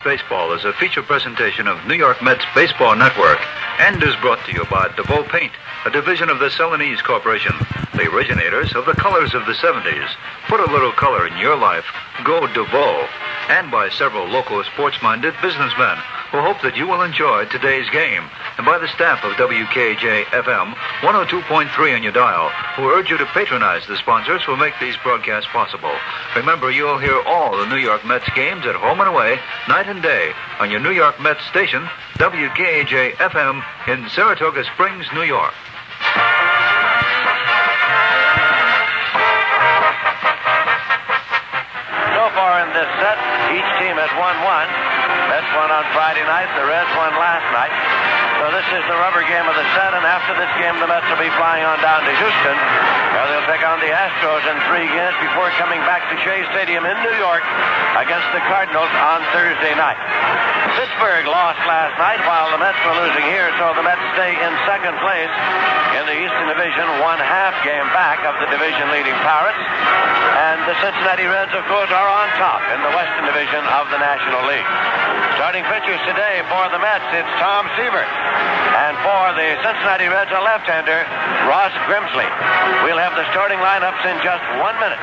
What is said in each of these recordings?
Baseball is a feature presentation of New York Mets Baseball Network and is brought to you by DeVoe Paint, a division of the Celanese Corporation, the originators of the colors of the 70s. Put a little color in your life. Go DeVoe. And by several local sports-minded businessmen who hope that you will enjoy today's game. And by the staff of WKJ-FM 102.3 on your dial, who urge you to patronize the sponsors who make these broadcasts possible. Remember, you'll hear all the New York Mets games at home and away, night and day, on your New York Mets station, WKJ-FM in Saratoga Springs, New York. So far in this set, each team has won one. Mets won on Friday night. The Reds won last night. So this is the rubber game of the set, and after this game, the Mets will be flying on down to Houston, where they'll take on the Astros in 3 games before coming back to Shea Stadium in New York against the Cardinals on Thursday night. Pittsburgh lost last night while the Mets were losing here, so the Mets stay in second place in the Eastern Division, 1/2 game back of the division-leading Pirates. And the Cincinnati Reds, of course, are on top in the Western Division of the National League. Starting pitchers today for the Mets, it's Tom Seaver. And for the Cincinnati Reds, a left-hander, Ross Grimsley. We'll have the starting lineups in just 1 minute.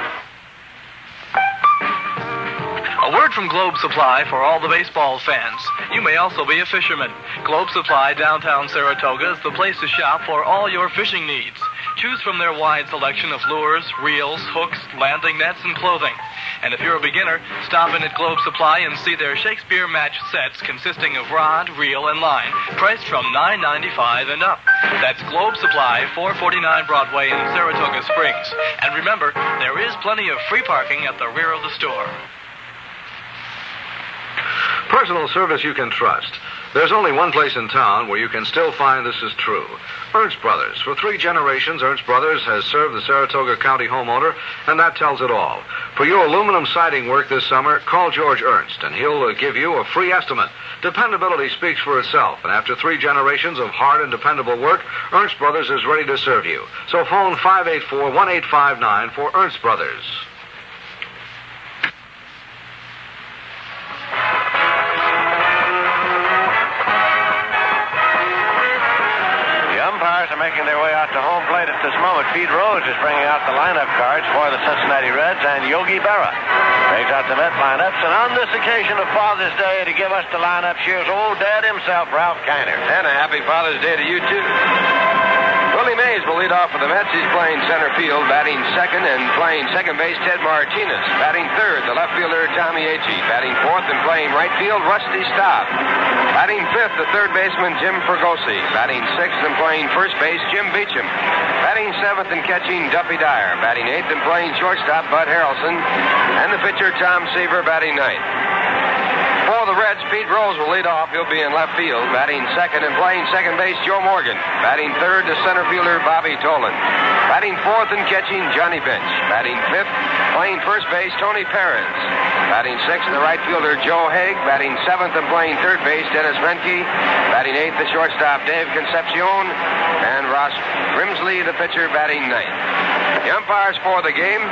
A word from Globe Supply for all the baseball fans. You may also be a fisherman. Globe Supply, downtown Saratoga, is the place to shop for all your fishing needs. Choose from their wide selection of lures, reels, hooks, landing nets, and clothing. And if you're a beginner, stop in at Globe Supply and see their Shakespeare match sets consisting of rod, reel, and line, priced from $9.95 and up. That's Globe Supply, 449 Broadway in Saratoga Springs. And remember, there is plenty of free parking at the rear of the store. Personal service you can trust. There's only one place in town where you can still find this is true. Ernst Brothers. For 3 generations, Ernst Brothers has served the Saratoga County homeowner, and that tells it all. For your aluminum siding work this summer, call George Ernst, and he'll give you a free estimate. Dependability speaks for itself, and after 3 generations of hard and dependable work, Ernst Brothers is ready to serve you. So phone 584-1859 for Ernst Brothers. Are making their way out to home plate at this moment. Pete Rose is bringing out the lineup cards for the Cincinnati Reds, and Yogi Berra brings out the Met lineups. And on this occasion of Father's Day, to give us the lineups, here's old Dad himself, Ralph Kiner. And a happy Father's Day to you, too. Willie Mays will lead off for the Mets. He's playing center field, batting second, and playing second base, Ted Martinez. Batting third, the left fielder, Tommy Agee. Batting fourth and playing right field, Rusty Staub. Batting fifth, the third baseman, Jim Fregosi. Batting sixth and playing first base, Jim Beecham. Batting seventh and catching, Duffy Dyer. Batting eighth and playing shortstop, Bud Harrelson. And the pitcher, Tom Seaver, batting ninth. For the Reds, Pete Rose will lead off. He'll be in left field. Batting second and playing second base, Joe Morgan. Batting third, the center fielder, Bobby Tolan. Batting fourth and catching, Johnny Bench. Batting fifth, playing first base, Tony Perez. Batting sixth, the right fielder, Joe Haig. Batting seventh and playing third base, Dennis Menke. Batting eighth, the shortstop, Dave Concepcion. And Ross Grimsley, the pitcher, batting ninth. The umpires for the game,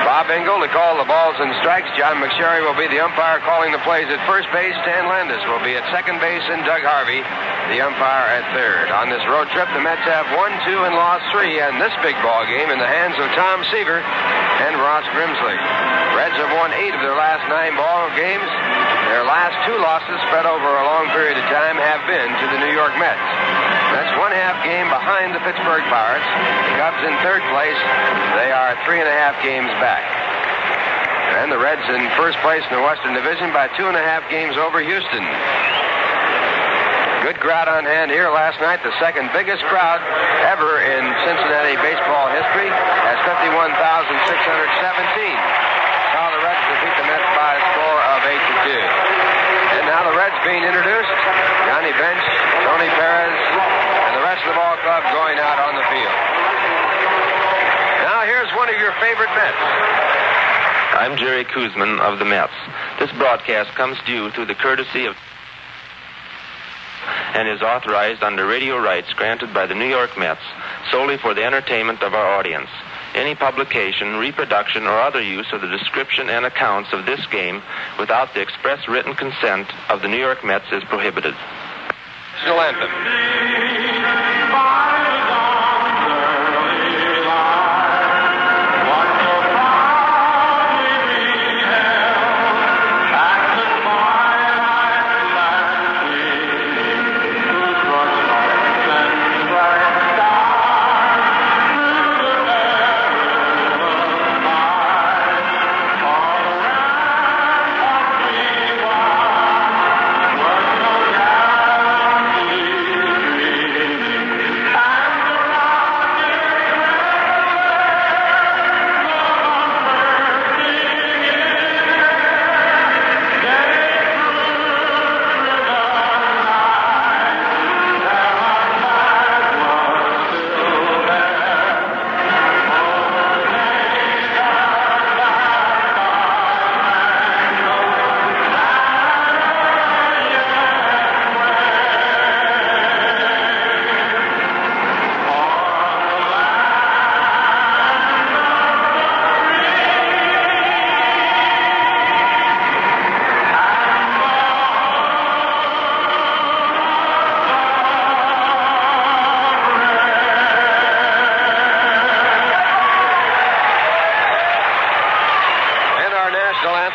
Bob Engel to call the balls and strikes. John McSherry will be the umpire calling the plays at first base. Stan Landis will be at second base, and Doug Harvey, the umpire, at third. On this road trip, the Mets have won 2 and lost 3, and this big ball game in the hands of Tom Seaver and Ross Grimsley. Reds have won 8 of their last 9 ball games. Their last 2 losses, spread over a long period of time, have been to the New York Mets. That's 1/2 game behind the Pittsburgh Pirates. The Cubs in third place. They are 3.5 games back. And the Reds in first place in the Western Division by 2.5 games over Houston. Good crowd on hand here last night. The second biggest crowd ever in Cincinnati baseball history as 51,617. Saw the Reds defeat the Mets by a score of 8-2. And now the Reds being introduced. Johnny Bench, Tony Perez, and the rest of the ball club going out on the field. Now here's one of your favorite Mets. I'm Jerry Kuzman of the Mets. This broadcast comes to you through the courtesy of and is authorized under radio rights granted by the New York Mets solely for the entertainment of our audience. Any publication, reproduction, or other use of the description and accounts of this game without the express written consent of the New York Mets is prohibited. National anthem.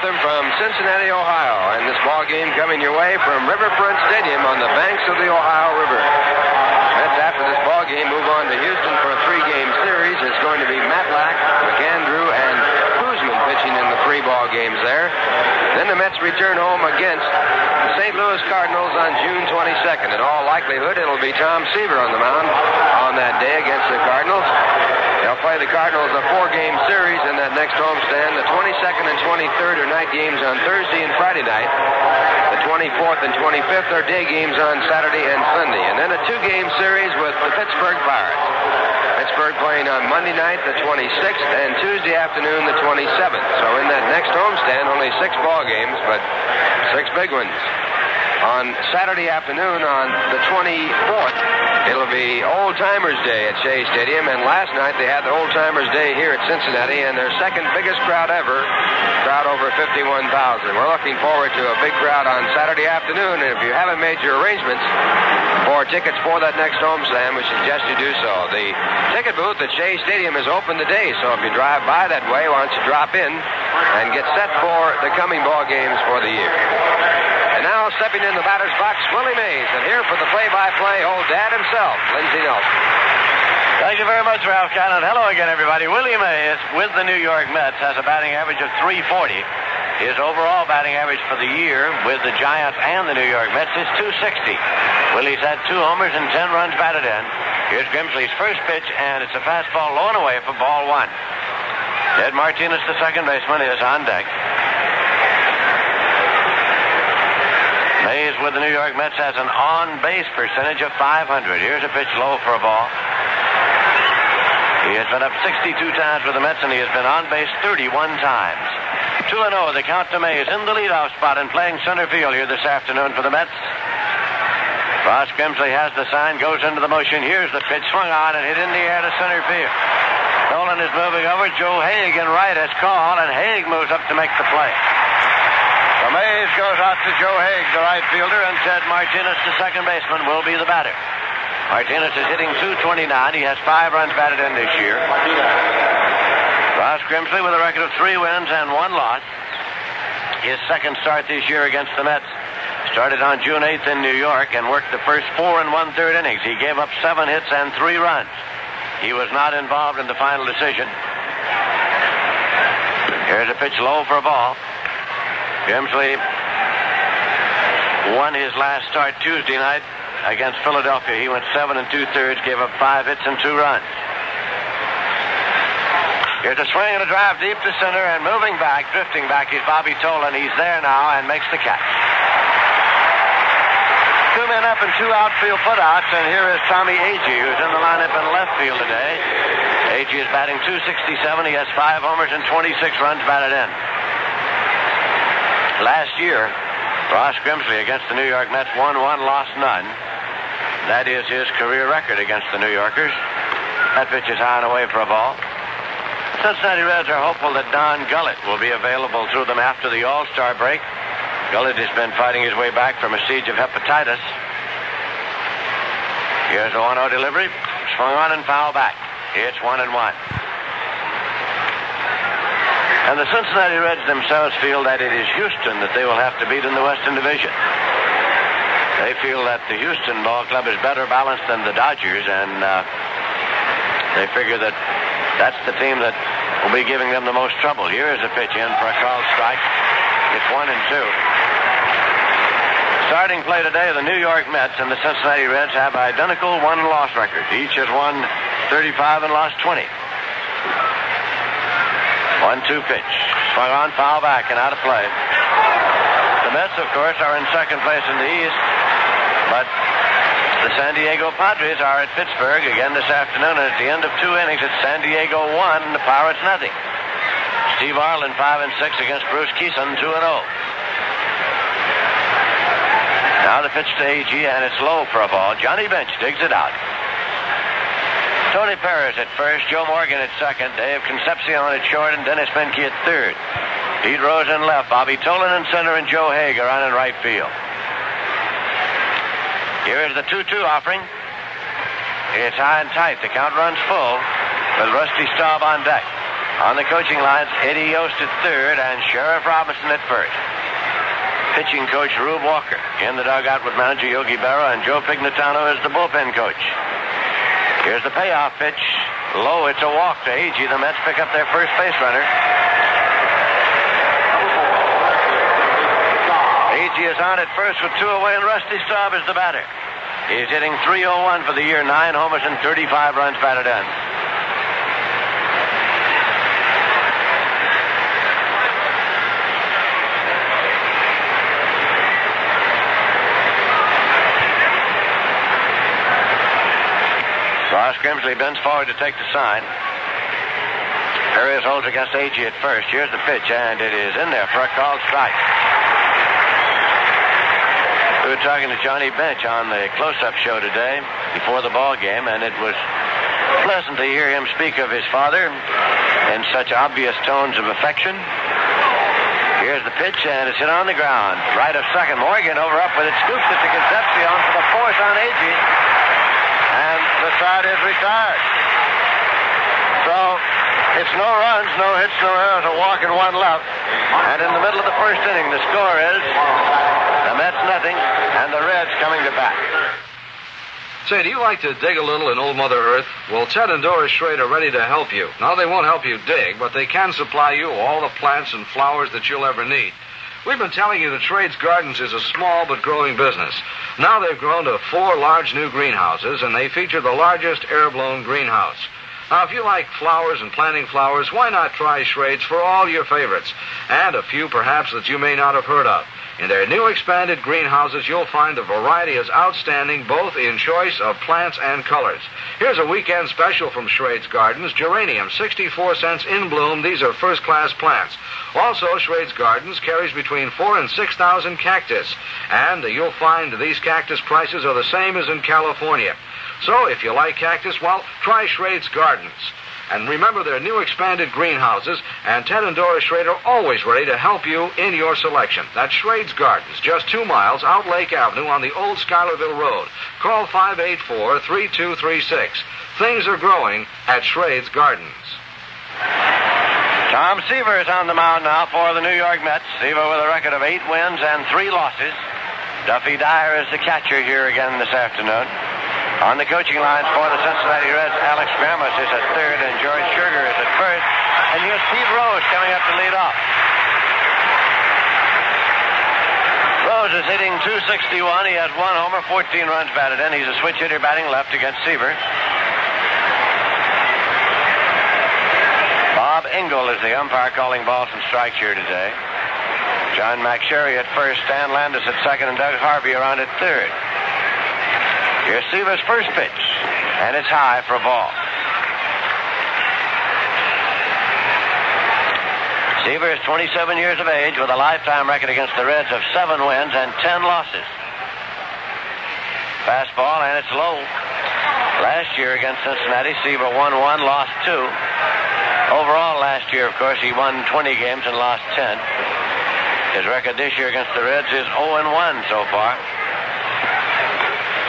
From Cincinnati, Ohio, and this ball game coming your way from Riverfront Stadium on the banks of the Ohio River. Mets after this ball game move on to Houston for a 3-game series. It's going to be Matlack, McAndrew, and Kuzman pitching in the 3 ball games there. Then the Mets return home against the St. Louis Cardinals on June 22nd. In all likelihood, it'll be Tom Seaver on the mound on that day against the Cardinals. They'll play the Cardinals a 4-game series in that next homestand. The 22nd and 23rd are night games on Thursday and Friday night. The 24th and 25th are day games on Saturday and Sunday. And then a 2-game series with the Pittsburgh Pirates. Pittsburgh playing on Monday night, the 26th, and Tuesday afternoon, the 27th. So in that next homestand, only 6 ball games, but 6 big ones. On Saturday afternoon, on the 24th, it'll be Old Timers Day at Shea Stadium, and last night they had the Old Timers Day here at Cincinnati, and their second biggest crowd ever, crowd over 51,000. We're looking forward to a big crowd on Saturday afternoon, and if you haven't made your arrangements for tickets for that next homestand, we suggest you do so. The ticket booth at Shea Stadium is open today, so if you drive by that way, why don't you drop in and get set for the coming ball games for the year. And now stepping in the batter's box, Willie Mays. And here for the play-by-play, old dad himself, Lindsey Nelson. Thank you very much, Ralph Cannon. Hello again, everybody. Willie Mays, with the New York Mets, has a batting average of .340. His overall batting average for the year with the Giants and the New York Mets is .260. Willie's had 2 homers and 10 runs batted in. Here's Grimsley's first pitch, and it's a fastball low and away for ball 1. Ted Martinez, the second baseman, is on deck. Mays with the New York Mets has an on-base percentage of .500. Here's a pitch low for a ball. He has been up 62 times with the Mets, and he has been on base 31 times. 2-0, the count to Mays in the leadoff spot and playing center field here this afternoon for the Mets. Ross Grimsley has the sign, goes into the motion. Here's the pitch, swung on and hit in the air to center field. Nolan is moving over. Joe Haig in right has called, and Haig moves up to make the play. So Mays goes out to Joe Haig, the right fielder, and Ted Martinez, the second baseman, will be the batter. Martinez is hitting .229. He has 5 runs batted in this year. Ross Grimsley with a record of 3 wins and 1 loss. His second start this year against the Mets started on June 8th in New York and worked the first 4 1/3 innings. He gave up 7 hits and 3 runs. He was not involved in the final decision. Here's a pitch low for a ball. Grimsley won his last start Tuesday night against Philadelphia. He went 7 2/3, gave up 5 hits and 2 runs. Here's a swing and a drive deep to center, and moving back, drifting back, is Bobby Tolan. He's there now and makes the catch. 2 men up and 2 outfield putouts, and here is Tommy Agee, who's in the lineup in left field today. Agee is batting .267. He has 5 homers and 26 runs batted in. Last year, Ross Grimsley against the New York Mets won 1, lost none. That is his career record against the New Yorkers. That pitch is high and away for a ball. Cincinnati Reds are hopeful that Don Gullett will be available to them after the All-Star break. Gullett has been fighting his way back from a siege of hepatitis. Here's a 1-0 delivery. Swung on and foul back. It's 1-1. And the Cincinnati Reds themselves feel that it is Houston that they will have to beat in the Western Division. They feel that the Houston ball club is better balanced than the Dodgers, and they figure that that's the team that will be giving them the most trouble. Here is a pitch in for a called strike. It's 1-2. Starting play today, the New York Mets and the Cincinnati Reds have identical won-loss records. Each has won 35 and lost 20. 1-2 pitch. Swung on, foul back, and out of play. The Mets, of course, are in second place in the East, but the San Diego Padres are at Pittsburgh again this afternoon, and at the end of 2 innings, it's San Diego 1, the Pirates nothing. Steve Arlen 5-6 against Bruce Keeson, 2-0. Now the pitch to A.G., and it's low for a ball. Johnny Bench digs it out. Tony Perez at first, Joe Morgan at second, Dave Concepcion at short, and Dennis Menke at third. Pete Rose in left, Bobby Tolan in center, and Joe Haig are on in right field. Here is the 2-2 offering. It's high and tight. The count runs full with Rusty Staub on deck. On the coaching lines, Eddie Yost at third and Sheriff Robinson at first. Pitching coach Rube Walker in the dugout with manager Yogi Berra, and Joe Pignatano is the bullpen coach. Here's the payoff pitch. Low, it's a walk to A.G. The Mets pick up their first base runner. A.G. is on at first with 2 away, and Rusty Staub is the batter. He's hitting .301 for the year, 9 homers and 35 runs batted in. Ross Grimsley bends forward to take the sign. Perez holds against A.G. at first. Here's the pitch, and it is in there for a called strike. We were talking to Johnny Bench on the close-up show today before the ball game, and it was pleasant to hear him speak of his father in such obvious tones of affection. Here's the pitch, and it's hit on the ground. Right of second. Morgan over up with it. Scoops it to Concepcion for the force on A.G. And the side is retired. So it's no runs, no hits, no errors, a walk and 1 left. And in the middle of the first inning, the score is the Mets nothing and the Reds coming to bat. Say, do you like to dig a little in old Mother Earth? Well, Ted and Doris Schrader are ready to help you. Now, they won't help you dig, but they can supply you all the plants and flowers that you'll ever need. We've been telling you that Schrade's Gardens is a small but growing business. Now they've grown to 4 large new greenhouses, and they feature the largest air-blown greenhouse. Now, if you like flowers and planting flowers, why not try Schrade's for all your favorites, and a few perhaps that you may not have heard of. In their new expanded greenhouses, you'll find the variety is outstanding both in choice of plants and colors. Here's a weekend special from Schrade's Gardens. Geranium, 64 cents in bloom. These are first-class plants. Also, Schrade's Gardens carries between 4,000 and 6,000 cactus. And you'll find these cactus prices are the same as in California. So, if you like cactus, well, try Schrade's Gardens. And remember their new expanded greenhouses, and Ted and Doris Schrader are always ready to help you in your selection. That's Schrade's Gardens, just 2 miles out Lake Avenue on the old Schuylerville Road. Call 584-3236. Things are growing at Schrade's Gardens. Tom Seaver is on the mound now for the New York Mets. Seaver with a record of 8 wins and 3 losses. Duffy Dyer is the catcher here again this afternoon. On the coaching lines for the Cincinnati Reds, Alex Grammas is at third and George Sugar is at first. And here's Steve Rose coming up to lead off. Rose is hitting .261. He has 1 homer, 14 runs batted in. He's a switch hitter batting left against Seaver. Bob Engel is the umpire calling balls and strikes here today. John McSherry at first, Stan Landis at second, and Doug Harvey around at third. Here's Seaver's first pitch, and it's high for a ball. Seaver is 27 years of age with a lifetime record against the Reds of 7 wins and 10 losses. Fastball, and it's low. Last year against Cincinnati, Seaver won 1, lost 2. Overall, last year, of course, he won 20 games and lost 10. His record this year against the Reds is 0-1 so far.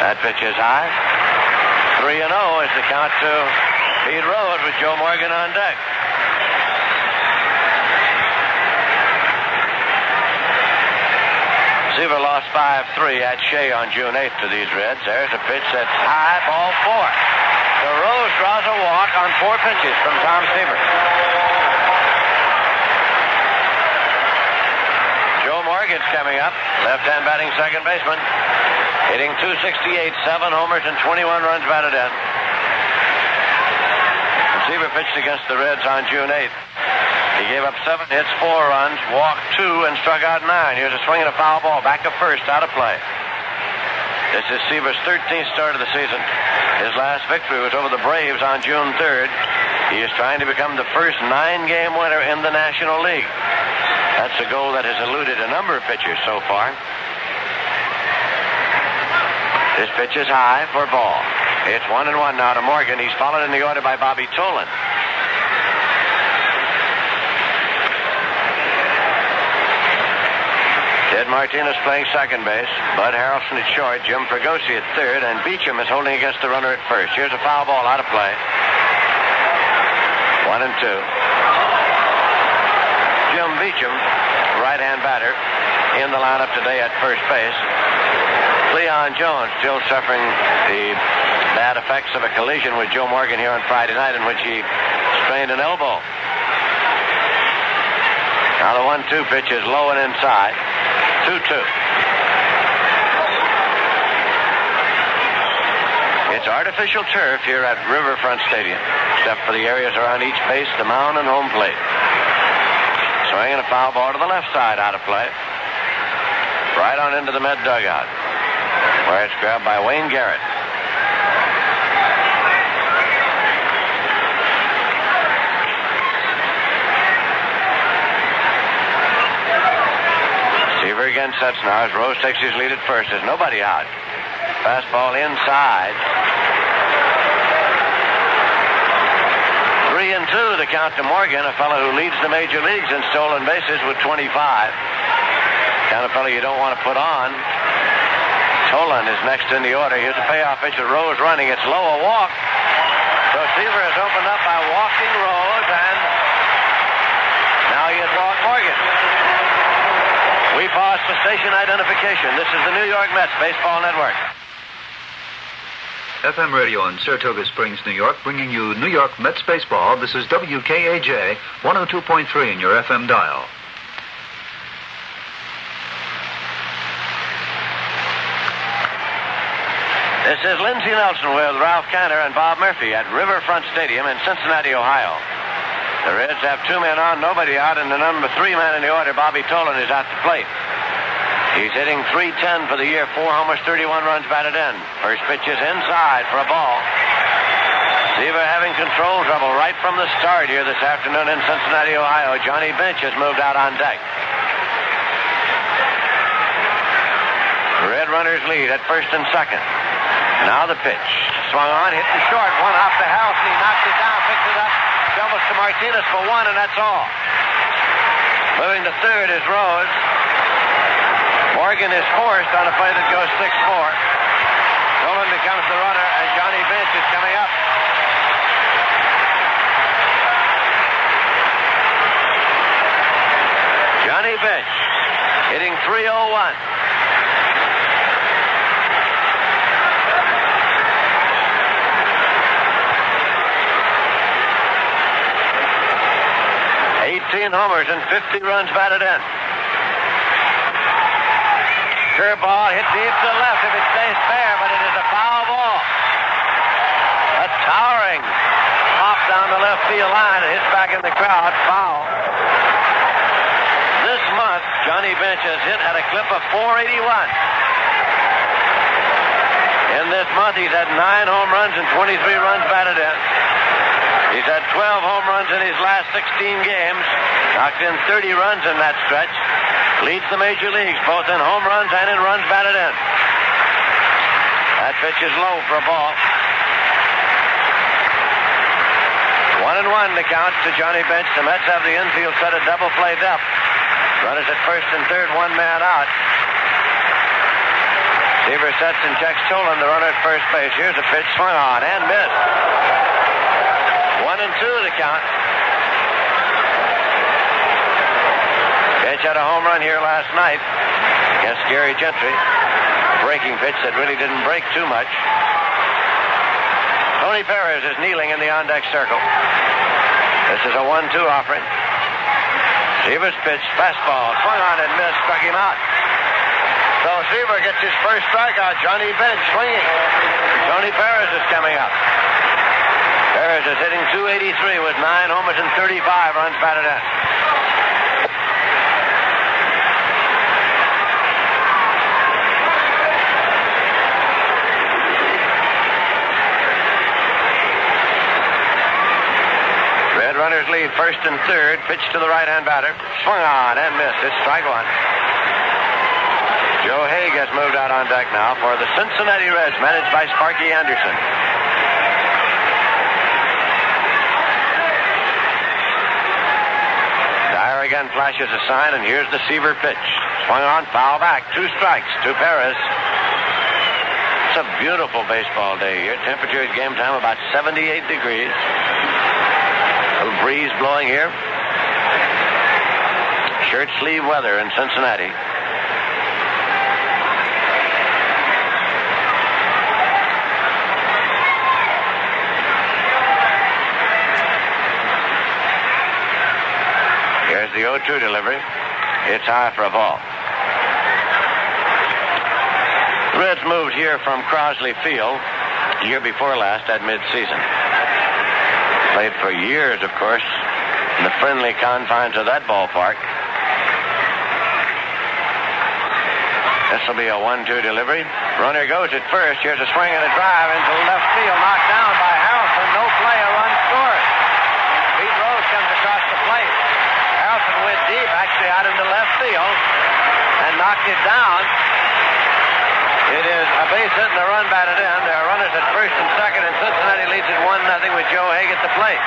That pitch is high. 3-0 is the count to Pete Rose with Joe Morgan on deck. Seaver lost 5-3 at Shea on June 8th to these Reds. There's a pitch that's high, ball 4. So Rose draws a walk on 4 pitches from Tom Seaver. Joe Morgan's coming up, left-hand batting second baseman, hitting .268, 7 homers and 21 runs batted in. Seaver pitched against the Reds on June 8th. He gave up 7 hits, 4 runs, walked 2, and struck out 9. Here's a swing and a foul ball. Back to first, out of play. This is Seaver's 13th start of the season. His last victory was over the Braves on June 3rd. He is trying to become the first 9-game winner in the National League. That's a goal that has eluded a number of pitchers so far. This pitch is high for ball. It's 1-1 now to Morgan. He's followed in the order by Bobby Tolan. Ted Martinez playing second base. Bud Harrelson at short. Jim Fregosi at third. And Beecham is holding against the runner at first. Here's a foul ball out of play. 1-2. Jim Beecham, right-hand batter, in the lineup today at first base. Leon Jones still suffering the bad effects of a collision with Joe Morgan here on Friday night in which he strained an elbow. Now the 1-2 pitch is low and inside. 2-2. It's artificial turf here at Riverfront Stadium, except for the areas around each base, the mound, and home plate. Swinging a foul ball to the left side, out of play. Right on into the Med dugout, where it's grabbed by Wayne Garrett. Seaver again sets now as Rose takes his lead at first. There's nobody out. Fastball inside. 3-2 the count to Morgan, a fellow who leads the major leagues in stolen bases with 25. Kind of fellow you don't want to put on. Tolan is next in the order. Here's a payoff pitch with Rose running. It's low, a walk. So Seaver has opened up by walking Rose, and now he has walked Morgan. We pause for station identification. This is the New York Mets Baseball Network. FM radio in Saratoga Springs, New York, bringing you New York Mets baseball. This is WKAJ 102.3 in your FM dial. This is Lindsey Nelson with Ralph Kanter and Bob Murphy at Riverfront Stadium in Cincinnati, Ohio. The Reds have 2 men on, nobody out, and the number 3 man in the order, Bobby Tolan, is at the plate. He's hitting .310 for the year, 4 homers, 31 runs batted in. First pitch is inside for a ball. Seaver having control trouble right from the start here this afternoon in Cincinnati, Ohio. Johnny Bench has moved out on deck. The Red runners lead at first and second. Now the pitch. Swung on, hit the short. One off the house, and he knocks it down, picks it up. Doubles to Martinez for 1, and that's all. Moving to third is Rose. Morgan is forced on a play that goes 6-4. Tolan becomes the runner, and Johnny Bench is coming up. Johnny Bench hitting .301. Homers and 50 runs batted in. Curveball hit deep to the left if it stays fair, but it is a foul ball. A towering pop down the left field line. It hits back in the crowd. Foul. This month, Johnny Bench has hit at a clip of .481. In this month, he's had 9 home runs and 23 runs batted in. He's had 12 home runs in his last 16 games. Knocked in 30 runs in that stretch. Leads the major leagues both in home runs and in runs batted in. That pitch is low for a ball. 1-0 1-1 the count to Johnny Bench. The Mets have the infield set at double play depth. Runners at first and third, one man out. Seaver sets and checks Tolan, the runner at first base. Here's a pitch, swung on and missed. 1-2 the count. Bench had a home run here last night against Gary Gentry. A breaking pitch that really didn't break too much. Tony Perez is kneeling in the on-deck circle. This is a 1-2 offering. Seaver's pitch, fastball, swung on and missed, struck him out. So Seaver gets his first strikeout. Johnny Bench swinging. Tony Perez is coming up. Perez is hitting .283 with 9 homers and 35 runs batted in. Runners lead first and third. Pitch to the right-hand batter. Swung on and missed. It's strike one. Joe Haig has moved out on deck now for the Cincinnati Reds, managed by Sparky Anderson. Dyer again flashes a sign, and here's the Seaver pitch. Swung on, foul back. 2 strikes to Perez. It's a beautiful baseball day here. Temperature at game time about 78 degrees. A little breeze blowing here. Shirt sleeve weather in Cincinnati. Here's the 0-2 delivery. It's high for a ball. The Reds moved here from Crosley Field the year before last at midseason. Played for years, of course, in the friendly confines of that ballpark. This will be a 1-2 delivery. Runner goes at first. Here's a swing and a drive into left field. Knocked down by Harrelson. No play, a run scored. Pete Rose comes across the plate. Harrelson went deep, actually out into left field, and knocked it down. It is a base hit and a run batted in. There are runners at first and second, and Cincinnati leads it 1-0 with Joe Haig at the plate.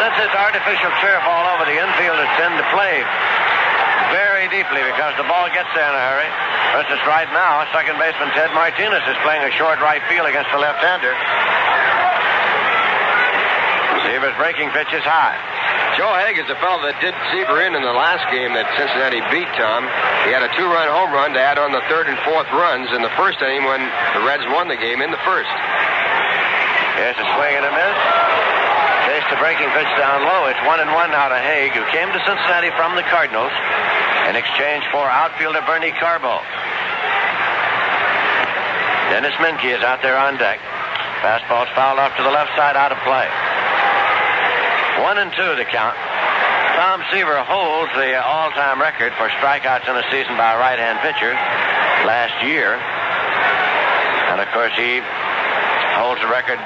Since this artificial turf all over the infield, it's in to play very deeply because the ball gets there in a hurry. For instance, right now, second baseman Ted Martinez is playing a short right field against the left-hander. Seaver's breaking pitch is high. Joe Haig is the fellow that did Seaver in the last game that Cincinnati beat, Tom. He had a 2-run home run to add on the third and fourth runs in the first inning when the Reds won the game in the first. Here's a swing and a miss. Chased the breaking pitch down low. It's 1-1 now to Haig, who came to Cincinnati from the Cardinals in exchange for outfielder Bernie Carbo. Dennis Menke is out there on deck. Fastball's fouled off to the left side, out of play. 1-2 the count. Tom Seaver holds the all-time record for strikeouts in a season by a right-hand pitcher last year. And, of course, he holds the record,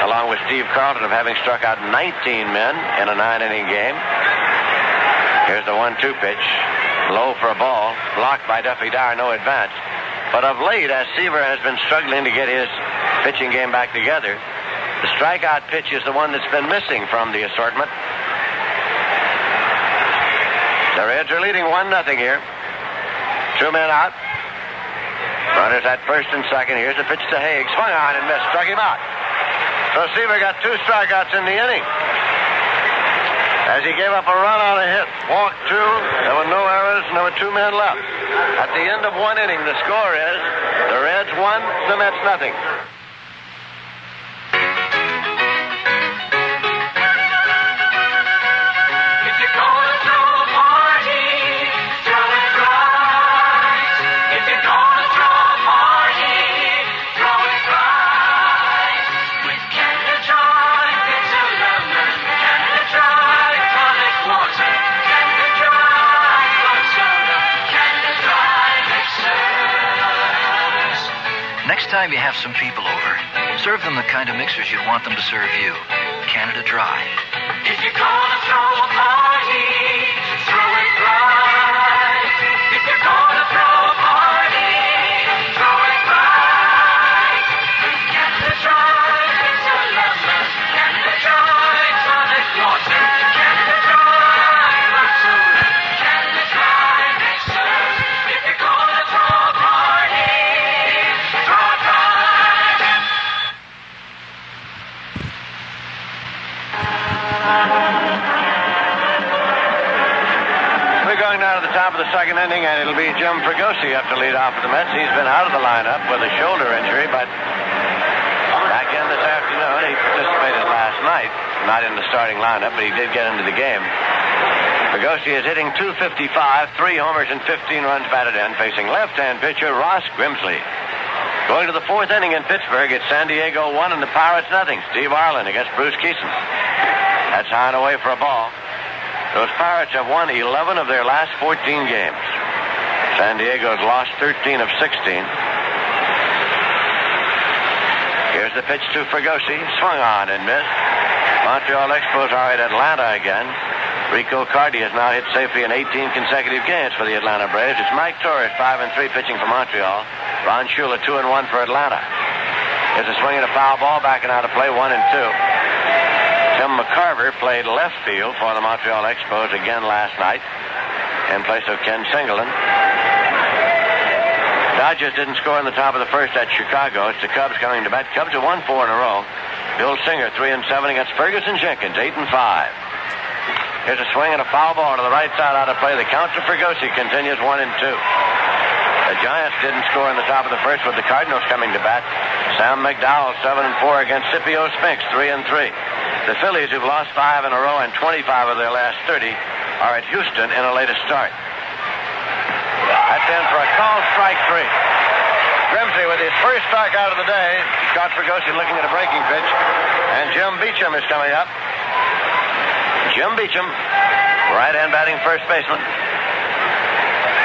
along with Steve Carlton, of having struck out 19 men in a 9-inning game. Here's the 1-2 pitch. Low for a ball. Blocked by Duffy Dyer. No advance. But of late, as Seaver has been struggling to get his pitching game back together, the strikeout pitch is the one that's been missing from the assortment. The Reds are leading 1-0 here. 2 men out. Runners at first and second. Here's a pitch to Haig. Swung on and missed. Struck him out. So Seaver got 2 strikeouts in the inning. As he gave up a run on a hit. Walked 2. There were no errors, and there were 2 men left. At the end of 1 inning, the score is the Reds 1, the Mets nothing. Next time you have some people over, serve them the kind of mixers you'd want them to serve you. Canada Dry. If you're gonna throw a party, throw it right. If you're gonna throw a party, throw it right. With Canada Dry, it's a lovely Canada Dry. second inning, and it'll be Jim Fregosi up to lead off for the Mets. He's been out of the lineup with a shoulder injury, but back in this afternoon. He participated last night, not in the starting lineup, but he did get into the game. Fregosi is hitting .255, 3 homers and 15 runs batted in, facing left-hand pitcher Ross Grimsley. Going to the fourth inning in Pittsburgh, it's San Diego 1 and the Pirates nothing. Steve Arlen against Bruce Keeson. That's high and away for a ball. Those Pirates have won 11 of their last 14 games. San Diego's lost 13 of 16. Here's the pitch to Fregosi. Swung on and missed. Montreal Expos are at Atlanta again. Rico Cardi has now hit safely in 18 consecutive games for the Atlanta Braves. It's Mike Torres, 5-3 pitching for Montreal. Ron Shula, 2-1 for Atlanta. There's a swing and a foul ball backing out of play, 1-2. Tim McCarver played left field for the Montreal Expos again last night in place of Ken Singleton. Dodgers didn't score in the top of the first at Chicago. It's the Cubs coming to bat. Cubs have won 4 in a row. Bill Singer, 3-7 against Ferguson Jenkins, 8-5. Here's a swing and a foul ball to the right side out of play. The count to Fregosi continues 1-2. The Giants didn't score in the top of the first with the Cardinals coming to bat. Sam McDowell, 7-4 against Scipio Spinks, 3-3. The Phillies, who've lost 5 in a row and 25 of their last 30, are at Houston in a latest start. That's in for a call, strike 3. Grimsley with his first strikeout of the day. He caught Fregosi looking at a breaking pitch. And Jim Beecham is coming up. Jim Beecham, right-hand batting first baseman.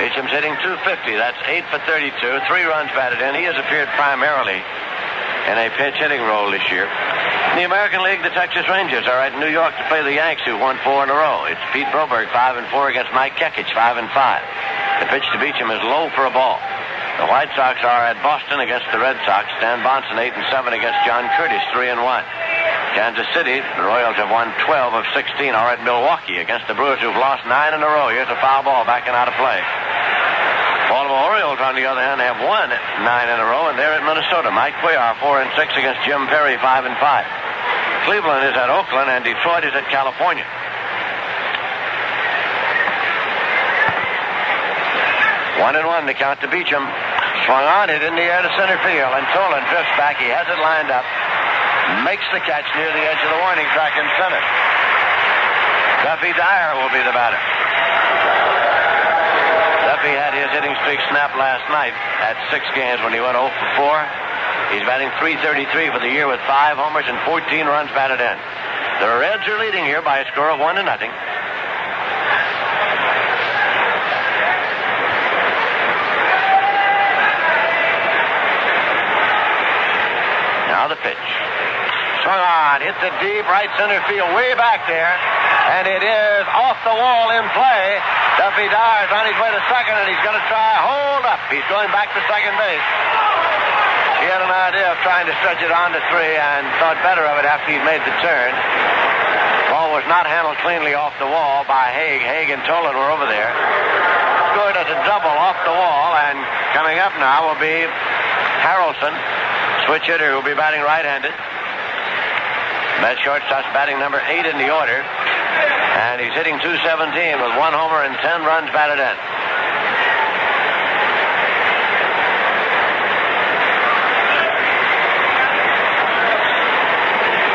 Beecham's hitting .250. That's 8 for 32. 3 runs batted in. He has appeared primarily in a pinch hitting role this year. In the American League, the Texas Rangers are at New York to play the Yanks, who won 4 in a row. It's Pete Broberg, 5-4 against Mike Kekich, 5-5. The pitch to Beecham is low for a ball. The White Sox are at Boston against the Red Sox. Stan Bonson, 8-7 against John Curtis, 3-1. Kansas City, the Royals have won 12 of 16, are at Milwaukee against the Brewers, who've lost 9 in a row. Here's a foul ball backing out of play. Baltimore Orioles, on the other hand, have won 9 in a row, and they're at Minnesota. Mike Cuellar, 4-6 against Jim Perry, 5-5. Cleveland is at Oakland, and Detroit is at California. One and one to count to Beecham. Swung on it in the air to center field, and Tolan drifts back. He has it lined up. Makes the catch near the edge of the warning track in center. Duffy Dyer will be the batter. Duffy had his hitting streak snapped last night at 6 games when he went 0 for 4. He's batting .333 for the year with 5 homers and 14 runs batted in. The Reds are leading here by a score of 1-0. Now the pitch. Swung on, hits it deep, right center field, way back there. And it is off the wall in play. Duffy Dyer's on his way to second, and he's going to try hold up. He's going back to second base. He had an idea of trying to stretch it on to 3 and thought better of it after he'd made the turn. Ball was not handled cleanly off the wall by Haig. Haig and Tolan were over there. Scored as a double off the wall, and coming up now will be Harrelson, switch hitter, who will be batting right-handed. Mets shortstop's batting number 8 in the order, and he's hitting .217 with 1 homer and 10 runs batted in.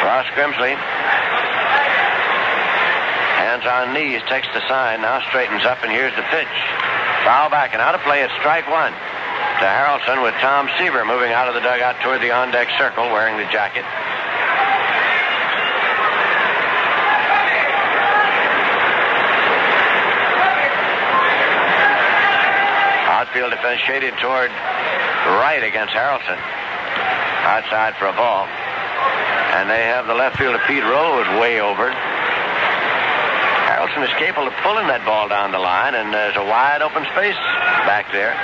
Ross Grimsley, hands on knees, takes the sign, now straightens up, and here's the pitch. Foul back and out of play. It's strike 1 to Harrelson, with Tom Seaver moving out of the dugout toward the on-deck circle wearing the jacket. Outfield defense shaded toward right against Harrelson. Outside for a ball. And they have the left fielder Pete Rose way over. Harrelson is capable of pulling that ball down the line, and there's a wide open space back there.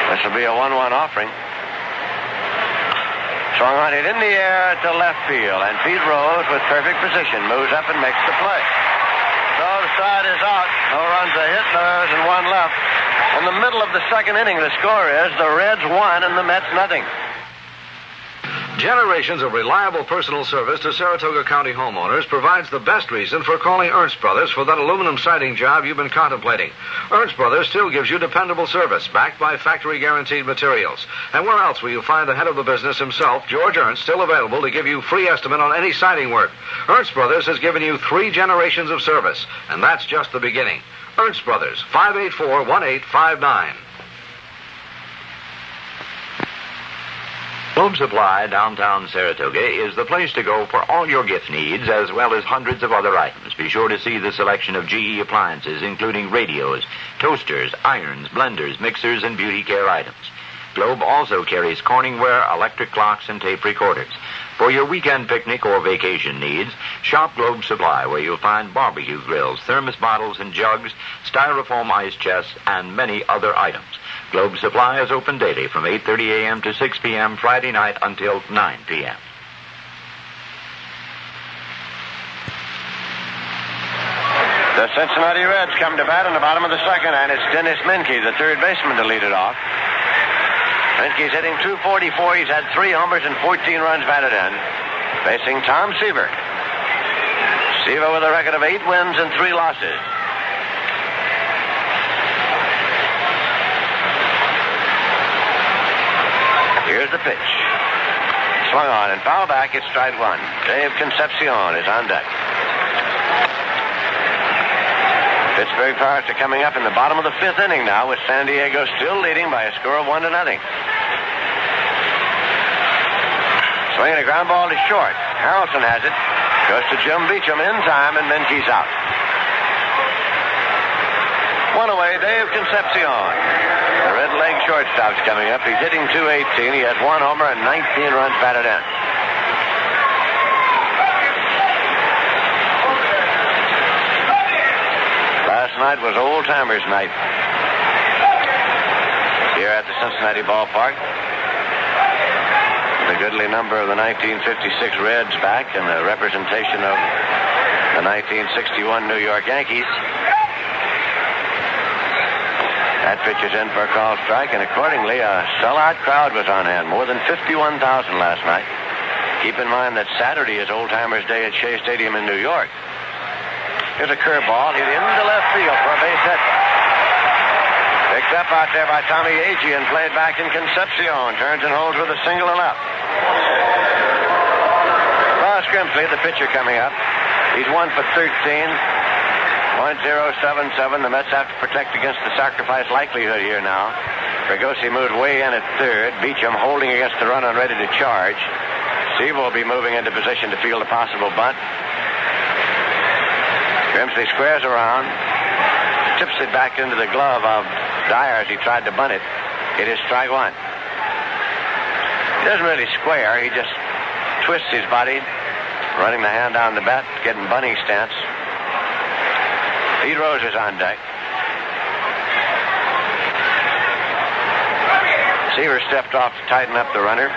This will be a 1-1 offering. Swung on it in the air to left field, and Pete Rose, with perfect position, moves up and makes the play. So the side is out. No runs are hit, no errors, and 1 left. In the middle of the second inning, the score is the Reds 1 and the Mets nothing. Generations of reliable personal service to Saratoga County homeowners provides the best reason for calling Ernst Brothers for that aluminum siding job you've been contemplating. Ernst Brothers still gives you dependable service, backed by factory-guaranteed materials. And where else will you find the head of the business himself, George Ernst, still available to give you free estimate on any siding work? Ernst Brothers has given you 3 generations of service, and that's just the beginning. Ernst Brothers, 584-1859. Globe Supply, downtown Saratoga, is the place to go for all your gift needs, as well as hundreds of other items. Be sure to see the selection of GE appliances, including radios, toasters, irons, blenders, mixers, and beauty care items. Globe also carries Corningware, electric clocks, and tape recorders. For your weekend picnic or vacation needs, shop Globe Supply, where you'll find barbecue grills, thermos bottles and jugs, styrofoam ice chests, and many other items. Globe Supply is open daily from 8:30 a.m. to 6 p.m. Friday night until 9 p.m. The Cincinnati Reds come to bat in the bottom of the second, and it's Dennis Menke, the third baseman, to lead it off. Menke's hitting .244. He's had 3 homers and 14 runs batted in. Facing Tom Seaver. Seaver with a record of 8 wins and 3 losses. Here's the pitch. Swung on and foul back. It's strike 1. Dave Concepcion is on deck. Pittsburgh Pirates are coming up in the bottom of the 5th inning now, with San Diego still leading by a score of 1-0. Swinging a ground ball to short. Harrelson has it. Goes to Jim Beecham in time, and Menke's out. One away, Dave Concepcion. The red leg shortstop's coming up. He's hitting .218. He has 1 homer and 19 runs batted in. Last night was Old Timers night here at the Cincinnati ballpark. The goodly number of the 1956 Reds back, and the representation of the 1961 New York Yankees. That pitch is in for a call strike, and accordingly, a sellout crowd was on hand. More than 51,000 last night. Keep in mind that Saturday is Old Timers Day at Shea Stadium in New York. Here's a curveball hit into left field for a base hit. Picked up out there by Tommy Agee and played back in Concepcion. Turns and holds with a single and up. Ross Grimsley, the pitcher, coming up. He's 1 for 13. .077. The Mets have to protect against the sacrifice likelihood here now. Fregosi moved way in at third. Beecham holding against the runner and ready to charge. Seaver will be moving into position to field a possible bunt. Grimsley squares around. Tips it back into the glove of Dyer as he tried to bunt it. It is strike 1. He doesn't really square. He just twists his body, running the hand down the bat, getting bunting stance. Pete Rose is on deck. Seaver stepped off to tighten up the runner.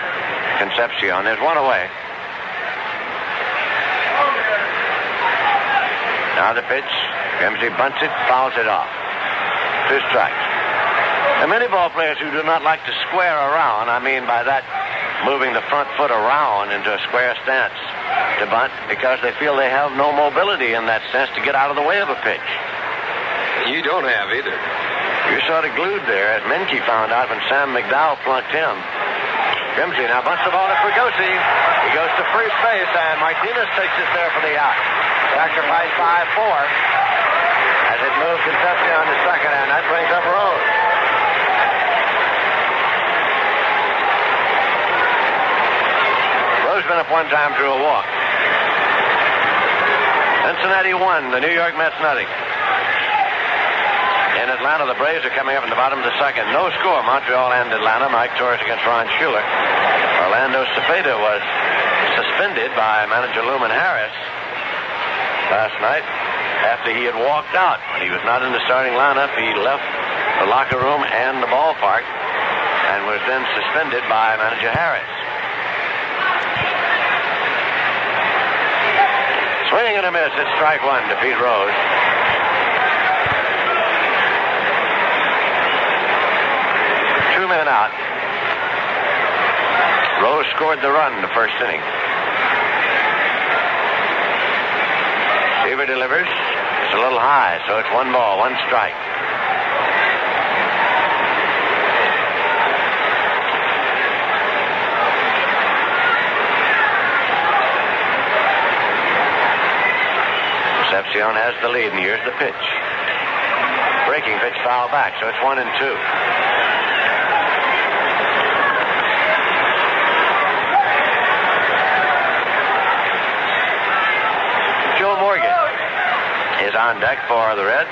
Concepcion. There's 1 away. Now the pitch. Grimsley bunts it, fouls it off. 2 strikes. There are many ball players who do not like to square around. I mean by that, moving the front foot around into a square stance to bunt, because they feel they have no mobility in that sense to get out of the way of a pitch. You don't have either. You're sort of glued there, as Menke found out when Sam McDowell plunked him. Grimsley now bunts the ball to Fregosi. He goes to first base, and Martinez takes it there for the out. Sacrifice 5-4 as it moves Concepcion to second, and that brings up Rose. Rose been up 1 time through a walk. Cincinnati 1, the New York Mets nothing. In Atlanta, the Braves are coming up in the bottom of the second. No score, Montreal and Atlanta. Mike Torres against Ron Schuler. Orlando Cepeda was suspended by manager Luman Harris last night after he had walked out. When he was not in the starting lineup, he left the locker room and the ballpark and was then suspended by manager Harris. Swing and a miss. It's strike 1 to Pete Rose. Two men out. Rose scored scored the run in the first inning. Seaver delivers. It's a little high, so it's 1 ball, 1 strike. Concepcion has the lead, and here's the pitch. Breaking pitch foul back, so it's 1-2. Joe Morgan is on deck for the Reds.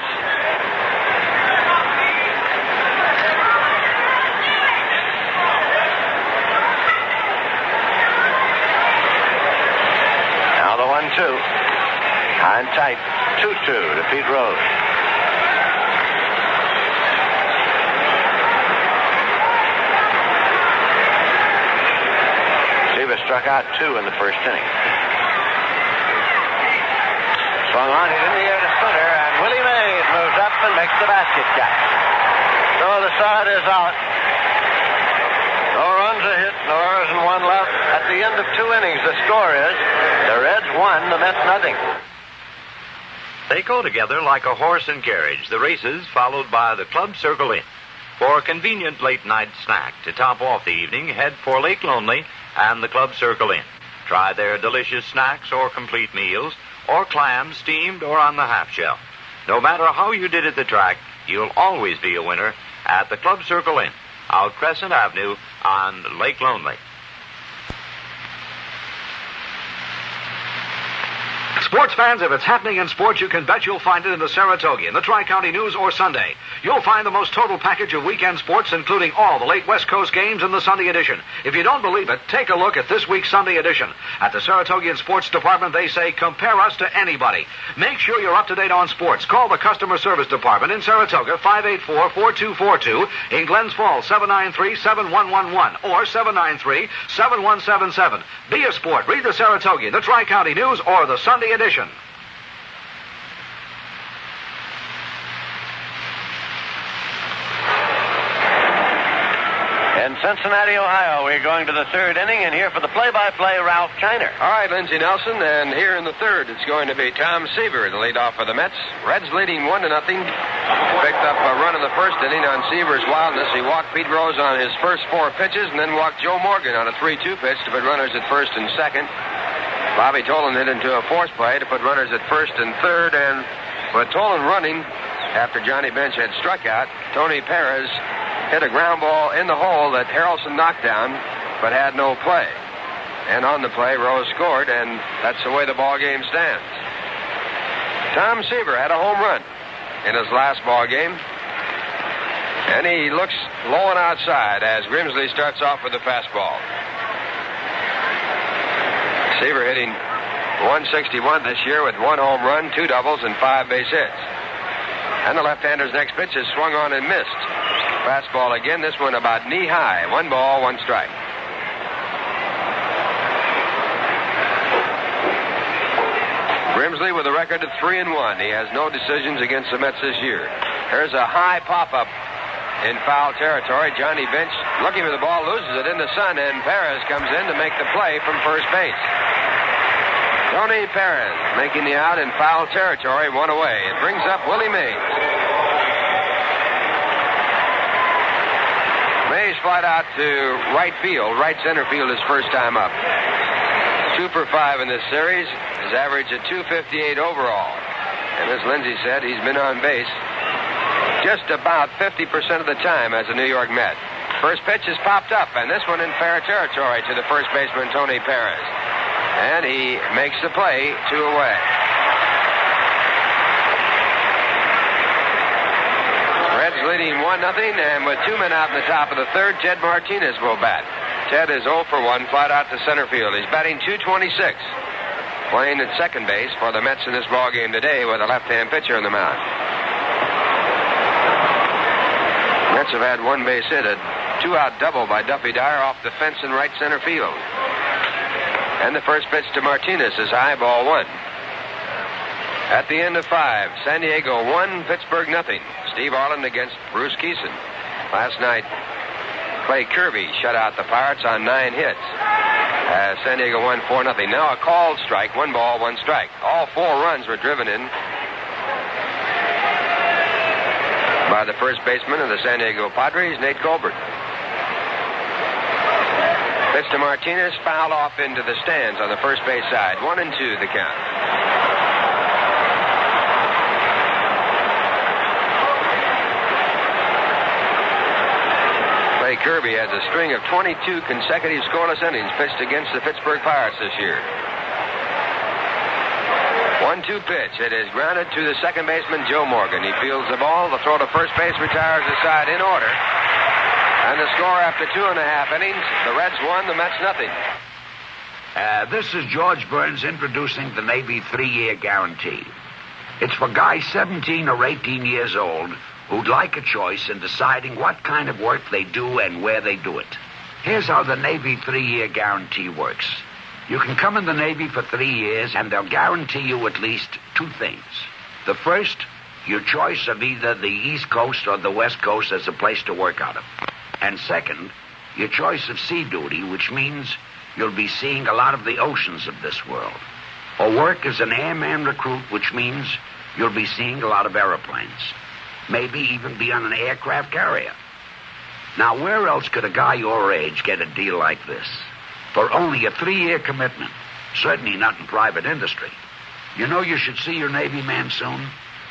Now the 1-2. High and tight. 2-2 to Pete Rose. Seaver struck out 2 in the first inning. Swung on, he's in the air to center, and Willie Mays moves up and makes the basket catch. So the side is out. No runs are hit, no errors, and 1 left. At the end of 2 innings, the score is the Reds 1, the Mets nothing. They go together like a horse and carriage, the races followed by the Club Circle Inn. For a convenient late-night snack to top off the evening, head for Lake Lonely and the Club Circle Inn. Try their delicious snacks or complete meals, or clams steamed or on the half-shell. No matter how you did at the track, you'll always be a winner at the Club Circle Inn, out Crescent Avenue on Lake Lonely. Sports fans, if it's happening in sports, you can bet you'll find it in the Saratoga, the Tri-County News, or Sunday. You'll find the most total package of weekend sports, including all the late West Coast games in the Sunday edition. If you don't believe it, take a look at this week's Sunday edition. At the Saratogian Sports Department, they say, compare us to anybody. Make sure you're up to date on sports. Call the Customer Service Department in Saratoga, 584-4242, in Glens Falls, 793-7111, or 793-7177. Be a sport. Read the Saratoga, the Tri-County News, or the Sunday edition. In Cincinnati, Ohio, we're going to the 3rd inning, and here for the play-by-play, Ralph Kiner. All right, Lindsey Nelson, and here in the 3rd, it's going to be Tom Seaver, the leadoff for the Mets. Reds leading 1-0. Picked up a run in the first inning on Seaver's wildness. He walked Pete Rose on his first 4 pitches, and then walked Joe Morgan on a 3-2 pitch to put runners at first and second. Bobby Tolan hit into a force play to put runners at first and third, and with Tolan running after Johnny Bench had struck out, Tony Perez hit a ground ball in the hole that Harrelson knocked down, but had no play. And on the play, Rose scored, and that's the way the ball game stands. Tom Seaver had a home run in his last ball game, and he looks low and outside as Grimsley starts off with the fastball. Seaver hitting .161 this year with 1 home run, 2 doubles, and 5 base hits. And the left-hander's next pitch is swung on and missed. Fastball again, this one about knee-high. 1 ball, 1 strike. Grimsley with a record of 3-1. He has no decisions against the Mets this year. Here's a high pop-up in foul territory. Johnny Bench looking for the ball, loses it in the sun, and Perez comes in to make the play from first base. Tony Perez making the out in foul territory, 1 away. It brings up Willie Mays. Mays flied out to right field, right center field his first time up. 2 for 5 in this series. His average at .258 overall. And as Lindsay said, he's been on base just about 50% of the time as a New York Met. First pitch has popped up, and this one in fair territory to the first baseman, Tony Perez. And he makes the play, 2 away. Reds leading 1-0, and with 2 men out in the top of the 3rd, Ted Martinez will bat. Ted is 0 for 1, flat out to center field. He's batting .226. Playing at second base for the Mets in this ballgame today with a left-hand pitcher in the mound. Mets have had 1 base hit, a 2-out double by Duffy Dyer off the fence in right center field. And the first pitch to Martinez is high, ball 1. At the end of 5, San Diego 1, Pittsburgh 0. Steve Arland against Bruce Keeson. Last night, Clay Kirby shut out the Pirates on 9 hits. San Diego won 4-0. Now a called strike, 1 ball, 1 strike. All 4 runs were driven in by the first baseman of the San Diego Padres, Nate Colbert. Pitch to Martinez, fouled off into the stands on the first base side. 1-2 the count. Clay Kirby has a string of 22 consecutive scoreless innings pitched against the Pittsburgh Pirates this year. 1-2 pitch. It is grounded to the second baseman, Joe Morgan. He fields the ball. The throw to first base retires the side in order. And the score after 2.5 innings, the Reds won, the Mets nothing. This is George Burns introducing the Navy 3-year guarantee. It's for guys 17 or 18 years old who'd like a choice in deciding what kind of work they do and where they do it. Here's how the Navy 3-year guarantee works. You can come in the Navy for 3 years, and they'll guarantee you at least 2 things. The first, your choice of either the East Coast or the West Coast as a place to work out of. And second, your choice of sea duty, which means you'll be seeing a lot of the oceans of this world. Or work as an airman recruit, which means you'll be seeing a lot of airplanes. Maybe even be on an aircraft carrier. Now, where else could a guy your age get a deal like this? For only a 3-year commitment. Certainly not in private industry. You know you should see your Navy man soon.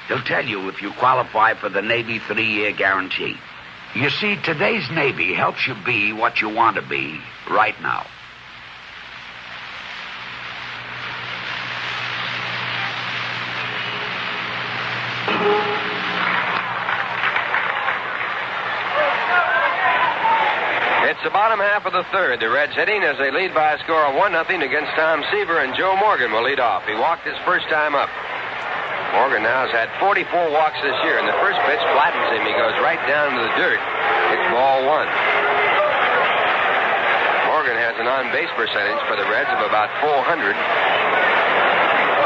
He'll tell you if you qualify for the Navy 3-year guarantee. You see, today's Navy helps you be what you want to be right now. It's the bottom half of the third. The Reds hitting as they lead by a score of 1-0 against Tom Seaver, and Joe Morgan will lead off. He walked his first time up. Morgan now has had 44 walks this year, and the first pitch flattens him. He goes right down to the dirt. It's ball 1. Morgan has an on-base percentage for the Reds of about 400,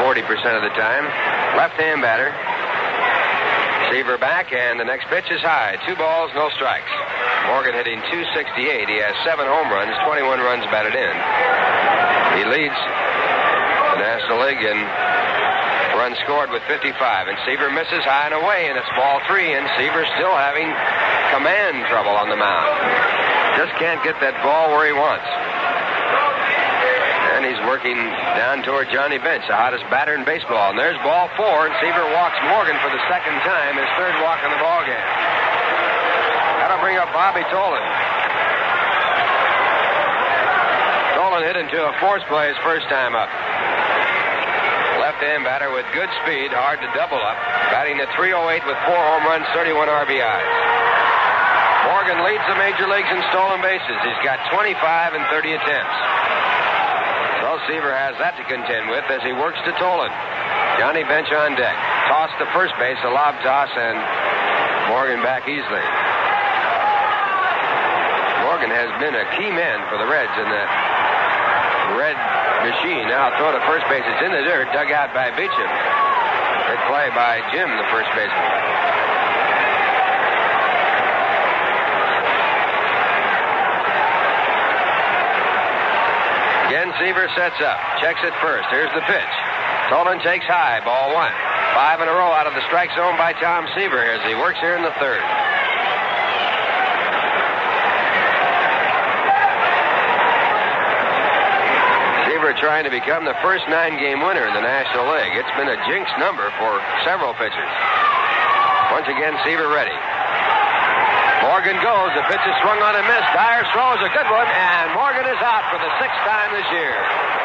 40% of the time. Left-hand batter. Seaver back, and the next pitch is high. 2 balls, no strikes. Morgan hitting .268. He has 7 home runs, 21 runs batted in. He leads the National League in runs scored with 55. And Seaver misses high and away, and it's ball 3. And Seaver's still having command trouble on the mound. Just can't get that ball where he wants. And he's working down toward Johnny Bench, the hottest batter in baseball. And there's ball 4, and Seaver walks Morgan for the second time, his 3rd walk in the ball game. That'll bring up Bobby Tolan. Tolan hit into a force play his first time up. Left-hand batter with good speed, hard to double up. Batting at .308 with 4 home runs, 31 RBIs. Morgan leads the major leagues in stolen bases. He's got 25 and 30 attempts. So Seaver has that to contend with as he works to Tolan. Johnny Bench on deck. Toss to first base, a lob toss, and Morgan back easily. Morgan has been a key man for the Reds in that red machine. Now throw to first base. It's in the dirt, dug out by Beecham. Good play by Jim, the first baseman. Again, Seaver sets up. Checks it first. Here's the pitch. Tolan takes high. Ball 1. 5 in a row out of the strike zone by Tom Seaver as he works here in the 3rd. Trying to become the first 9-game winner in the National League. It's been a jinx number for several pitchers. Once again, Seaver ready. Morgan goes. The pitch is swung on and missed. Dyer throws a good one, and Morgan is out for the 6th time this year.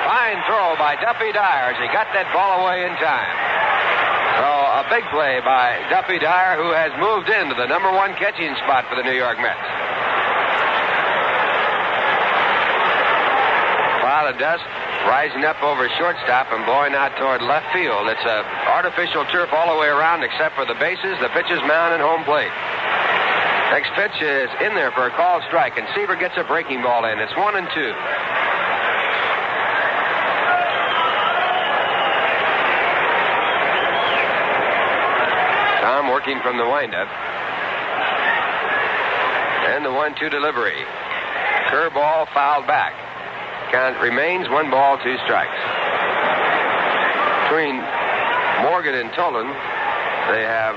Fine throw by Duffy Dyer as he got that ball away in time. So a big play by Duffy Dyer, who has moved into the number 1 catching spot for the New York Mets. Cloud of dust rising up over shortstop and blowing out toward left field. It's a artificial turf all the way around except for the bases, the pitcher's mound, and home plate. Next pitch is in there for a called strike, and Seaver gets a breaking ball in. It's 1-2. Tom working from the windup. And the 1-2 delivery. Curveball fouled back. Count remains 1 ball, 2 strikes. Between Morgan and Tolan, they have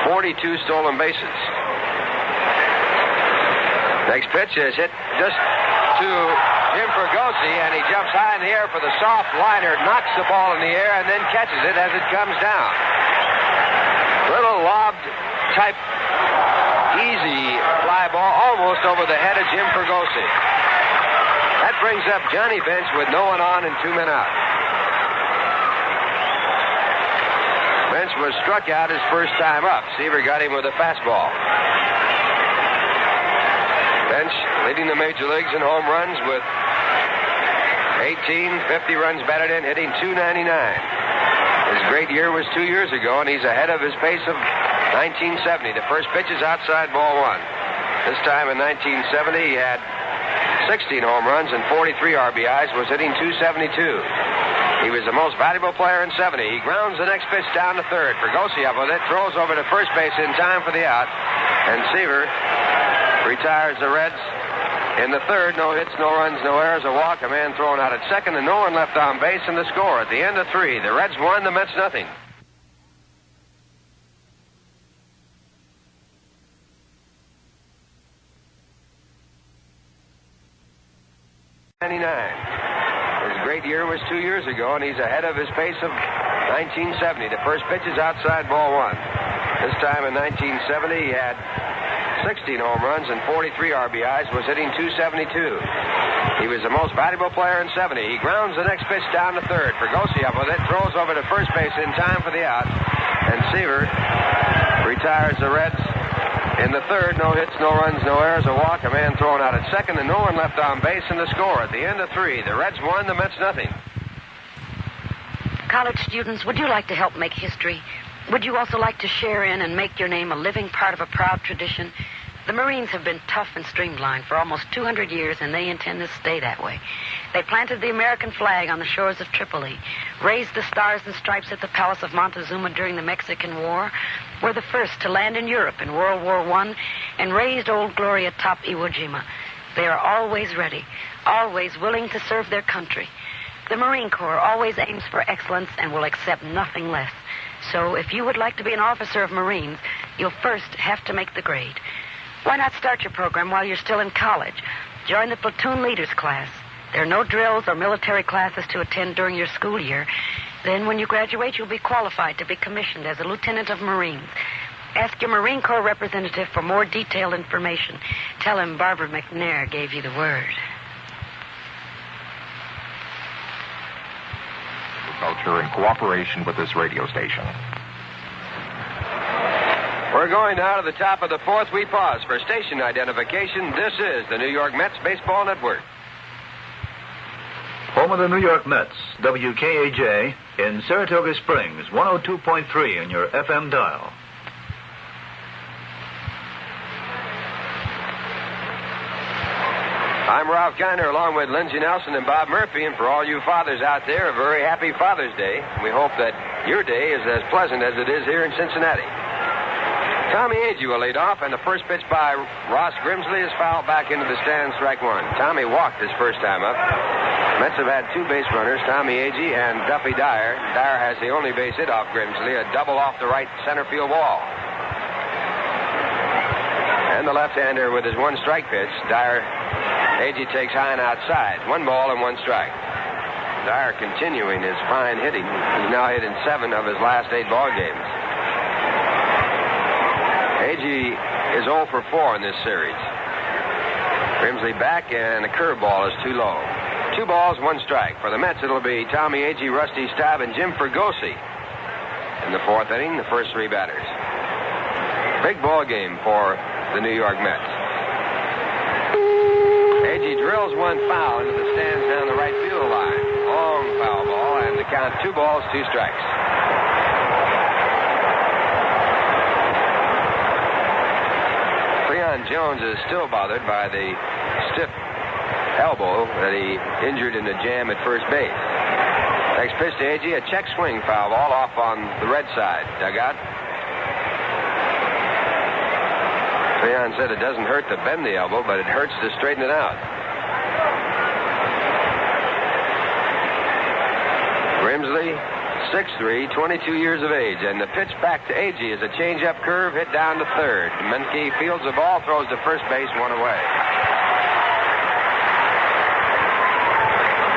42 stolen bases. Next pitch is hit just to Jim Fregosi, and he jumps high in the air for the soft liner, knocks the ball in the air, and then catches it as it comes down. Little lobbed type easy fly ball almost over the head of Jim Fregosi. That brings up Johnny Bench with no one on and 2 men out. Bench was struck out his first time up. Seaver got him with a fastball. Bench leading the major leagues in home runs with 18, 50 runs batted in, hitting .299. His great year was 2 years ago, and he's ahead of his pace of 1970. The first pitch is outside, ball 1. This time in 1970, he had 16 home runs and 43 RBIs, was hitting .272. He was the most valuable player in 70. He grounds the next pitch down to third. Fregosi up with it, throws over to first base in time for the out, and Seaver retires the Reds in the third. No hits, no runs, no errors, a walk, a man thrown out at second, and no one left on base. And the score at the end of 3, the Reds won, the Mets nothing. His great year was 2 years ago, and he's ahead of his pace of 1970. The first pitch is outside, ball 1. This time in 1970, he had 16 home runs and 43 RBIs, was hitting .272. He was the most valuable player in 70. He grounds the next pitch down to third. Fregosi up with it, throws over to first base in time for the out, and Seaver retires the Reds in the third. No hits, no runs, no errors, a walk, a man thrown out at second, and no one left on base. In the score at the end of 3, the Reds won, the Mets nothing. College students, would you like to help make history? Would you also like to share in and make your name a living part of a proud tradition? The Marines have been tough and streamlined for almost 200 years, and they intend to stay that way. They planted the American flag on the shores of Tripoli, raised the stars and stripes at the Palace of Montezuma during the Mexican War, were the first to land in Europe in World War I, and raised Old Glory atop Iwo Jima. They are always ready, always willing to serve their country. The Marine Corps always aims for excellence and will accept nothing less. So if you would like to be an officer of Marines, you'll first have to make the grade. Why not start your program while you're still in college? Join the platoon leaders class. There are no drills or military classes to attend during your school year. Then when you graduate, you'll be qualified to be commissioned as a lieutenant of Marines. Ask your Marine Corps representative for more detailed information. Tell him Barbara McNair gave you the word. Culture in cooperation with this radio station. We're going now to the top of the 4th. We pause for station identification. This is the New York Mets Baseball Network. Home of the New York Mets, WKAJ in Saratoga Springs, 102.3 on your FM dial. I'm Ralph Kiner, along with Lindsey Nelson and Bob Murphy, and for all you fathers out there, a very happy Father's Day. We hope that your day is as pleasant as it is here in Cincinnati. Tommy Agee will lead off, and the first pitch by Ross Grimsley is fouled back into the stand, strike 1. Tommy walked his first time up. Mets have had 2 base runners, Tommy Agee and Duffy Dyer. Dyer has the only base hit off Grimsley, a double off the right center field wall. And the left-hander with his 1 strike pitch. Dyer, Agee takes high and outside. 1 ball and 1 strike. Dyer continuing his fine hitting. He's now hit in 7 of his last 8 ball games. Agee is 0 for 4 in this series. Grimsley back, and the curveball is too low. 2 balls, 1 strike. For the Mets, it'll be Tommy Agee, Rusty Staub, and Jim Fregosi in the 4th inning, the first 3 batters. Big ball game for the New York Mets. Agee drills 1 foul into the stands down the right field line. Long foul ball, and the count 2 balls, 2 strikes. Leon Jones is still bothered by the stiff elbow that he injured in the jam at first base. Next pitch to Agee, a check swing foul ball off on the red side dugout. Leon said it doesn't hurt to bend the elbow, but it hurts to straighten it out. Grimsley, 6'3", 22 years of age. And the pitch back to Agee is a changeup curve hit down to third. Menke fields the ball, throws to first base, one away.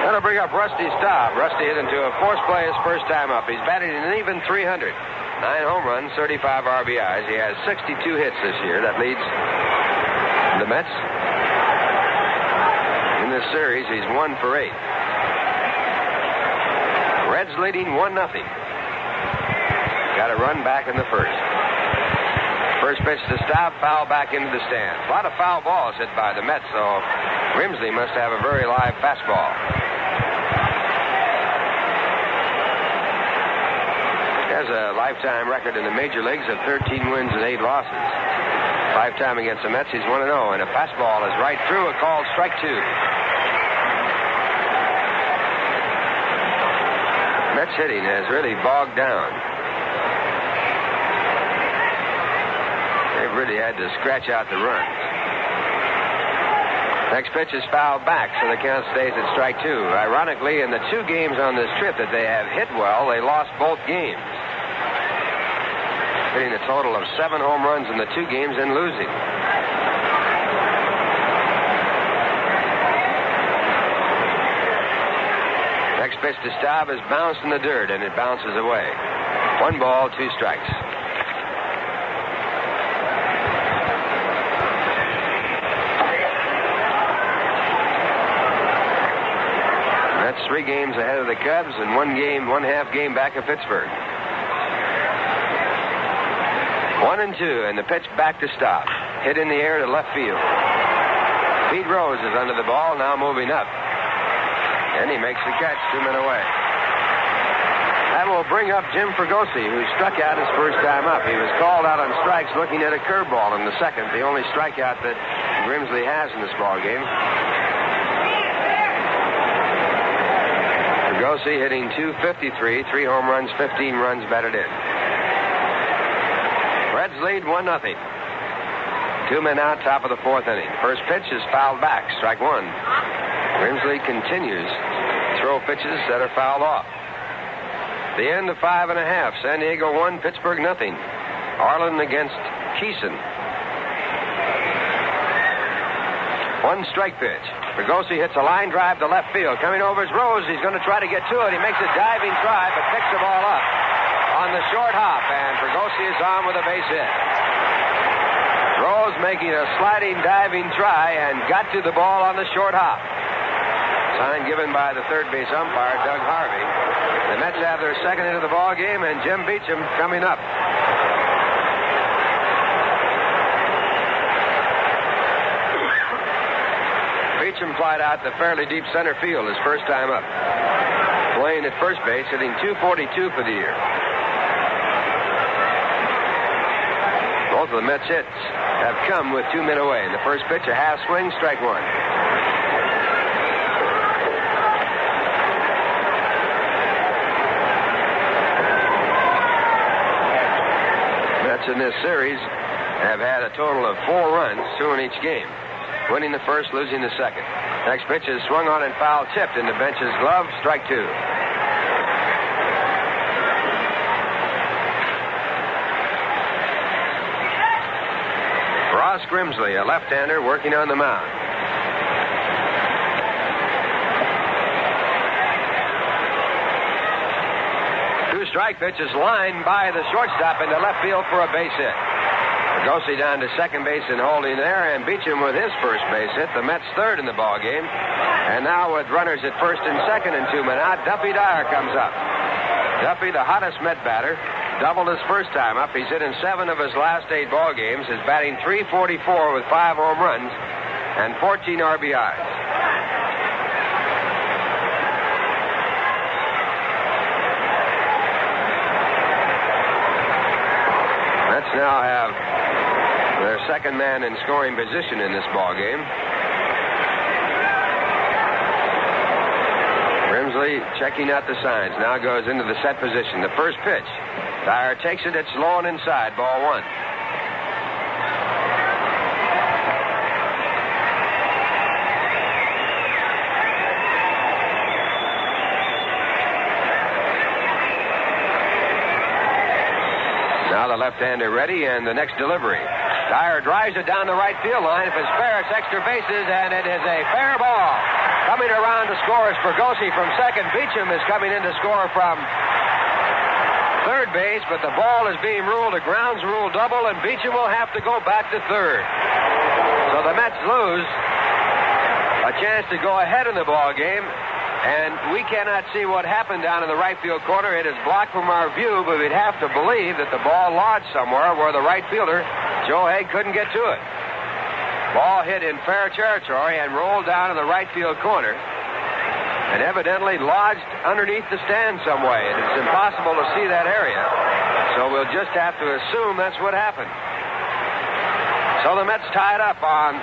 That'll bring up Rusty Staub. Rusty hit into a force play his first time up. He's batting an even .300. 9 home runs, 35 RBIs. He has 62 hits this year. That leads the Mets. In this series, he's 1 for 8. Reds leading 1-0. Got a run back in the first. First pitch to Staub, foul back into the stands. A lot of foul balls hit by the Mets, so Grimsley must have a very live fastball. He has a lifetime record in the major leagues of 13 wins and 8 losses. Lifetime against the Mets, he's 1-0, and a fastball is right through, a called strike 2. Mets hitting has really bogged down. They've really had to scratch out the runs. Next pitch is fouled back, so the count stays at strike 2. Ironically, in the 2 games on this trip that they have hit well, they lost both games. Hitting a total of 7 home runs in the 2 games and losing. Next pitch to Staub is bounced in the dirt, and it bounces away. 1 ball, 2 strikes. That's 3 games ahead of the Cubs and 1.5 game back of Pittsburgh. 1-2, and the pitch back to Staub. Hit in the air to left field. Pete Rose is under the ball, now moving up. And he makes the catch, 2 men away. That will bring up Jim Fregosi, who struck out his first time up. He was called out on strikes looking at a curveball in the second, the only strikeout that Grimsley has in this ball game. Fregosi hitting .253, 3 home runs, 15 runs batted in. Reds lead 1-0. 2 men out, top of the 4th inning. First pitch is fouled back, strike 1. Grimsley continues to throw pitches that are fouled off. The end of 5 1/2. San Diego 1, Pittsburgh 0. Arlen against Keeson. 1 strike pitch. Fregosi hits a line drive to left field. Coming over is Rose. He's going to try to get to it. He makes a diving try, but picks the ball up on the short hop, and Fregosi is on with a base hit. Rose making a sliding, diving try and got to the ball on the short hop. Sign given by the third base umpire, Doug Harvey. The Mets have their second hit of the ball game, and Jim Beecham coming up. Beecham flied out to fairly deep center field his first time up. Playing at first base, hitting .242 for the year. Both of the Mets hits have come with 2 men away. In the first pitch, a half swing, strike 1. Mets in this series have had a total of 4 runs, 2 in each game. Winning the first, losing the second. Next pitch is swung on and foul tipped into Bench's glove, strike 2. Ross Grimsley, a left-hander, working on the mound. Two strike pitch is lined by the shortstop into left field for a base hit. Fregosi down to second base and holding there, and Beecham with his first base hit. The Mets third in the ball game. And now with runners at first and second and 2 men out, Duffy Dyer comes up. Duffy, the hottest Met batter, doubled his first time up. He's hit in 7 of his last 8 ball games. Is batting .344 with 5 home runs and 14 RBIs. Mets now have their second man in scoring position in this ball game. Grimsley checking out the signs. Now goes into the set position. The first pitch. Dyer takes it. It's low and inside. Ball 1. Now the left-hander ready, and the next delivery. Dyer drives it down the right field line. If it's fair, it's extra bases, and it is a fair ball. Coming around to score is Fergosi from second. Beecham is coming in to score from third base, but the ball is being ruled a grounds rule double, and Beecham will have to go back to third. So the Mets lose a chance to go ahead in the ball game. And we cannot see what happened down in the right field corner. It is blocked from our view, but we'd have to believe that the ball lodged somewhere where the right fielder, Joe Haig, couldn't get to it. Ball hit in fair territory and rolled down in the right field corner and evidently lodged underneath the stand some way. It's impossible to see that area. So we'll just have to assume that's what happened. So the Mets tied up on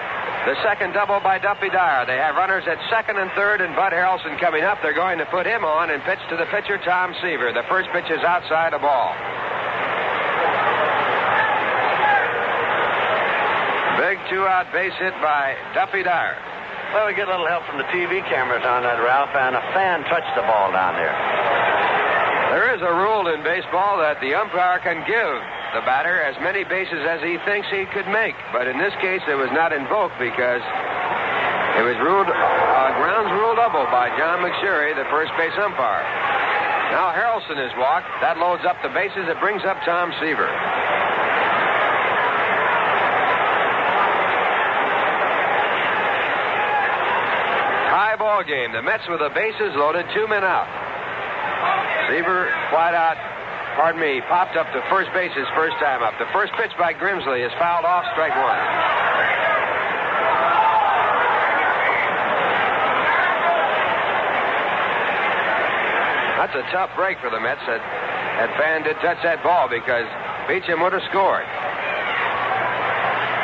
the second double by Duffy Dyer. They have runners at second and third, and Bud Harrelson coming up. They're going to put him on and pitch to the pitcher, Tom Seaver. The first pitch is outside a ball. Big two-out base hit by Duffy Dyer. Well, we get a little help from the TV cameras on that, Ralph, and a fan touched the ball down there. There is a rule in baseball that the umpire can give the batter as many bases as he thinks he could make. But in this case, it was not invoked because it was ruled grounds rule double by John McSherry, the first base umpire. Now Harrelson is walked. That loads up the bases. It brings up Tom Seaver. High ball game. The Mets with the bases loaded, 2 men out. Seaver popped up to first base his first time up. The first pitch by Grimsley is fouled off, strike one. That's a tough break for the Mets. That fan did touch that ball because Beecham would have scored.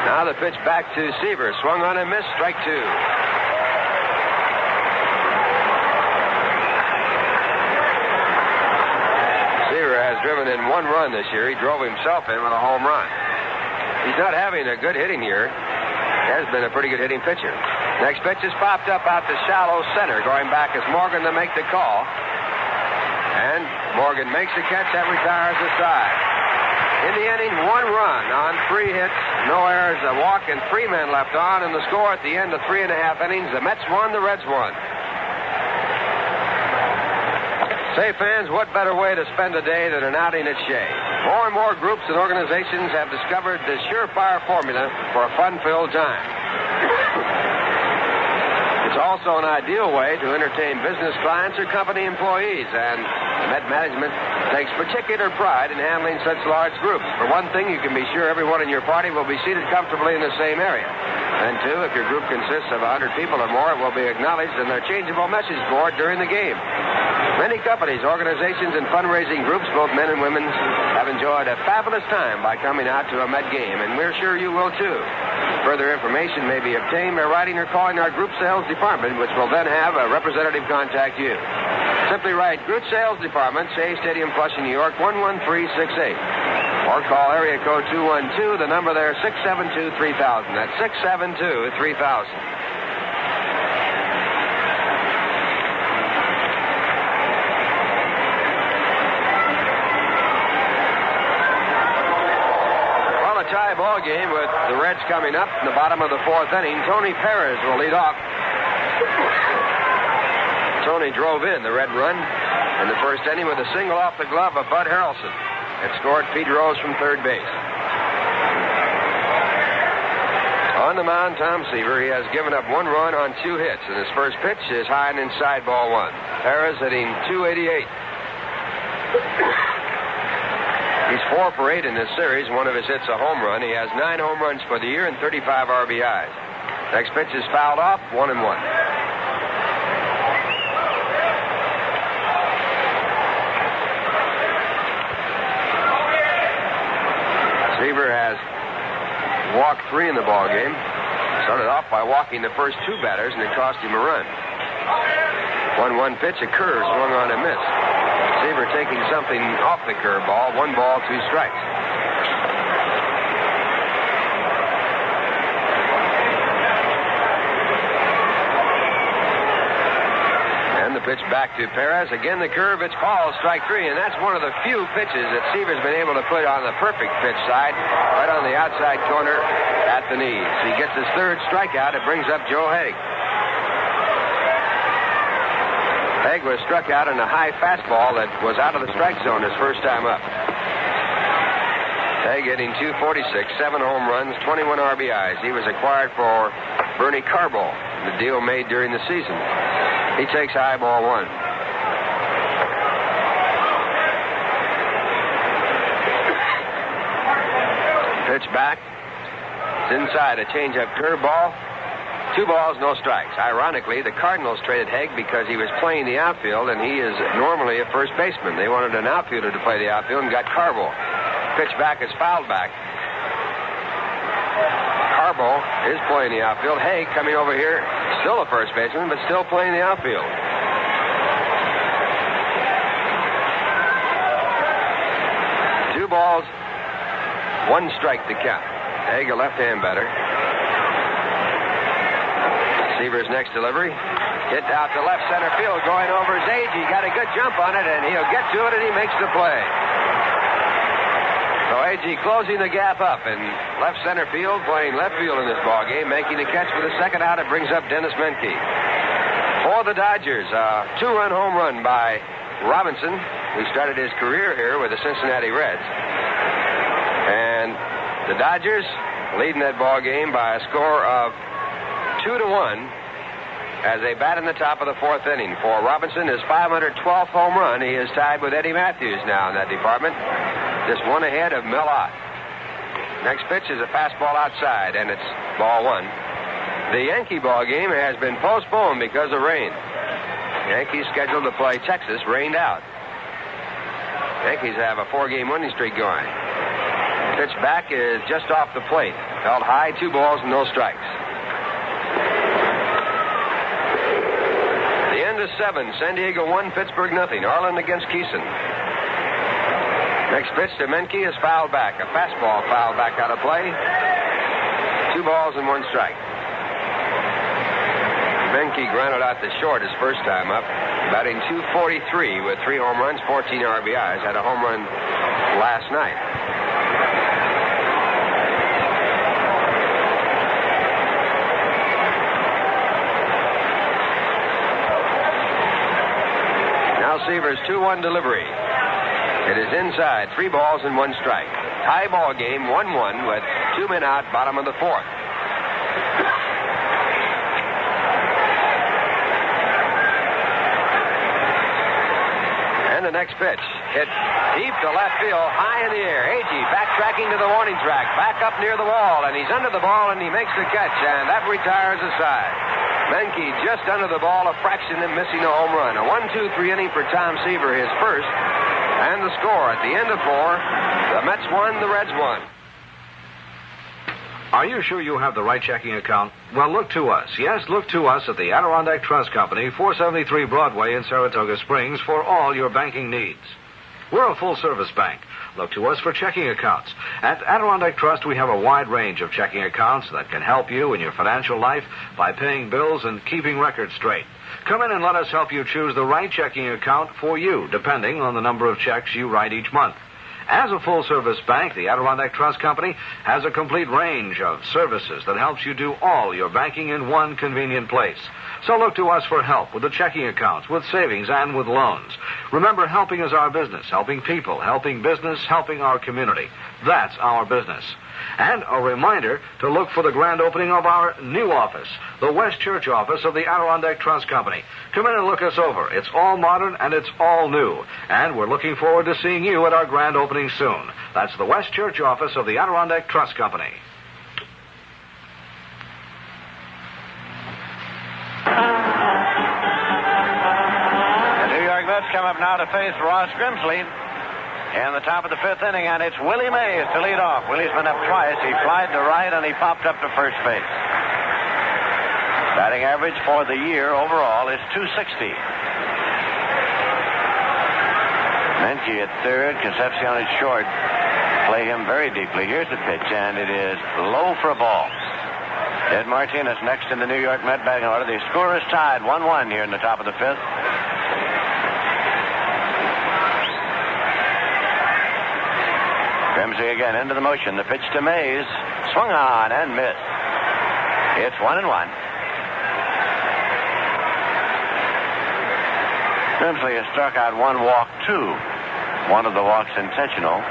Now the pitch back to Seaver. Swung on and missed, strike two. Driven in 1 run this year. He drove himself in with a home run. He's not having a good hitting year. He has been a pretty good hitting pitcher. Next pitch is popped up out to shallow center. Going back is Morgan to make the call. And Morgan makes the catch. That retires the side. In the inning, 1 run on 3 hits, no errors, a walk, and 3 men left on. And the score at the end of 3.5 innings, the Mets won, the Reds won. Say, fans, what better way to spend a day than an outing at Shea? More and more groups and organizations have discovered the surefire formula for a fun-filled time. It's also an ideal way to entertain business clients or company employees, and the Met management takes particular pride in handling such large groups. For one thing, you can be sure everyone in your party will be seated comfortably in the same area. And two, if your group consists of 100 people or more, it will be acknowledged in their changeable message board during the game. Many companies, organizations, and fundraising groups, both men and women, have enjoyed a fabulous time by coming out to a Met game, and we're sure you will too. Further information may be obtained by writing or calling our group sales department, which will then have a representative contact you. Simply write Group Sales Department, Shea Stadium, Flushing, New York, 11368. Or call area code 212. The number there, 672-3000. That's 672-3000. Tie ball game with the Reds coming up in the bottom of the 4th inning. Tony Perez will lead off. Tony drove in the red run in the first inning with a single off the glove of Bud Harrelson. It scored Pete Rose from third base. On the mound, Tom Seaver. He has given up 1 run on 2 hits, and his first pitch is high and inside, ball 1. Perez hitting .288. He's 4 for 8 in this series. One of his hits a home run. He has 9 home runs for the year and 35 RBIs. Next pitch is fouled off, 1-1. Seaver has walked 3 in the ball game. Started off by walking the first 2 batters, and it cost him a run. 1-1 pitch, a curve swung on and missed. Seaver taking something off the curveball. 1 ball, 2 strikes. And the pitch pitch back to Perez. Again, the curve. It's called strike 3, and that's one of the few pitches that Seaver's been able to put on the perfect pitch side, right on the outside corner at the knees. He gets his third strikeout. It brings up Joe Haig. Haig was struck out in a high fastball that was out of the strike zone his first time up. Haig hitting .246, 7 home runs, 21 RBIs. He was acquired for Bernie Carbo, the deal made during the season. He takes high ball 1. Pitch back. It's inside, a changeup curveball. 2 balls, no strikes. Ironically, the Cardinals traded Haig because he was playing the outfield, and he is normally a first baseman. They wanted an outfielder to play the outfield and got Carbo. Pitch back is fouled back. Carbo is playing the outfield. Haig coming over here, still a first baseman, but still playing the outfield. Two balls, 1 strike to count. Haig, a left-hand batter. Seaver's next delivery. Hit out to left center field, going over his age. He got a good jump on it, and he'll get to it, and he makes the play. So Agee closing the gap up in left center field, playing left field in this ball game, making the catch for the second out. It brings up Dennis Menke. For the Dodgers, a 2-run home run by Robinson, who started his career here with the Cincinnati Reds. And the Dodgers leading that ball game by a score of 2-1 as they bat in the top of the 4th inning. For Robinson, his 512th home run. He is tied with Eddie Matthews now in that department. Just 1 ahead of Mel Ott. Next pitch is a fastball outside, and it's ball 1. The Yankee ball game has been postponed because of rain. Yankees scheduled to play Texas, rained out. Yankees have a 4-game winning streak going. Pitch back is just off the plate. Held high, 2 balls, no strikes. The end is 7. San Diego 1, Pittsburgh nothing. Arlen against Keeson. Next pitch to Menke is fouled back. A fastball fouled back out of play. 2 balls and 1 strike. Menke grounded out the short his first time up. Batting .243 with 3 home runs, 14 RBIs. Had a home run last night. Seaver's 2-1 delivery. It is inside, 3 balls and 1 strike. Tie ball game, 1-1 with 2 men out, bottom of the 4th. And the next pitch, hit deep to left field, high in the air. Agee backtracking to the warning track, back up near the wall, and he's under the ball, and he makes the catch, and that retires the side. Menke just under the ball, a fraction of missing a home run. A 1-2-3 inning for Tom Seaver, his first. And the score at the end of 4, the Mets won, the Reds won. Are you sure you have the right checking account? Well, look to us. Yes, look to us at the Adirondack Trust Company, 473 Broadway in Saratoga Springs for all your banking needs. We're a full-service bank. Look to us for checking accounts. At Adirondack Trust, we have a wide range of checking accounts that can help you in your financial life by paying bills and keeping records straight. Come in and let us help you choose the right checking account for you, depending on the number of checks you write each month. As a full-service bank, the Adirondack Trust Company has a complete range of services that helps you do all your banking in one convenient place. So look to us for help with the checking accounts, with savings, and with loans. Remember, helping is our business. Helping people, helping business, helping our community. That's our business. And a reminder to look for the grand opening of our new office, the West Church office of the Adirondack Trust Company. Come in and look us over. It's all modern and it's all new. And we're looking forward to seeing you at our grand opening soon. That's the West Church office of the Adirondack Trust Company. The New York Mets come up now to face Ross Grimsley in the top of the 5th inning, and it's Willie Mays to lead off. Willie's been up twice. He flied to right, and he popped up to first base. Batting average for the year overall is .260. Menke at third, Concepcion at short. Play him very deeply. Here's the pitch, and it is low for a ball. Ed Martinez next in the New York Met batting order. The score is tied 1-1 here in the top of the 5th. Grimsley again into the motion. The pitch to Mays. Swung on and missed. It's 1-1. Grimsley has struck out one walk, two. One of the walks intentional.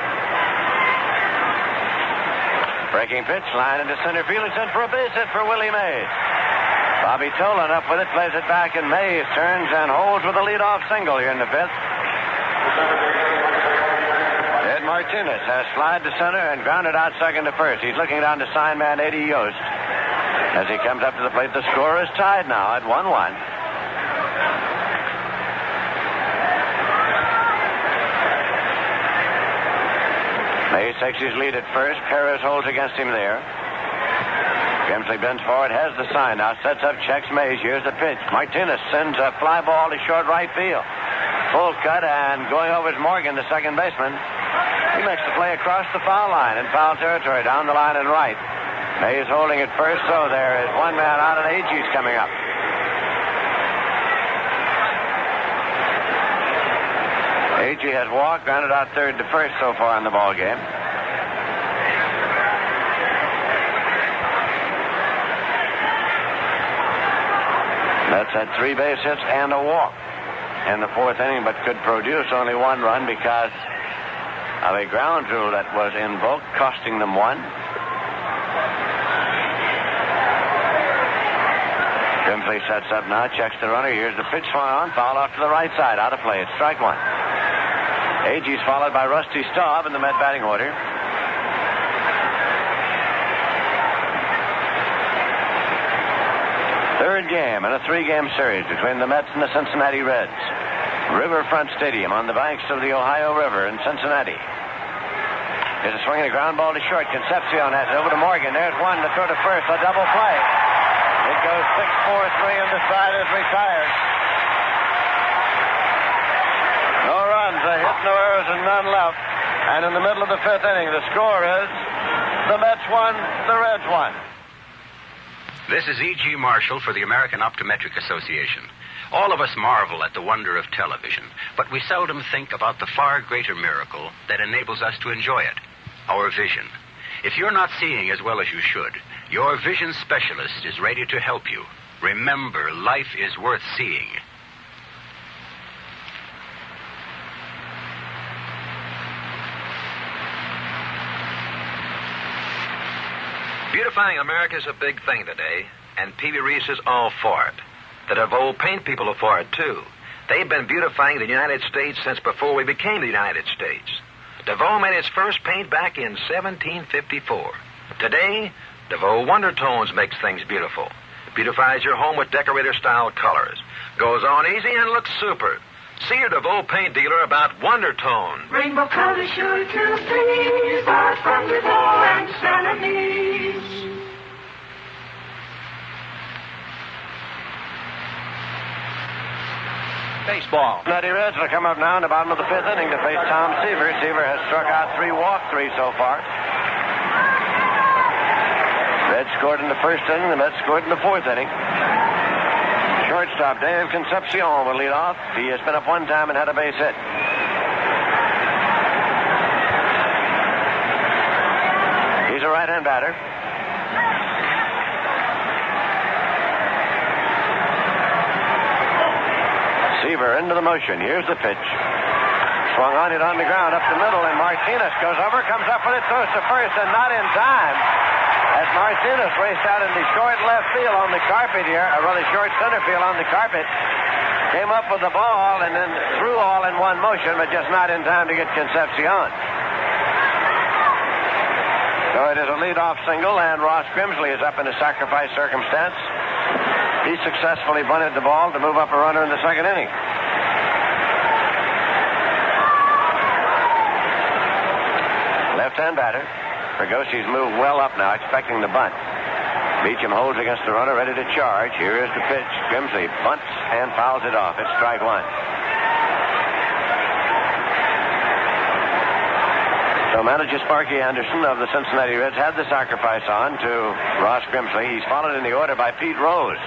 Breaking pitch, line into center field. It's in for a base hit for Willie Mays. Bobby Tolan up with it, plays it back, and Mays turns and holds with a leadoff single here in the fifth. Ed Martinez has slid to center and grounded out second to first. He's looking down to sign man Eddie Yost. As he comes up to the plate, the score is tied now at 1-1. Mays takes his lead at first. Perez holds against him there. Grimsley bends forward, has the sign now, sets up, checks Mays. Here's the pitch. Martinez sends a fly ball to short right field. Full cut, and going over is Morgan, the second baseman. He makes the play across the foul line in foul territory, down the line and right. Mays holding it first, so there is one man out, and Agee's coming up. Agee has walked, grounded out third to first so far in the ball game. That's had 3 base hits and a walk in the fourth inning, but could produce only 1 run because of a ground rule that was invoked, costing them 1. Grimsley sets up now, checks the runner. Here's the pitch swung on, foul off to the right side, out of play. It's strike 1. Agee's followed by Rusty Staub in the Met batting order. Third game in a 3-game series between the Mets and the Cincinnati Reds. Riverfront Stadium on the banks of the Ohio River in Cincinnati. There's a swing and a ground ball to short. Concepcion has it over to Morgan. There's one to throw to first. A double play. It goes 6-4-3 and the side is retired. No runs, a hit, no errors, and none left. And in the middle of the fifth inning, the score is the Mets 1, the Reds 1. This is E.G. Marshall for the American Optometric Association. All of us marvel at the wonder of television, but we seldom think about the far greater miracle that enables us to enjoy it, our vision. If you're not seeing as well as you should, your vision specialist is ready to help you. Remember, life is worth seeing. Beautifying America is a big thing today, and P.B. Reese is all for it. The DeVoe paint people are for it, too. They've been beautifying the United States since before we became the United States. DeVoe made its first paint back in 1754. Today, DeVoe Wondertones makes things beautiful. Beautifies your home with decorator-style colors. Goes on easy and looks super. See your DeVoe paint dealer about Wondertone. Rainbow colors sure to please. Are from DeVoe and Celanese. Baseball. Cincinnati Reds will come up now in the bottom of the fifth inning to face Tom Seaver. Seaver has struck out 3, walked 3 so far. Reds scored in the first inning. The Mets scored in the fourth inning. Shortstop Dave Concepcion will lead off. He has been up one time and had a base hit. He's a right-hand batter. Seaver into the motion. Here's the pitch. Swung on it on the ground up the middle, and Martinez goes over, comes up with it, throws to first, and not in time. As Martinez raced out into short left field on the carpet here, or rather short center field on the carpet, came up with the ball and then threw all in one motion, but just not in time to get Concepcion. So it is a leadoff single, and Ross Grimsley is up in a sacrifice circumstance. He successfully bunted the ball to move up a runner in the second inning. Left-hand batter. Fergosi's moved well up now, expecting the bunt. Beecham holds against the runner, ready to charge. Here is the pitch. Grimsley bunts and fouls it off. It's strike 1. So manager Sparky Anderson of the Cincinnati Reds had the sacrifice on to Ross Grimsley. He's followed in the order by Pete Rose.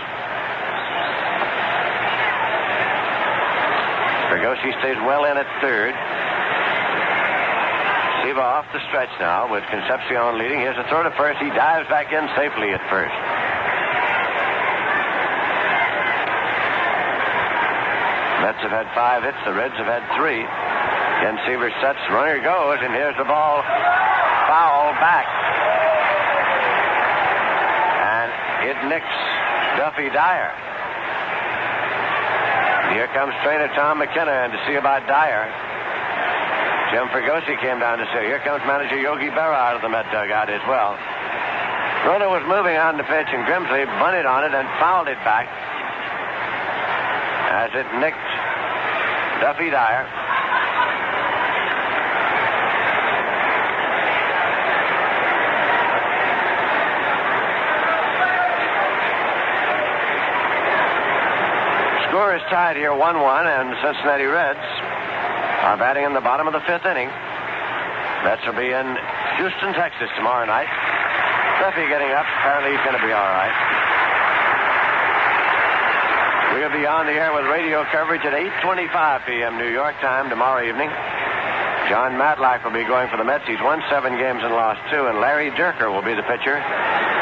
Fergosi stays well in at third. Siva off the stretch now with Concepcion leading. Here's a throw to first. He dives back in safely at first. Mets have had 5 hits. The Reds have had 3. Ken Seaver sets. Runner goes, and here's the ball. Foul back. And it nicks Duffy Dyer. Here comes trainer Tom McKenna and to see about Dyer. Jim Fregosi came down to see. Here comes manager Yogi Berra out of the Met dugout as well. Runner was moving on the pitch, and Grimsley bunted on it and fouled it back as it nicked Duffy Dyer. Score is tied here 1-1, and the Cincinnati Reds are batting in the bottom of the 5th inning. Mets will be in Houston, Texas tomorrow night. Duffy getting up. Apparently he's going to be all right. We'll be on the air with radio coverage at 8:25 p.m. New York time tomorrow evening. John Matlack will be going for the Mets. He's won 7 games and lost 2. And Larry Dierker will be the pitcher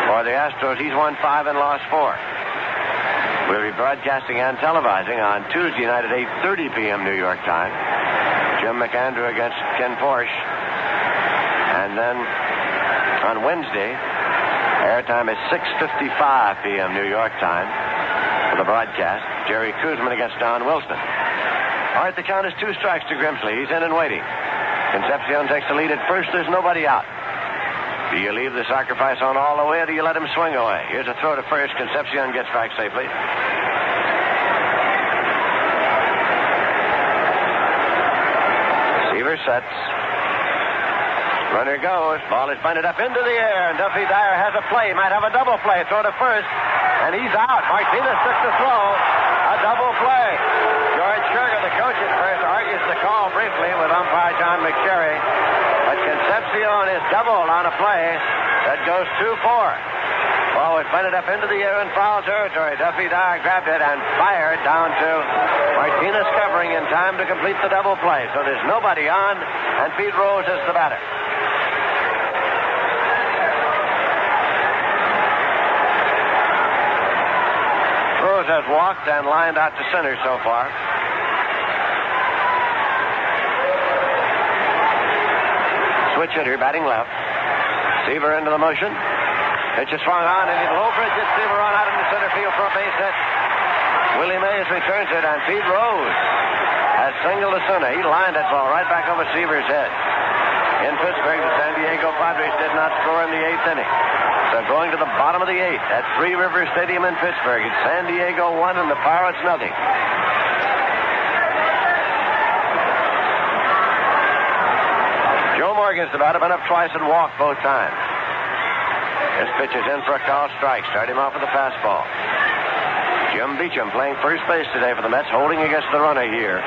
for the Astros. He's won 5 and lost 4. We'll be broadcasting and televising on Tuesday night at 8:30 p.m. New York time. Jim McAndrew against Ken Porsche. And then on Wednesday, airtime is 6:55 p.m. New York time for the broadcast. Jerry Kuzman against Don Wilson. All right, the count is 2 strikes to Grimsley. He's in and waiting. Concepcion takes the lead at first. There's nobody out. Do you leave the sacrifice on all the way, or do you let him swing away? Here's a throw to first. Concepcion gets back safely. Seaver sets. Runner goes. Ball is bunted up into the air, and Duffy Dyer has a play. Might have a double play. Throw to first, and he's out. Martinez took the throw. A double play. George Sherger, the coach at first, argues the call briefly with umpire John McSherry. But Concepcion is doubled on a play that goes 2-4. Ball was bunted up into the air in foul territory. Duffy Dyer grabbed it and fired down to Martinez covering in time to complete the double play. So there's nobody on, and Pete Rose is the batter. Rose has walked and lined out to center so far. Switch hitter batting left. Seaver into the motion. Pitch is swung on, and it'll over it. Gets Seaver on out into center field for a base hit. Willie Mays returns it, and Pete Rose has singled to center. He lined that ball right back over Seaver's head. In Pittsburgh, the San Diego Padres did not score in the 8th inning. So going to the bottom of the 8th at Three Rivers Stadium in Pittsburgh. It's San Diego 1 and the Pirates nothing. Joe Morgan's the batter, been up twice and walked both times. This pitch is in for a call strike. Start him off with a fastball. Jim Beecham playing first base today for the Mets, holding against the runner here.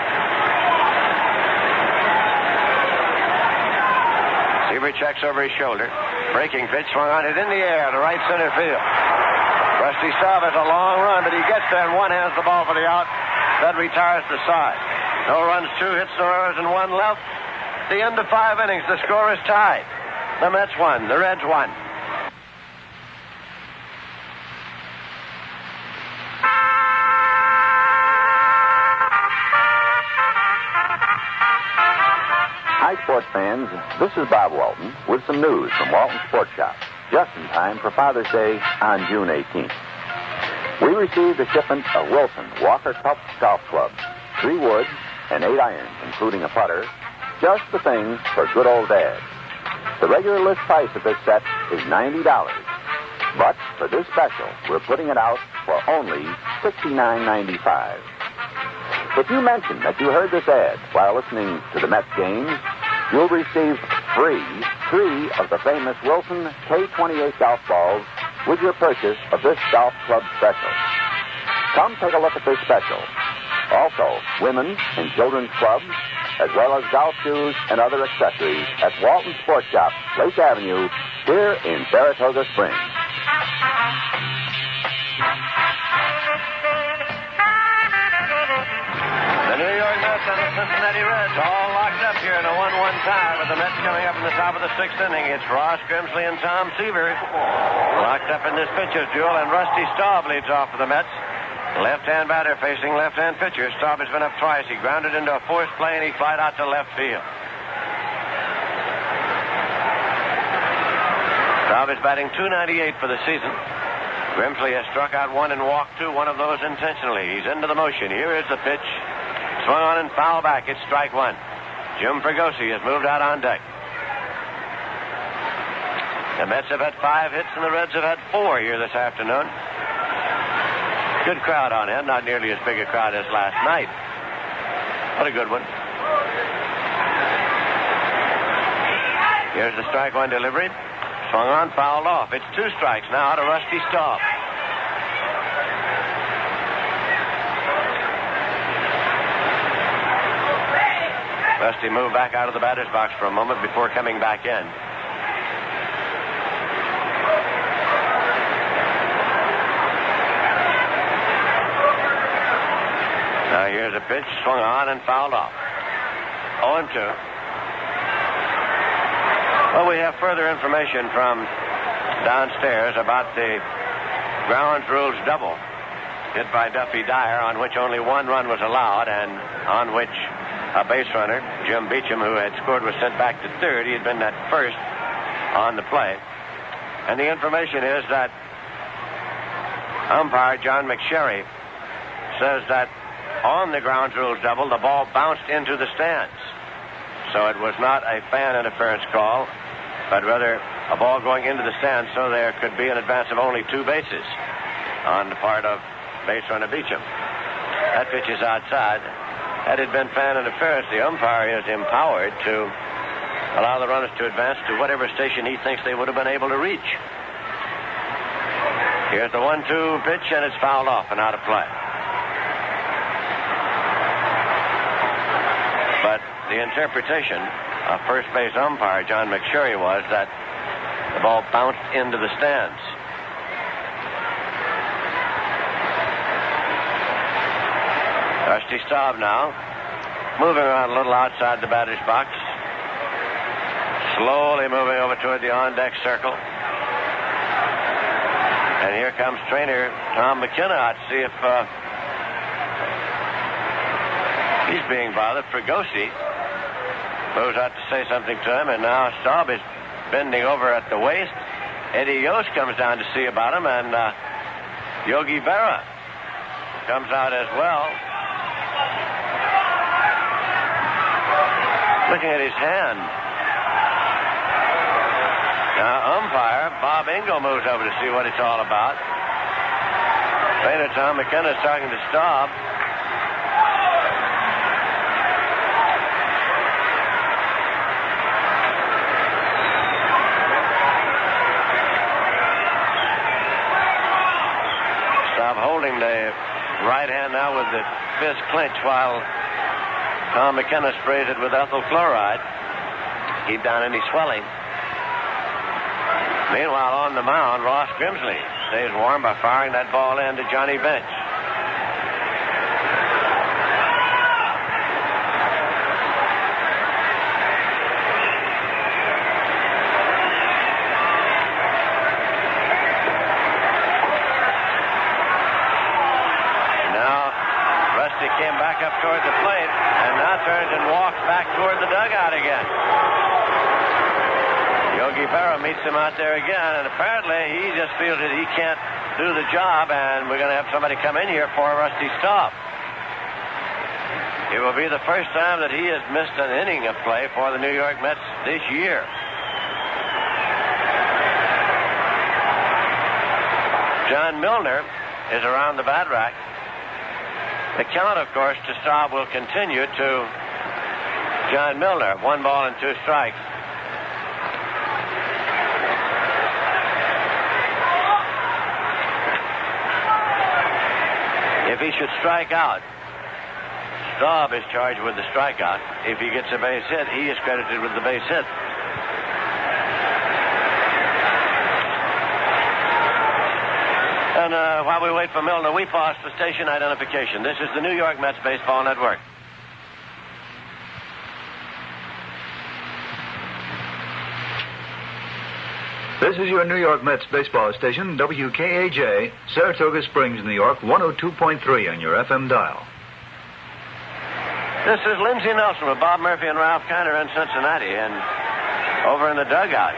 Seaver checks over his shoulder. Breaking pitch swung on it in the air to right center field. Rusty Staub has a long run, but he gets there and one hands the ball for the out. That retires the side. No runs, 2 hits, no errors, and 1 left. At the end of 5 innings, the score is tied. The Mets won. The Reds won. Hi, sports fans. This is Bob Walton with some news from Walton Sports Shop, just in time for Father's Day on June 18th. We received a shipment of Wilson Walker Cup golf clubs, 3 woods and 8 irons, including a putter, just the thing for good old Dad. The regular list price of this set is $90, but for this special, we're putting it out for only $69.95. If you mention that you heard this ad while listening to the Mets games, you'll receive free 3 of the famous Wilson K28 golf balls with your purchase of this golf club special. Come take a look at this special. Also, women's and children's clubs, as well as golf shoes and other accessories at Walton Sports Shop, Lake Avenue, here in Saratoga Springs. The New York Mets and the Cincinnati Reds all locked up here in a 1-1 tied with the Mets coming up in the top of the sixth inning. It's Ross Grimsley and Tom Seaver locked up in this pitcher's duel, and Rusty Staub leads off for the Mets. Left-hand batter facing left-hand pitcher. Staub has been up twice. He grounded into a forced play, and he flied out to left field. Staub is batting .298 for the season. Grimsley has struck out one and walked two, one of those intentionally. He's into the motion. Here is the pitch. Swung on and foul back. It's strike one. Jim Fregosi has moved out on deck. The Mets have had 5 hits and the Reds have had 4 here this afternoon. Good crowd on hand. Not nearly as big a crowd as last night. What a good one. Here's the strike one delivery. Swung on, fouled off. It's 2 strikes now to Rusty Staub. Rusty moved back out of the batter's box for a moment before coming back in. Now here's a pitch, swung on and fouled off. 0-2. Well, we have further information from downstairs about the grounds rules double hit by Duffy Dyer, on which only 1 run was allowed, and on which a base runner, Jim Beecham, who had scored, was sent back to third. He had been at first on the play. And the information is that umpire John McSherry says that on the grounds rules double, the ball bounced into the stands. So it was not a fan interference call, but rather a ball going into the stands, so there could be an advance of only 2 bases on the part of base runner Beecham. That pitch is outside. Had it been fan interference, the umpire is empowered to allow the runners to advance to whatever station he thinks they would have been able to reach. Here's the 1-2 pitch, and it's fouled off and out of play. But the interpretation of first base umpire John McSherry was that the ball bounced into the stands. Rusty Staub now, moving around a little outside the batter's box. Slowly moving over toward the on-deck circle. And here comes trainer Tom McKenna out to see if he's being bothered. Fregosi moves out to say something to him, and now Staub is bending over at the waist. Eddie Yost comes down to see about him, and Yogi Berra comes out as well. Looking at his hand. Now, umpire Bob Engel moves over to see what it's all about. Trainer Tom McKenna is talking to Staub. Staub holding the right hand now with the fist clenched while Tom McKenna sprays it with ethyl chloride. Keep down any swelling. Meanwhile, on the mound, Ross Grimsley stays warm by firing that ball in to Johnny Bench. Now, Rusty came back up toward the plate and now turns and walks back toward the dugout again. Yogi Berra meets him out there again, and apparently he just feels that he can't do the job, and we're going to have somebody come in here for Rusty Staub. It will be the first time that he has missed an inning of play for the New York Mets this year. John Milner is around the bat rack. The count, of course, to Staub will continue to John Milner. 1 ball and 2 strikes. If he should strike out, Staub is charged with the strikeout. If he gets a base hit, he is credited with the base hit. And while we wait for Milner, we pause for station identification. This is the New York Mets Baseball Network. This is your New York Mets baseball station, WKAJ, Saratoga Springs, New York, 102.3 on your FM dial. This is Lindsey Nelson with Bob Murphy and Ralph Kiner in Cincinnati. And over in the dugout,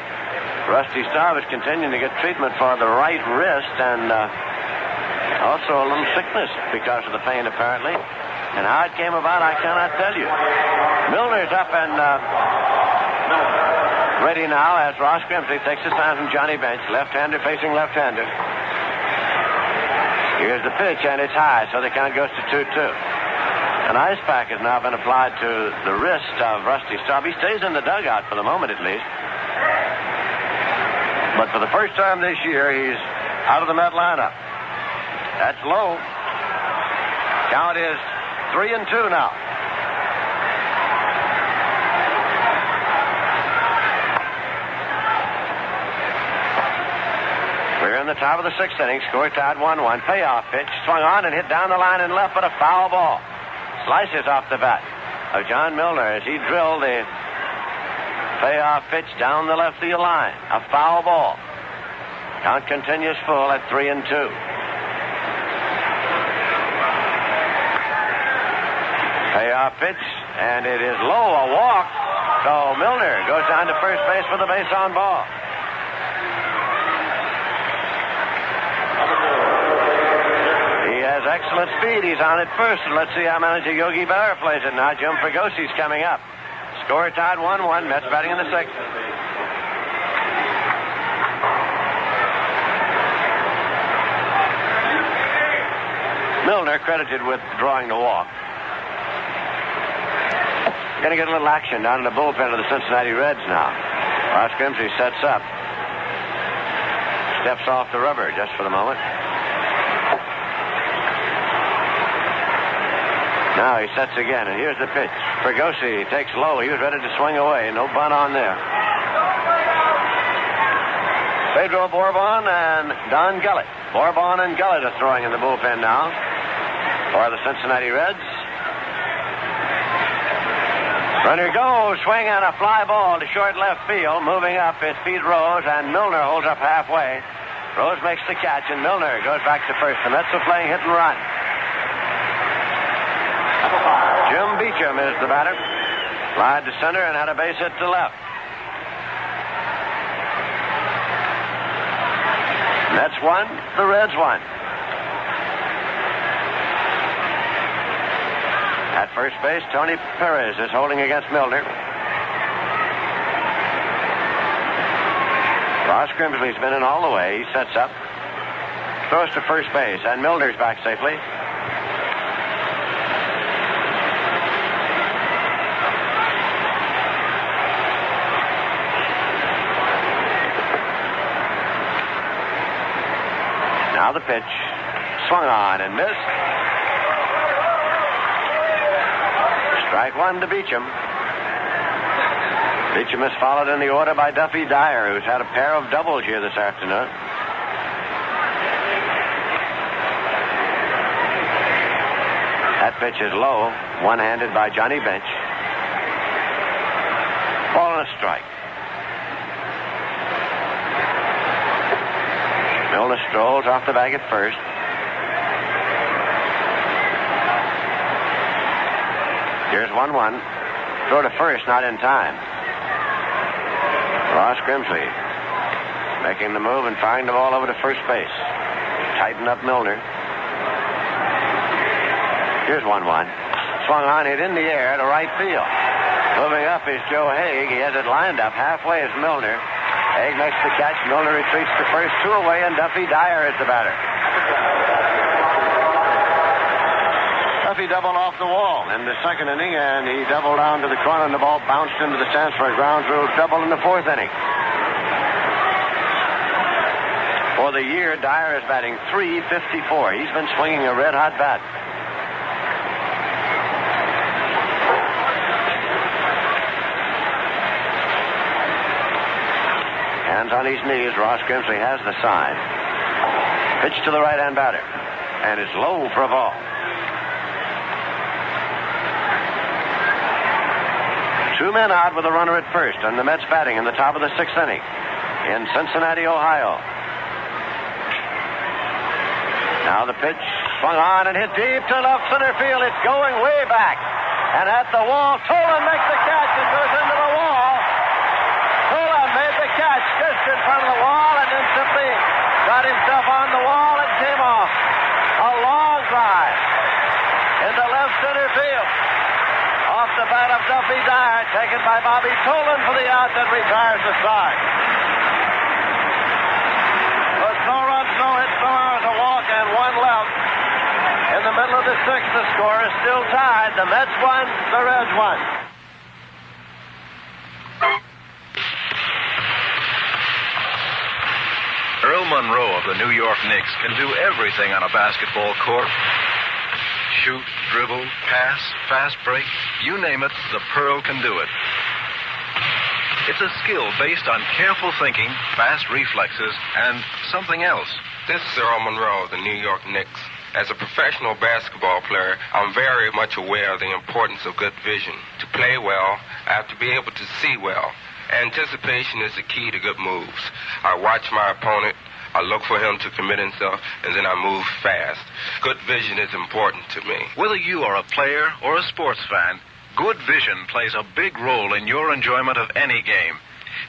Rusty Staub is continuing to get treatment for the right wrist and also a little sickness because of the pain, apparently. And how it came about, I cannot tell you. Milner's up and ready now as Ross Grimsley takes his time from Johnny Bench. Left-hander facing left-hander. Here's the pitch, and it's high, so the count goes to 2-2. An ice pack has now been applied to the wrist of Rusty Staub. He stays in the dugout for the moment, at least. But for the first time this year, he's out of the Met lineup. That's low. Count is 3-2 now. We're in the top of the sixth inning. Score tied 1-1. Payoff pitch. Swung on and hit down the line and left, but a foul ball. Slices off the bat of John Milner as he drilled the payoff pitch down the left field line. A foul ball. Count continues full at 3-2. Payoff pitch, and it is low, a walk. So Milner goes down to first base for the base on ball. He has excellent speed. He's on at first, and let's see how manager Yogi Berra plays it now. Jim Fragosi's coming up. Score tied 1-1. Mets batting in the sixth. Milner credited with drawing the walk. Going to get a little action down in the bullpen of the Cincinnati Reds now. Ross Grimsley sets up. Steps off the rubber just for the moment. Now he sets again, and here's the pitch. Fregosi takes low. He was ready to swing away. No bunt on there. Pedro Bourbon and Don Gullett. Bourbon and Gullett are throwing in the bullpen now for the Cincinnati Reds. Runner goes, swing and a fly ball to short left field. Moving up is Pete Rose, and Milner holds up halfway. Rose makes the catch, and Milner goes back to first. The Mets are playing hit and run. Jim Beecham is the batter. Slide to center and had a base hit to left. Mets won, the Reds won. At first base, Tony Perez is holding against Milner. Ross Grimsley's been in all the way. He sets up. Throws to first base, and Milner's back safely. Now the pitch. Swung on and missed. Strike one to Beecham. Beecham is followed in the order by Duffy Dyer, who's had a pair of doubles here this afternoon. That pitch is low, one-handed by Johnny Bench. Ball and a strike. Milner strolls off the bag at first. Here's 1-1. Throw to first, not in time. Ross Grimsley making the move and firing the ball over to first base. Tighten up Milner. Here's 1-1. Swung on it in the air to right field. Moving up is Joe Haig. He has it lined up. Halfway is Milner. Haig makes the catch. Milner retreats to first. Two away, and Duffy Dyer is the batter. Duffy doubled off the wall in the second inning, and he doubled down to the corner, and the ball bounced into the stands for a ground rule double in the fourth inning. For the year, Dyer is batting .354. He's been swinging a red-hot bat. Hands on his knees. Ross Grimsley has the side. Pitch to the right-hand batter. And it's low for a ball. Two men out with a runner at first, and the Mets batting in the top of the sixth inning. in Cincinnati, Ohio. Now the pitch swung on and hit deep to left center field. It's going way back. And at the wall, Tolan makes the catch and goes into the wall. Tolan made the catch just in front of the wall and then simply got himself on the wall and came off. A long drive into left center field. Off the bat of Duffy Dyer, taken by Bobby Tolan for the out that retires the side. But no runs, no hits, no errors, a walk, and one left. In the middle of the sixth, the score is still tied. The Mets won, the Reds won. Earl Monroe of the New York Knicks can do everything on a basketball court. Shoot, dribble, pass, fast break, you name it, the Pearl can do it. It's a skill based on careful thinking, fast reflexes, and something else. This is Earl Monroe of the New York Knicks. As a professional basketball player, I'm very much aware of the importance of good vision. To play well, I have to be able to see well. Anticipation is the key to good moves. I watch my opponent, I look for him to commit himself, and then I move fast. Good vision is important to me. Whether you are a player or a sports fan, good vision plays a big role in your enjoyment of any game.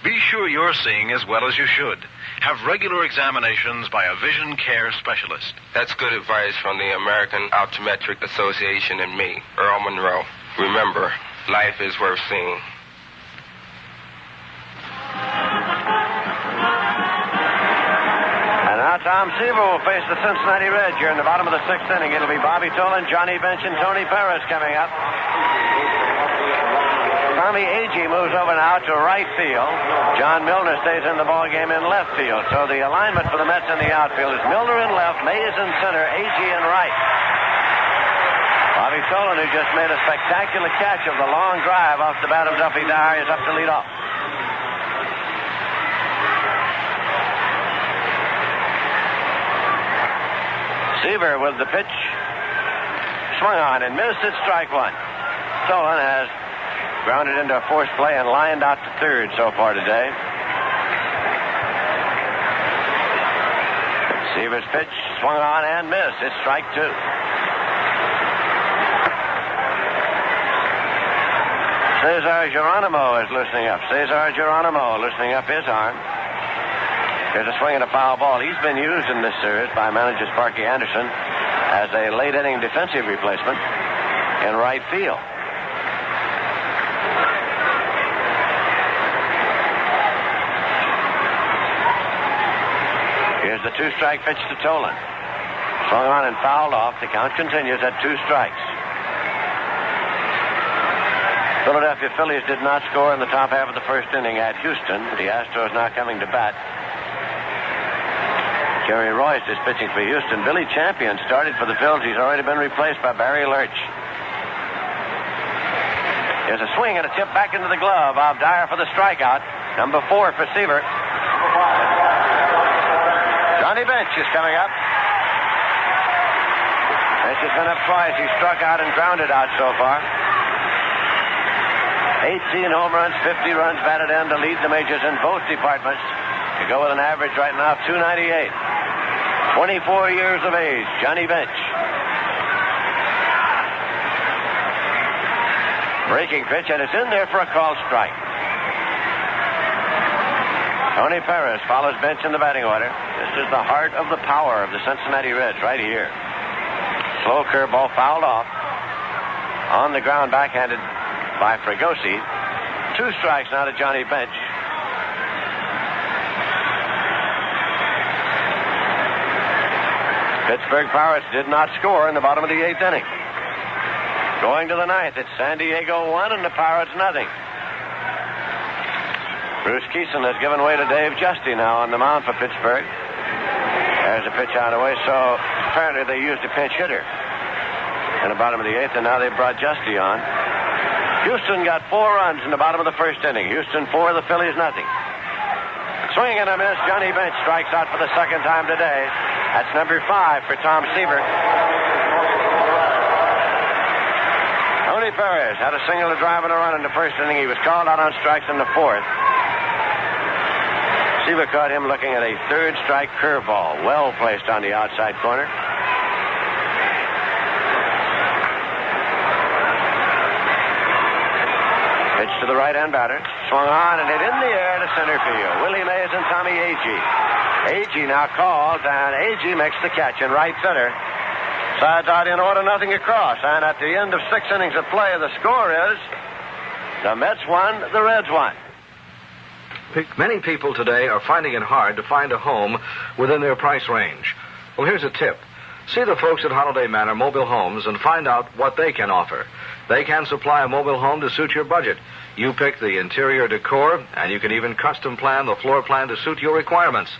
Be sure you're seeing as well as you should. Have regular examinations by a vision care specialist. That's good advice from the American Optometric Association and me, Earl Monroe. Remember, life is worth seeing. And now Tom Seaver will face the Cincinnati Reds here in the bottom of the sixth inning. It'll be Bobby Tolan, Johnny Bench, and Tony Perez coming up. Tommy Agee moves over now to right field. John Milner stays in the ball game in left field. So the alignment for the Mets in the outfield is Milner in left, Mays in center, Agee in right. Bobby Tolan, who just made a spectacular catch of the long drive off the bat of Duffy Dyer, is up to lead off. Seaver with the pitch. Swung on and missed at strike one. Tolan has grounded into a forced play and lined out to third so far today. Seaver's pitch swung on and missed. It's strike two. Cesar Geronimo is loosening up. Cesar Geronimo loosening up his arm. Here's a swing and a foul ball. He's been used in this series by manager Sparky Anderson as a late inning defensive replacement in right field. Here's the two-strike pitch to Tolan. Swung on and fouled off. The count continues at 2 strikes. Philadelphia Phillies did not score in the top half of the first inning at Houston. The Astros now coming to bat. Jerry Royce is pitching for Houston. Billy Champion started for the Phils. He's already been replaced by Barry Lurch. There's a swing and a tip back into the glove of Dyer for the strikeout. Number 4 for Seaver. Johnny Bench is coming up. Bench has been up twice. He's struck out and grounded out so far. 18 home runs, 50 runs batted in to lead the majors in both departments. To go with an average right now of 298. 24 years of age, Johnny Bench. Breaking pitch, and it's in there for a called strike. Tony Perez follows Bench in the batting order. This is the heart of the power of the Cincinnati Reds right here. Slow curveball fouled off. On the ground, backhanded by Fregosi. 2 strikes now to Johnny Bench. Pittsburgh Pirates did not score in the bottom of the 8th inning. Going to the 9th, it's San Diego 1 and the Pirates nothing. Bruce Keeson has given way to Dave Justy now on the mound for Pittsburgh. There's a pitch out of the way, so apparently they used a pinch hitter in the bottom of the 8th, and now they brought Justy on. Houston got 4 runs in the bottom of the first inning. Houston 4, the Phillies nothing. Swing and a miss. Johnny Bench strikes out for the second time today. That's number 5 for Tom Seaver. Tony Perez had a single, a drive, and a run in the first inning. He was called out on strikes in the 4th. Seaver caught him looking at a third strike curveball, well placed on the outside corner. Pitch to the right-hand batter. Swung on and hit in the air to center field. Willie Mays and Tommy Agee. Agee now calls, and Agee makes the catch in right center. Sides out in order, nothing across. And at the end of 6 innings of play, the score is the Mets won, the Reds won. Many people today are finding it hard to find a home within their price range. Well, here's a tip. See the folks at Holiday Manor Mobile Homes and find out what they can offer. They can supply a mobile home to suit your budget. You pick the interior decor, and you can even custom plan the floor plan to suit your requirements.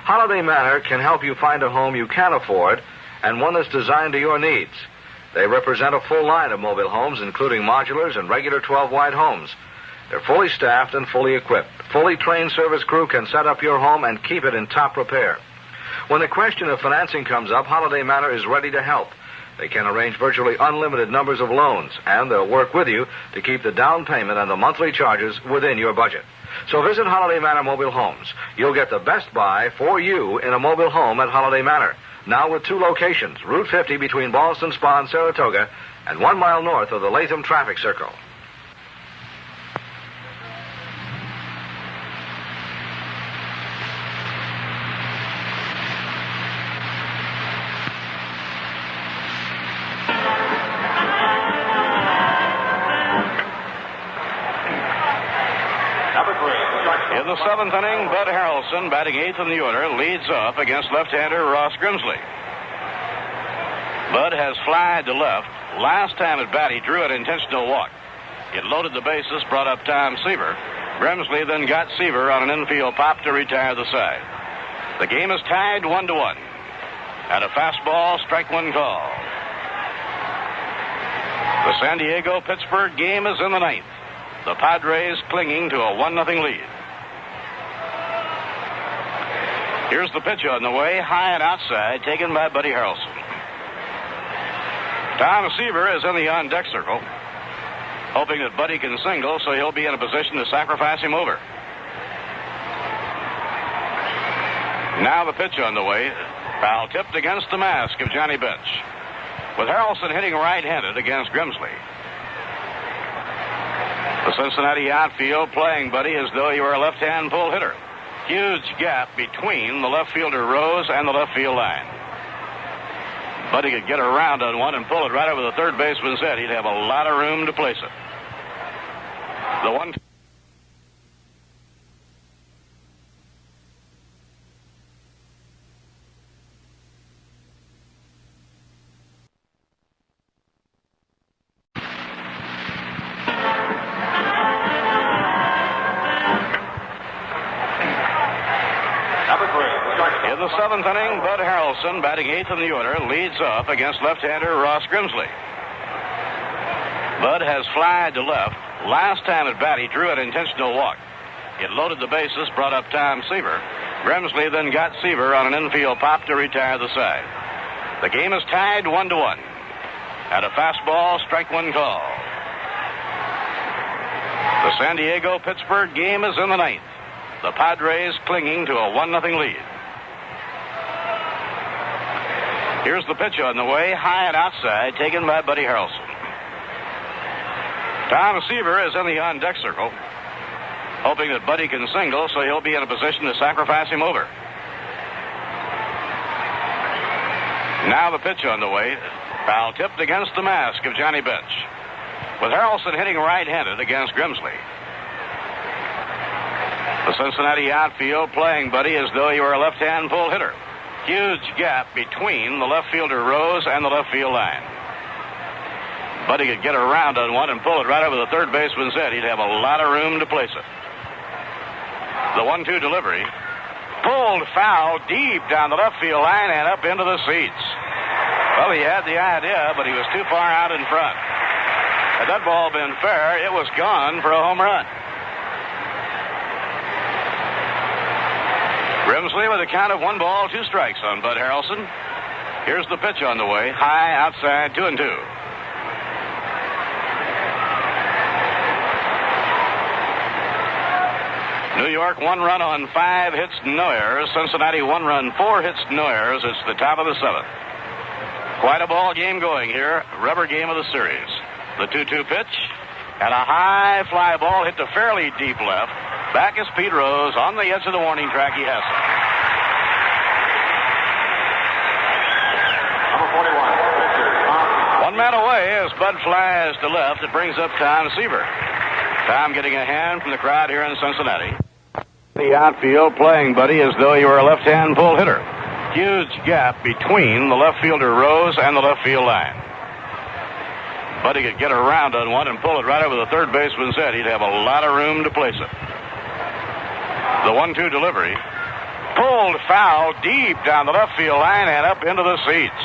Holiday Manor can help you find a home you can afford and one that's designed to your needs. They represent a full line of mobile homes, including modulars and regular 12-wide homes. They're fully staffed and fully equipped. Fully trained service crew can set up your home and keep it in top repair. When the question of financing comes up, Holiday Manor is ready to help. They can arrange virtually unlimited numbers of loans, and they'll work with you to keep the down payment and the monthly charges within your budget. So visit Holiday Manor Mobile Homes. You'll get the best buy for you in a mobile home at Holiday Manor. Now with 2 locations, Route 50 between Ballston Spa and Saratoga, and 1 mile north of the Latham Traffic Circle. In the 7th inning, Bud Harrelson, batting 8th in the order, leads off against left-hander Ross Grimsley. Bud has flied to left. Last time at bat, he drew an intentional walk. It loaded the bases, brought up Tom Seaver. Grimsley then got Seaver on an infield pop to retire the side. The game is tied 1-1. At a fastball, strike one call. The San Diego-Pittsburgh game is in the 9th. The Padres clinging to a 1-0 lead. Here's the pitch on the way, high and outside, taken by Buddy Harrelson. Tom Seaver is in the on-deck circle, hoping that Buddy can single so he'll be in a position to sacrifice him over. Now the pitch on the way, foul tipped against the mask of Johnny Bench, with Harrelson hitting right-handed against Grimsley. The Cincinnati outfield playing Buddy as though he were a left-hand pull hitter. Huge gap between the left fielder Rose and the left field line. Buddy could get around on one and pull it right over the third baseman's head. He'd have a lot of room to place it. The 1. In the 7th inning, Bud Harrelson, batting 8th in the order, leads off against left-hander Ross Grimsley. Bud has flied to left. Last time at bat, he drew an intentional walk. It loaded the bases, brought up Tom Seaver. Grimsley then got Seaver on an infield pop to retire the side. The game is tied 1-1. At a fastball, strike one call. The San Diego-Pittsburgh game is in the 9th. The Padres clinging to a 1-0 lead. Here's the pitch on the way, high and outside, taken by Buddy Harrelson. Tom Seaver is in the on-deck circle, hoping that Buddy can single so he'll be in a position to sacrifice him over. Now the pitch on the way, foul tipped against the mask of Johnny Bench, with Harrelson hitting right-handed against Grimsley. The Cincinnati outfield playing Buddy as though he were a left-hand pull hitter. Huge gap between the left fielder Rose and the left field line. Buddy could get around on one and pull it right over the third baseman's head. He'd have a lot of room to place it. The 1-2 delivery. Pulled foul deep down the left field line and up into the seats. Well, he had the idea, but he was too far out in front. Had that ball been fair, it was gone for a home run. Grimsley with a count of 1 ball, 2 strikes on Bud Harrelson. Here's the pitch on the way. High, outside, 2-2. New York 1 run on 5 hits, no errors. Cincinnati 1 run, 4 hits, no errors. It's the top of the 7th. Quite a ball game going here. Rubber game of the series. The 2-2 pitch. And a high fly ball hit to fairly deep left. Back is Pete Rose. On the edge of the warning track, he has it. Number 41, pitcher, Tom. One man away as Bud flies to left. It brings up Tom Seaver. Tom getting a hand from the crowd here in Cincinnati. The outfield playing, Buddy, as though you were a left-hand pull hitter. Huge gap between the left fielder Rose and the left field line. Buddy could get around on one and pull it right over the third baseman's head. He'd have a lot of room to place it. The 1-2 delivery. Pulled foul deep down the left field line and up into the seats.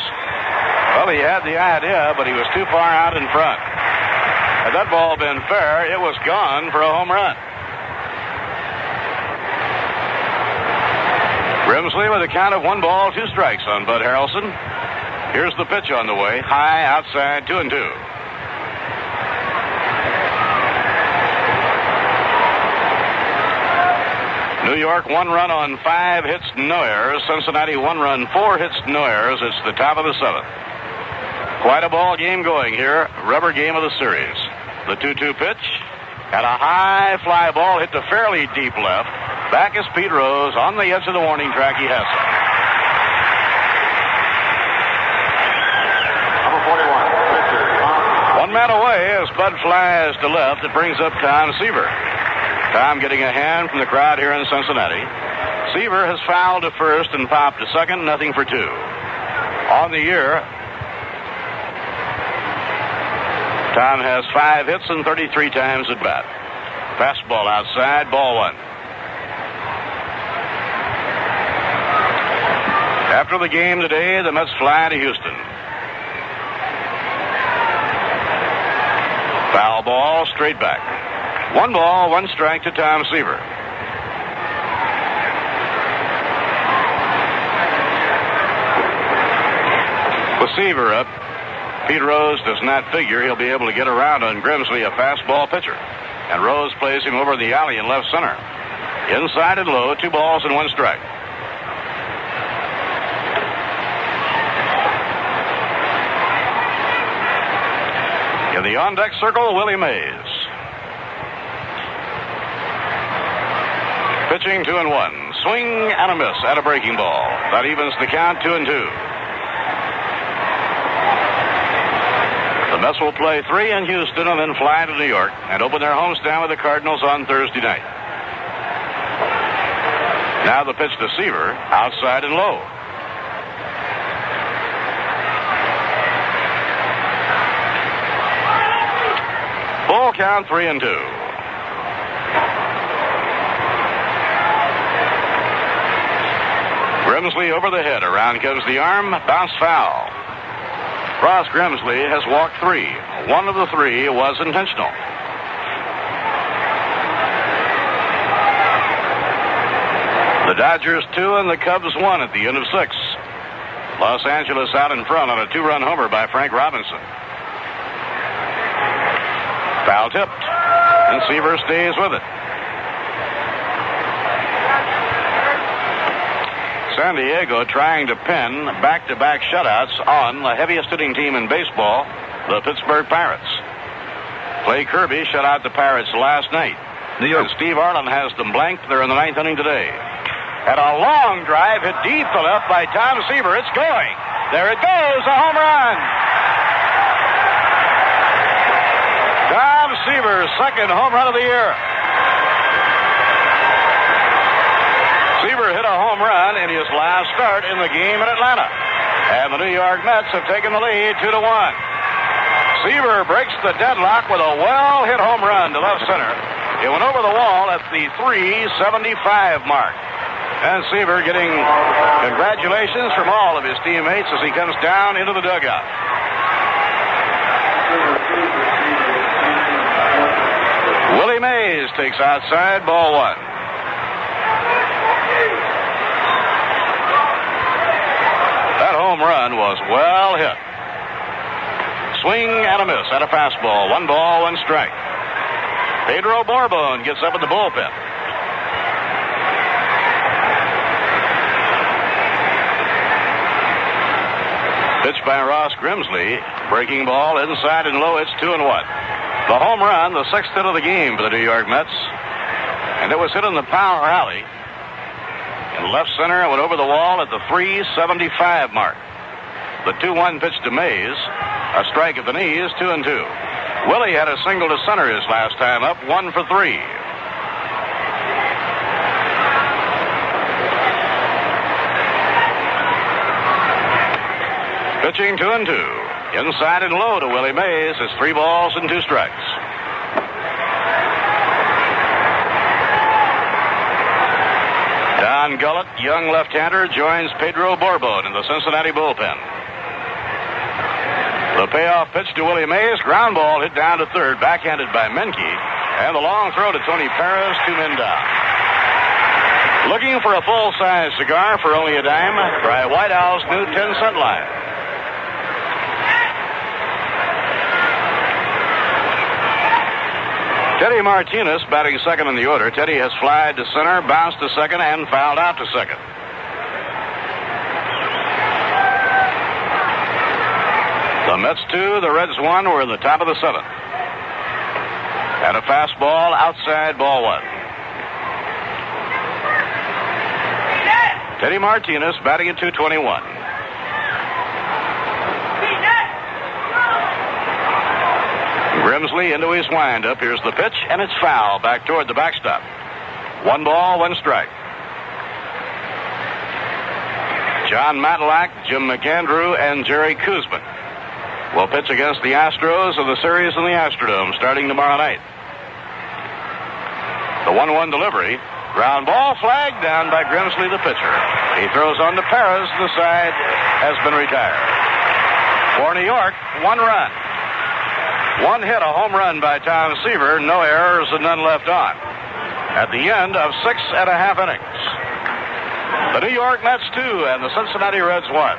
Well, he had the idea, but he was too far out in front. Had that ball been fair, it was gone for a home run. Grimsley with a count of 1 ball, 2 strikes on Bud Harrelson. Here's the pitch on the way. High outside, 2-2. New York 1 run on 5 hits, no errors. Cincinnati 1 run, 4 hits, no errors. It's the top of the 7th. Quite a ball game going here. Rubber game of the series. The 2-2 pitch. And a high fly ball hit to fairly deep left. Back is Pete Rose. On the edge of the warning track, he has it. Number 41, pitcher, Tom. One man away as Bud flies to left. It brings up Tom Seaver. Tom getting a hand from the crowd here in Cincinnati. Seaver has fouled to first and popped to second, nothing for 2. On the year, Tom has 5 hits and 33 times at bat. Fastball outside, ball 1. After the game today, the Mets fly to Houston. Foul ball, straight back. 1 ball, 1 strike to Tom Seaver. With Seaver up, Pete Rose does not figure he'll be able to get around on Grimsley, a fastball pitcher. And Rose plays him over the alley in left center. Inside and low, 2 balls and 1 strike. In the on-deck circle, Willie Mays. Pitching 2-1. Swing and a miss at a breaking ball. That evens the count, 2-2. The Mets will play 3 in Houston and then fly to New York and open their homestand with the Cardinals on Thursday night. Now the pitch to Seaver, outside and low. Full count, 3-2. Grimsley over the head. Around comes the arm. Bounce foul. Ross Grimsley has walked 3. 1 of the 3 was intentional. The Dodgers 2 and the Cubs 1 at the end of 6. Los Angeles out in front on a 2-run homer by Frank Robinson. Foul tipped, and Seaver stays with it. San Diego trying to pin back-to-back shutouts on the heaviest hitting team in baseball, the Pittsburgh Pirates. Clay Kirby shut out the Pirates last night. New York. And Steve Arlen has them blanked. They're in the 9th inning today. And a long drive hit deep to left by Tom Seaver. It's going. There it goes, a home run. Tom Seaver's 2nd home run of the year. Seaver hit a home run in his last start in the game in Atlanta. And the New York Mets have taken the lead 2-1. Seaver breaks the deadlock with a well-hit home run to left center. It went over the wall at the 375 mark. And Seaver getting congratulations from all of his teammates as he comes down into the dugout. Willie Mays takes outside, ball 1. That home run was well hit. Swing and a miss at a fastball. 1 ball, 1 strike. Pedro Borbon gets up in the bullpen. by Ross Grimsley. Breaking ball inside and low. It's 2-1. The home run, the sixth hit of the game for the New York Mets. And it was hit in the power alley. In left center, it went over the wall at the 375 mark. The 2-1 pitch to Mays. A strike at the knees, 2-2. Willie had a single to center his last time up, 1 for 3. Pitching 2-2. Inside and low to Willie Mays. It's 3 balls and 2 strikes. Don Gullett, young left-hander, joins Pedro Borbon in the Cincinnati bullpen. The payoff pitch to Willie Mays. Ground ball hit down to third, backhanded by Menke. And the long throw to Tony Perez, 2 men down. Looking for a full-size cigar for only a dime? Try White Owl's new 10-cent line. Teddy Martinez batting second in the order. Teddy has flied to center, bounced to second, and fouled out to second. The Mets 2, the Reds 1. We're in the top of the 7th. And a fastball outside, ball 1. Teddy Martinez batting at 221. Grimsley into his windup. Here's the pitch, and it's foul back toward the backstop. 1 ball, 1 strike. John Matlack, Jim McAndrew, and Jerry Kuzman will pitch against the Astros of the series in the Astrodome starting tomorrow night. The 1-1 delivery. Ground ball, flag down by Grimsley, the pitcher. He throws on to Perez. The side has been retired. For New York, 1 run. 1 hit, a home run by Tom Seaver. No errors and none left on. At the end of 6.5 innings. The New York Mets 2 and the Cincinnati Reds 1. Love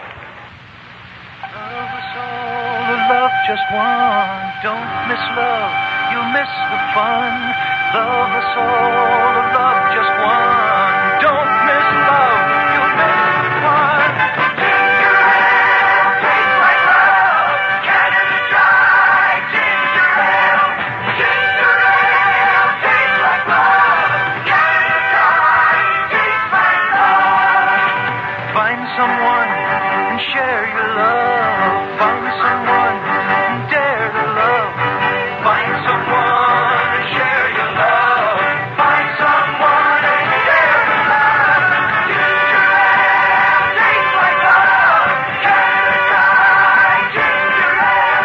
us all, the love just one. Don't miss love, you'll miss the fun. Love us all, the love just one. Don't miss love, you'll miss the fun. Ginger ale tastes like love. Canada Dry ginger ale. Ginger ale tastes like love. Canada Dry tastes like love. Find someone and share your love. Find someone and dare to love. Find someone and share your love. Find someone and dare to love. Ginger ale tastes like love. Canada Dry ginger ale.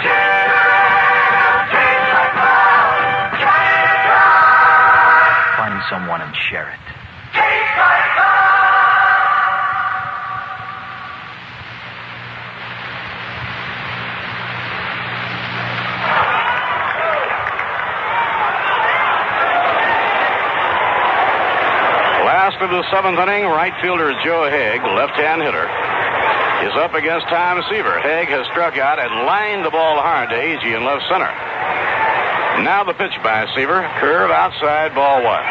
Ginger ale tastes like love. Canada Dry. Find someone and share it. Tastes like love. Last of the 7th inning, right fielder Joe Haig, left-hand hitter, is up against Tom Seaver. Haig has struck out and lined the ball hard to Agee in left center. Now the pitch by Seaver. Curve outside, ball 1.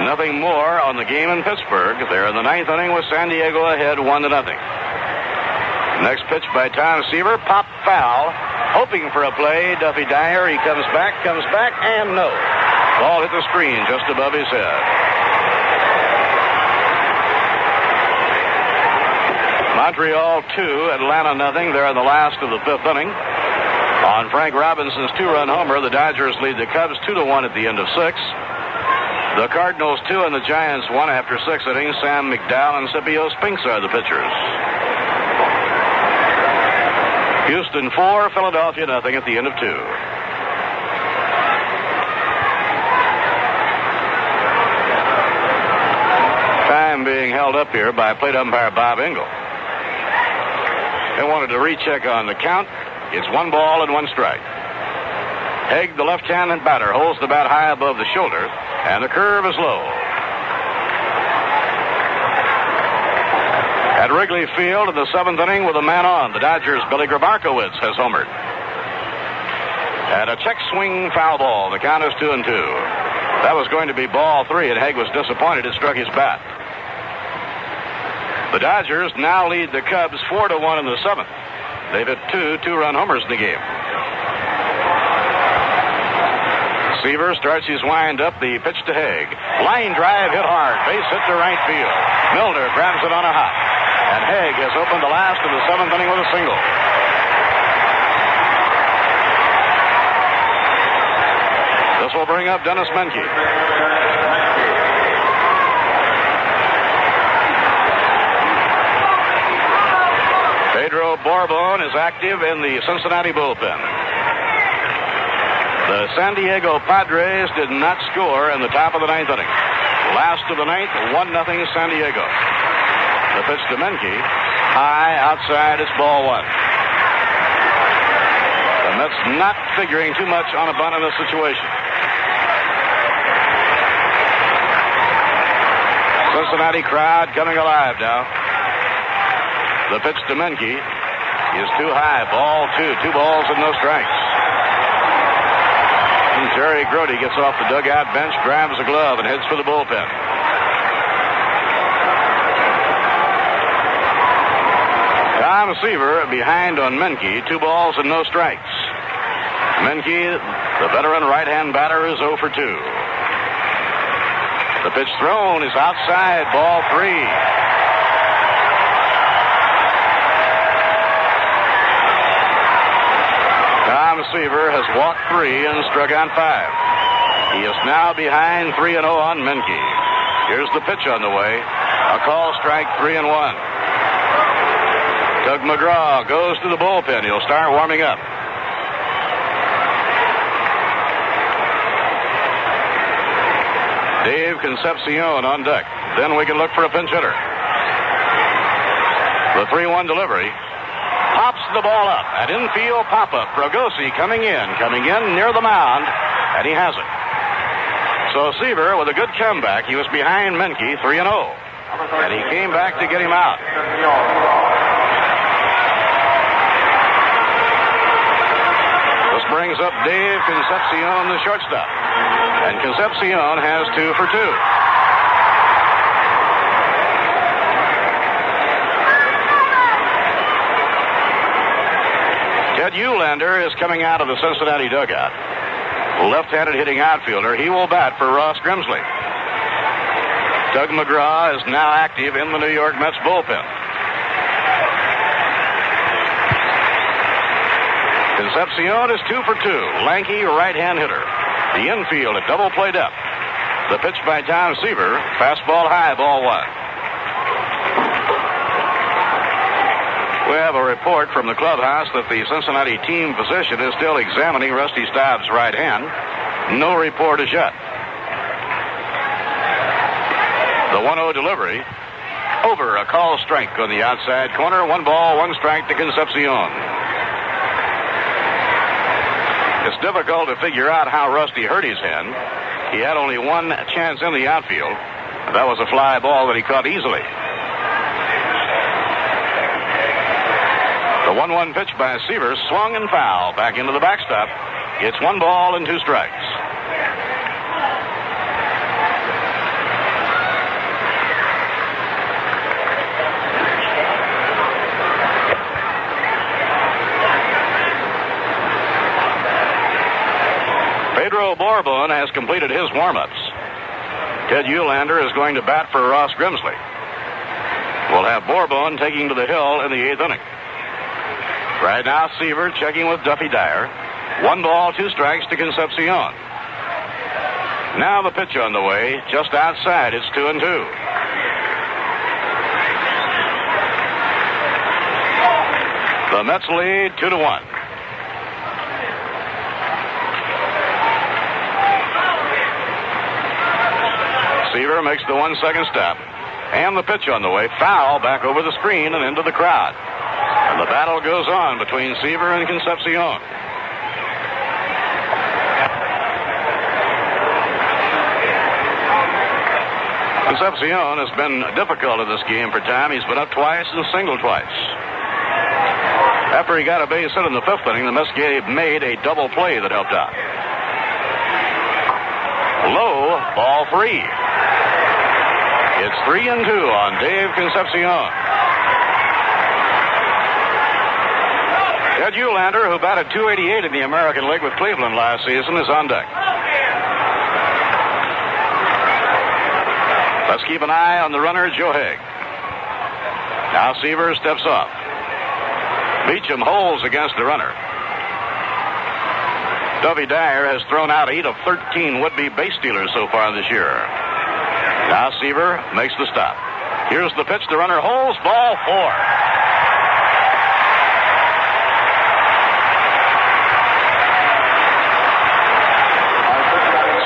Nothing more on the game in Pittsburgh. They're in the 9th inning with San Diego ahead 1-0. Next pitch by Tom Seaver. Pop foul. Hoping for a play. Duffy Dyer. He comes back, and no. Ball hit the screen just above his head. Montreal 2, Atlanta nothing. They're in the last of the 5th inning. On Frank Robinson's 2-run homer, the Dodgers lead the Cubs 2-1 at the end of 6. The Cardinals 2 and the Giants 1 after 6 innings. Sam McDowell and Scipio Spinks are the pitchers. Houston 4, Philadelphia nothing at the end of 2. Time being held up here by plate umpire Bob Engel. They wanted to recheck on the count. It's 1 ball and 1 strike. Haig, the left-handed batter, holds the bat high above the shoulder, and the curve is low. At Wrigley Field in the 7th inning with a man on, the Dodgers' Billy Grabarkowitz has homered. And a check swing foul ball. The count is 2-2. That was going to be ball 3, and Haig was disappointed it struck his bat. The Dodgers now lead the Cubs 4-1 in the seventh. They've hit two-run homers in the game. Seaver starts his wind-up. The pitch to Haig. Line drive hit hard. Base hit to right field. Milner grabs it on a hop. And Haig has opened the last of the seventh inning with a single. This will bring up Dennis Menke. Pedro Borbon is active in the Cincinnati bullpen. The San Diego Padres did not score in the top of the ninth inning. Last of the ninth, 1-0 San Diego. The pitch to Menke. High outside, it's ball one. The Mets not figuring too much on a bunt in this situation. Cincinnati crowd coming alive now. The pitch to Menke is too high. Ball two. 2 balls and no strikes. And Jerry Grody gets off the dugout bench, grabs a glove, and heads for the bullpen. Tom Seaver behind on Menke. 2 balls and no strikes. Menke, the veteran right-hand batter, is 0 for 2. The pitch thrown is outside. Ball 3. Tom Seaver has walked 3 and struck out 5. He is now behind 3-0 on Menke. Here's the pitch on the way. A call strike, 3-1. Doug McGraw goes to the bullpen. He'll start warming up. Dave Concepcion on deck. Then we can look for a pinch hitter. The 3-1 delivery. Pops the ball up. At infield pop-up. Fregosi coming in near the mound, and he has it. So Seaver, with a good comeback, he was behind Menke 3-0. And he came back to get him out. This brings up Dave Concepcion, the shortstop. And Concepcion has 2 for 2. Ted Eulander is coming out of the Cincinnati dugout. Left-handed hitting outfielder. He will bat for Ross Grimsley. Doug McGraw is now active in the New York Mets bullpen. Concepcion is 2 for 2. Lanky right-hand hitter. The infield at double play depth. The pitch by Tom Seaver. Fastball high, ball 1. We have a report from the clubhouse that the Cincinnati team physician is still examining Rusty Staub's right hand. No report as yet. The 1-0 delivery. Over, a call strike on the outside corner. 1 ball, 1 strike to Concepcion. It's difficult to figure out how Rusty hurt his hand. He had only 1 chance in the outfield. That was a fly ball that he caught easily. The 1-1 pitch by Seaver, swung and foul back into the backstop. It's 1 ball and 2 strikes. Pedro Borbon has completed his warm-ups. Ted Eulander is going to bat for Ross Grimsley. We'll have Borbon taking to the hill in the 8th inning. Right now, Seaver checking with Duffy Dyer. 1 ball, 2 strikes to Concepcion. Now the pitch on the way, just outside. It's 2-2. The Mets lead 2-1. Seaver makes the 1-2 step. And the pitch on the way, foul back over the screen and into the crowd. And the battle goes on between Seaver and Concepcion. Concepcion has been difficult in this game for Tom. He's been up twice and singled twice. After he got a base hit in the 5th inning, the Mets made a double play that helped out. Low, ball 3. It's It's 3-2 on Dave Concepcion. Ed Eulander, who batted .288 in the American League with Cleveland last season, is on deck. Let's keep an eye on the runner, Joe Haig. Now Seaver steps off. Beecham holds against the runner. Dovey Dyer has thrown out 8 of 13 would-be base stealers so far this year. Now Seaver makes the stop. Here's the pitch. The runner holds. Ball 4.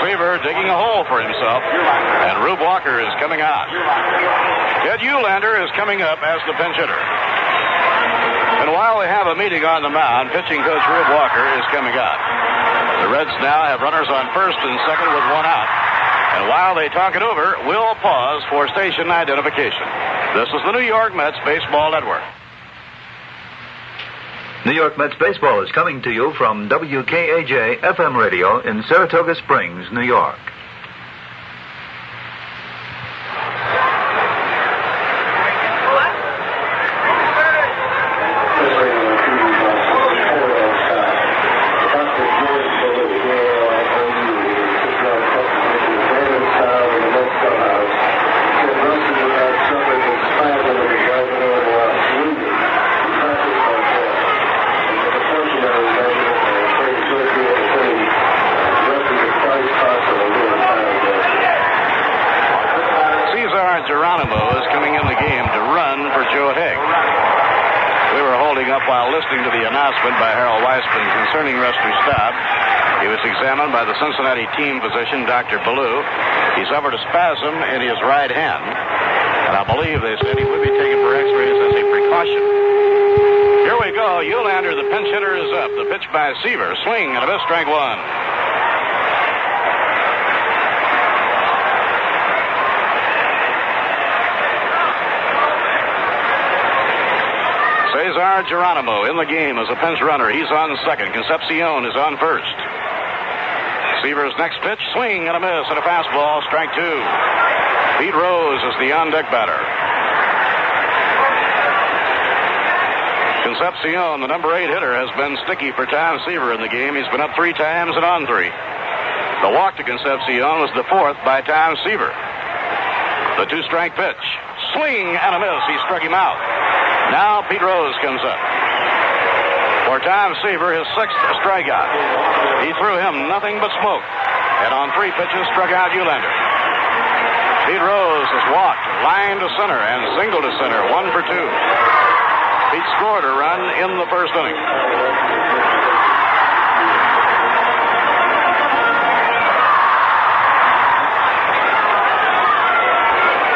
Seaver digging a hole for himself. And Rube Walker is coming out. Ed Eulander is coming up as the pinch hitter. And while they have a meeting on the mound, pitching coach Rube Walker is coming out. The Reds now have runners on first and second with 1 out. And while they talk it over, we'll pause for station identification. This is the New York Mets Baseball Network. New York Mets baseball is coming to you from WKAJ FM radio in Saratoga Springs, New York. By Harold Weissman concerning Rusty Staub. He was examined by the Cincinnati team physician, Dr. Ballou. He suffered a spasm in his right hand, and I believe they said he would be taken for x-rays as a precaution. Here we go. Eulander, the pinch hitter, is up. The pitch by Seaver. Swing and a miss, strike 1. Cesar Geronimo in the game as a pinch runner. He's on second. Concepcion is on first. Seaver's next pitch, swing and a miss and a fastball, strike 2. Pete Rose is the on-deck batter. Concepcion, the number 8 hitter, has been sticky for Tom Seaver in the game. He's been up 3 times and on 3. The walk to Concepcion was the 4th by Tom Seaver. The 2-strike pitch, swing and a miss. He struck him out. Now Pete Rose comes up. For Tom Seaver, his 6th strikeout. He threw him nothing but smoke. And on 3 pitches, struck out Eulander. Pete Rose has walked, line to center, and single to center, 1 for 2. Pete scored a run in the first inning.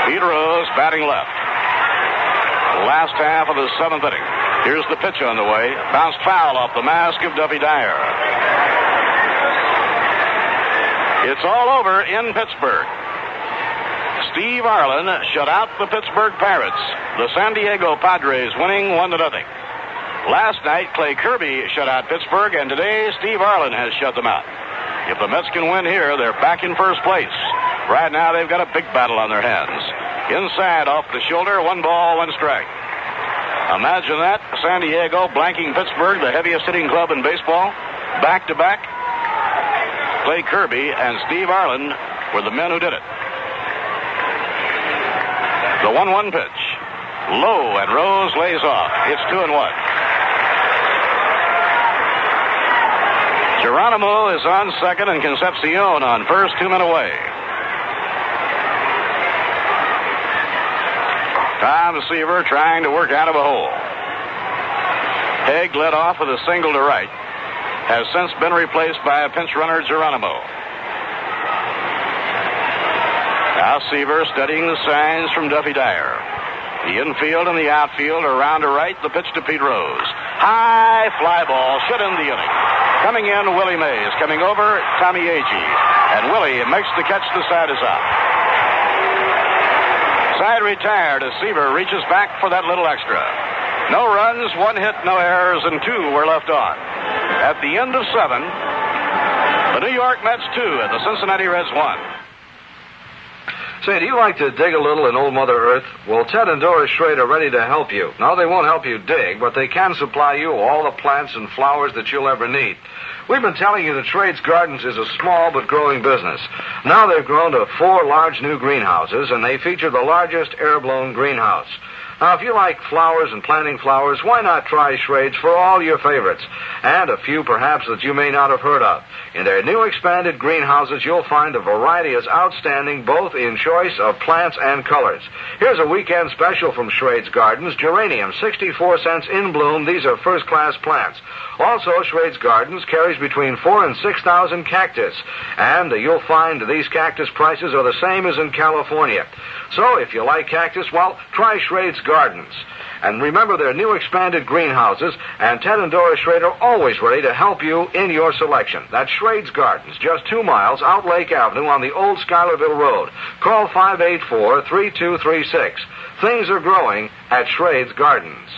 Pete Rose batting left. Last half of the 7th inning. Here's the pitch on the way. Bounced foul off the mask of Dovey Dyer. It's all over in Pittsburgh. Steve Arlen shut out the Pittsburgh Pirates. The San Diego Padres winning 1-0. Last night, Clay Kirby shut out Pittsburgh, and today Steve Arlen has shut them out. If the Mets can win here, they're back in first place. Right now, they've got a big battle on their hands. Inside, off the shoulder, 1 ball, 1 strike. Imagine that. San Diego blanking Pittsburgh, the heaviest hitting club in baseball. Back to back. Clay Kirby and Steve Arlen were the men who did it. The 1-1 pitch. Low, and Rose lays off. It's 2-1. Geronimo is on second and Concepcion on first, 2 men away. Tom Seaver trying to work out of a hole. Haig led off with a single to right. Has since been replaced by a pinch runner, Geronimo. Now Seaver studying the signs from Dovey Dyer. The infield and the outfield are round to right. The pitch to Pete Rose. High fly ball, should end the inning. Coming in, Willie Mays. Coming over, Tommy Agee. And Willie makes the catch. The side is out. Side retired as Seaver reaches back for that little extra. No runs, 1 hit, no errors, and 2 were left on. At the end of 7, the New York Mets 2 and the Cincinnati Reds 1. Say, do you like to dig a little in old Mother Earth? Well, Ted and Doris Schrade are ready to help you. Now, they won't help you dig, but they can supply you all the plants and flowers that you'll ever need. We've been telling you that Schrade's Gardens is a small but growing business. Now they've grown to 4 large new greenhouses, and they feature the largest air-blown greenhouse. Now, if you like flowers and planting flowers, why not try Schrade's for all your favorites, and a few perhaps that you may not have heard of. In their new expanded greenhouses, you'll find a variety as outstanding both in choice of plants and colors. Here's a weekend special from Schrade's Gardens. Geraniums, 64 cents in bloom. These are first-class plants. Also, Schrade's Gardens carries between 4,000 and 6,000 cactus, and you'll find these cactus prices are the same as in California. So, if you like cactus, well, try Schrade's Gardens. And remember their new expanded greenhouses, and Ted and Doris Schrade are always ready to help you in your selection. That's Schrade's Gardens, just 2 miles out Lake Avenue on the old Schuylerville Road. Call 584-3236. Things are growing at Schrade's Gardens.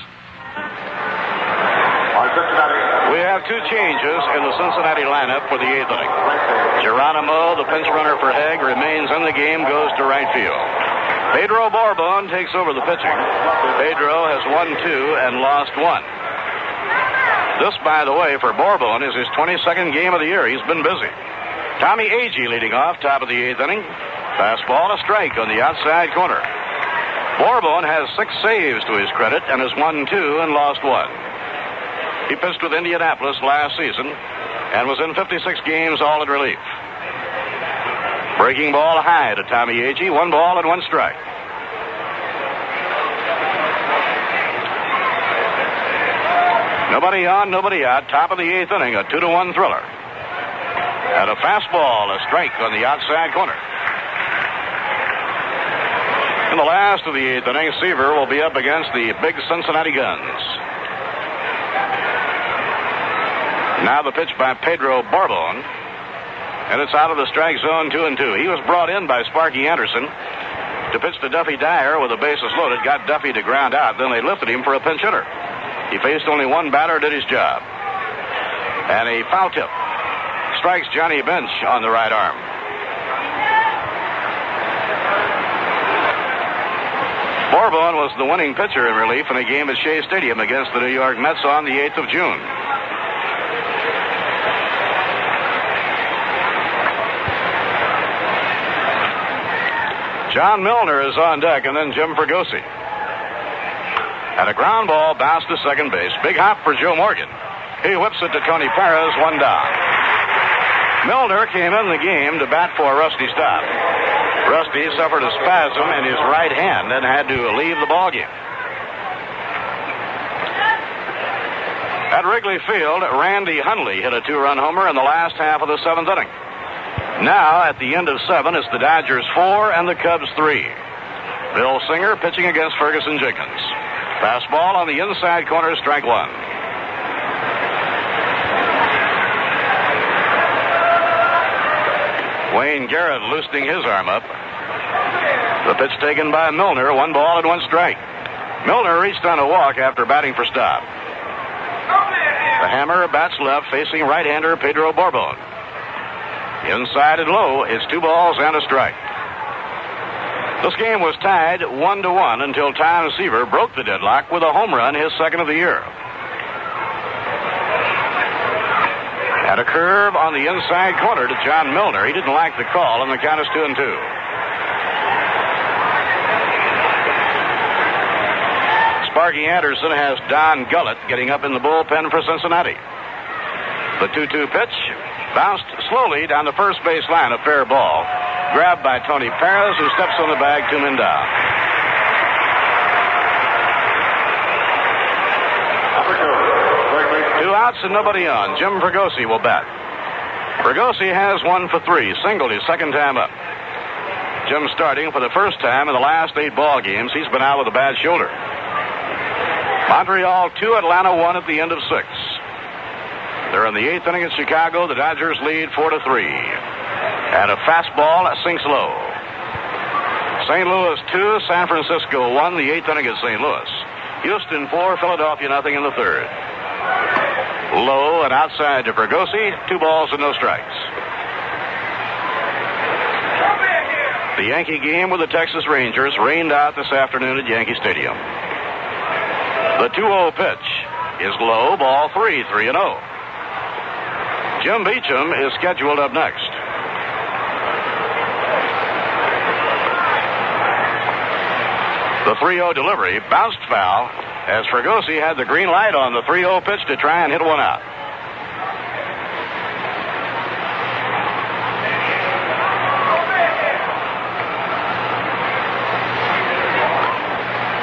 We have 2 changes in the Cincinnati lineup for the 8th inning. Geronimo, the pinch runner for Haig, remains in the game, goes to right field. Pedro Borbon takes over the pitching. Pedro has won 2 and lost 1. This, by the way, for Borbon is his 22nd game of the year. He's been busy. Tommy Agee leading off, top of the 8th inning. Fastball, a strike on the outside corner. Borbon has 6 saves to his credit and has won 2 and lost 1. He pitched with Indianapolis last season and was in 56 games, all in relief. Breaking ball high to Tommy Agee. 1 ball and 1 strike. Nobody on, nobody out. Top of the 8th inning, a 2-1 thriller. And a fastball, a strike on the outside corner. In the last of the 8th inning, Seaver will be up against the big Cincinnati Guns. Now the pitch by Pedro Borbon. And it's out of the strike zone, 2-2. He was brought in by Sparky Anderson to pitch to Duffy Dyer with the bases loaded. Got Duffy to ground out. Then they lifted him for a pinch hitter. He faced only 1 batter, did his job. And a foul tip strikes Johnny Bench on the right arm. Borbon was the winning pitcher in relief in a game at Shea Stadium against the New York Mets on the 8th of June. John Milner is on deck, and then Jim Fregosi. And a ground ball bounced to second base. Big hop for Joe Morgan. He whips it to Tony Perez, 1 down. Milner came in the game to bat for Rusty Staub. Rusty suffered a spasm in his right hand and had to leave the ballgame. At Wrigley Field, Randy Hundley hit a 2-run homer in the last half of the 7th inning. Now, at the end of 7, it's the Dodgers 4 and the Cubs 3. Bill Singer pitching against Ferguson Jenkins. Fastball on the inside corner, strike 1. Wayne Garrett loosening his arm up. The pitch taken by Milner, 1 ball and 1 strike. Milner reached on a walk after batting for Staub. The hammer bats left, facing right-hander Pedro Borbon. Inside and low, it's 2 balls and a strike. This game was tied 1-1 until Tom Seaver broke the deadlock with a home run, his 2nd of the year. And a curve on the inside corner to John Milner. He didn't like the call, and the count is 2-2. Sparky Anderson has Don Gullett getting up in the bullpen for Cincinnati. The 2-2 pitch bounced slowly down the first base line, a fair ball. Grabbed by Tony Perez, who steps on the bag, 2 men down. 2 outs and nobody on. Jim Fregosi will bat. Fregosi has 1 for 3, singled his 2nd time up. Jim starting for the first time in the last 8 ball games. He's been out with a bad shoulder. Montreal 2, Atlanta 1 at the end of 6. They're in the 8th inning at Chicago. The Dodgers lead 4-3. And a fastball sinks low. St. Louis 2, San Francisco 1, the 8th inning at St. Louis. Houston 4, Philadelphia nothing in the 3rd. Low and outside to Fregosi, 2 balls and no strikes. The Yankee game with the Texas Rangers rained out this afternoon at Yankee Stadium. The 2-0 pitch is low, ball 3, 3-0. Jim Beecham is scheduled up next. The 3-0 delivery bounced foul as Fregosi had the green light on the 3-0 pitch to try and hit one out.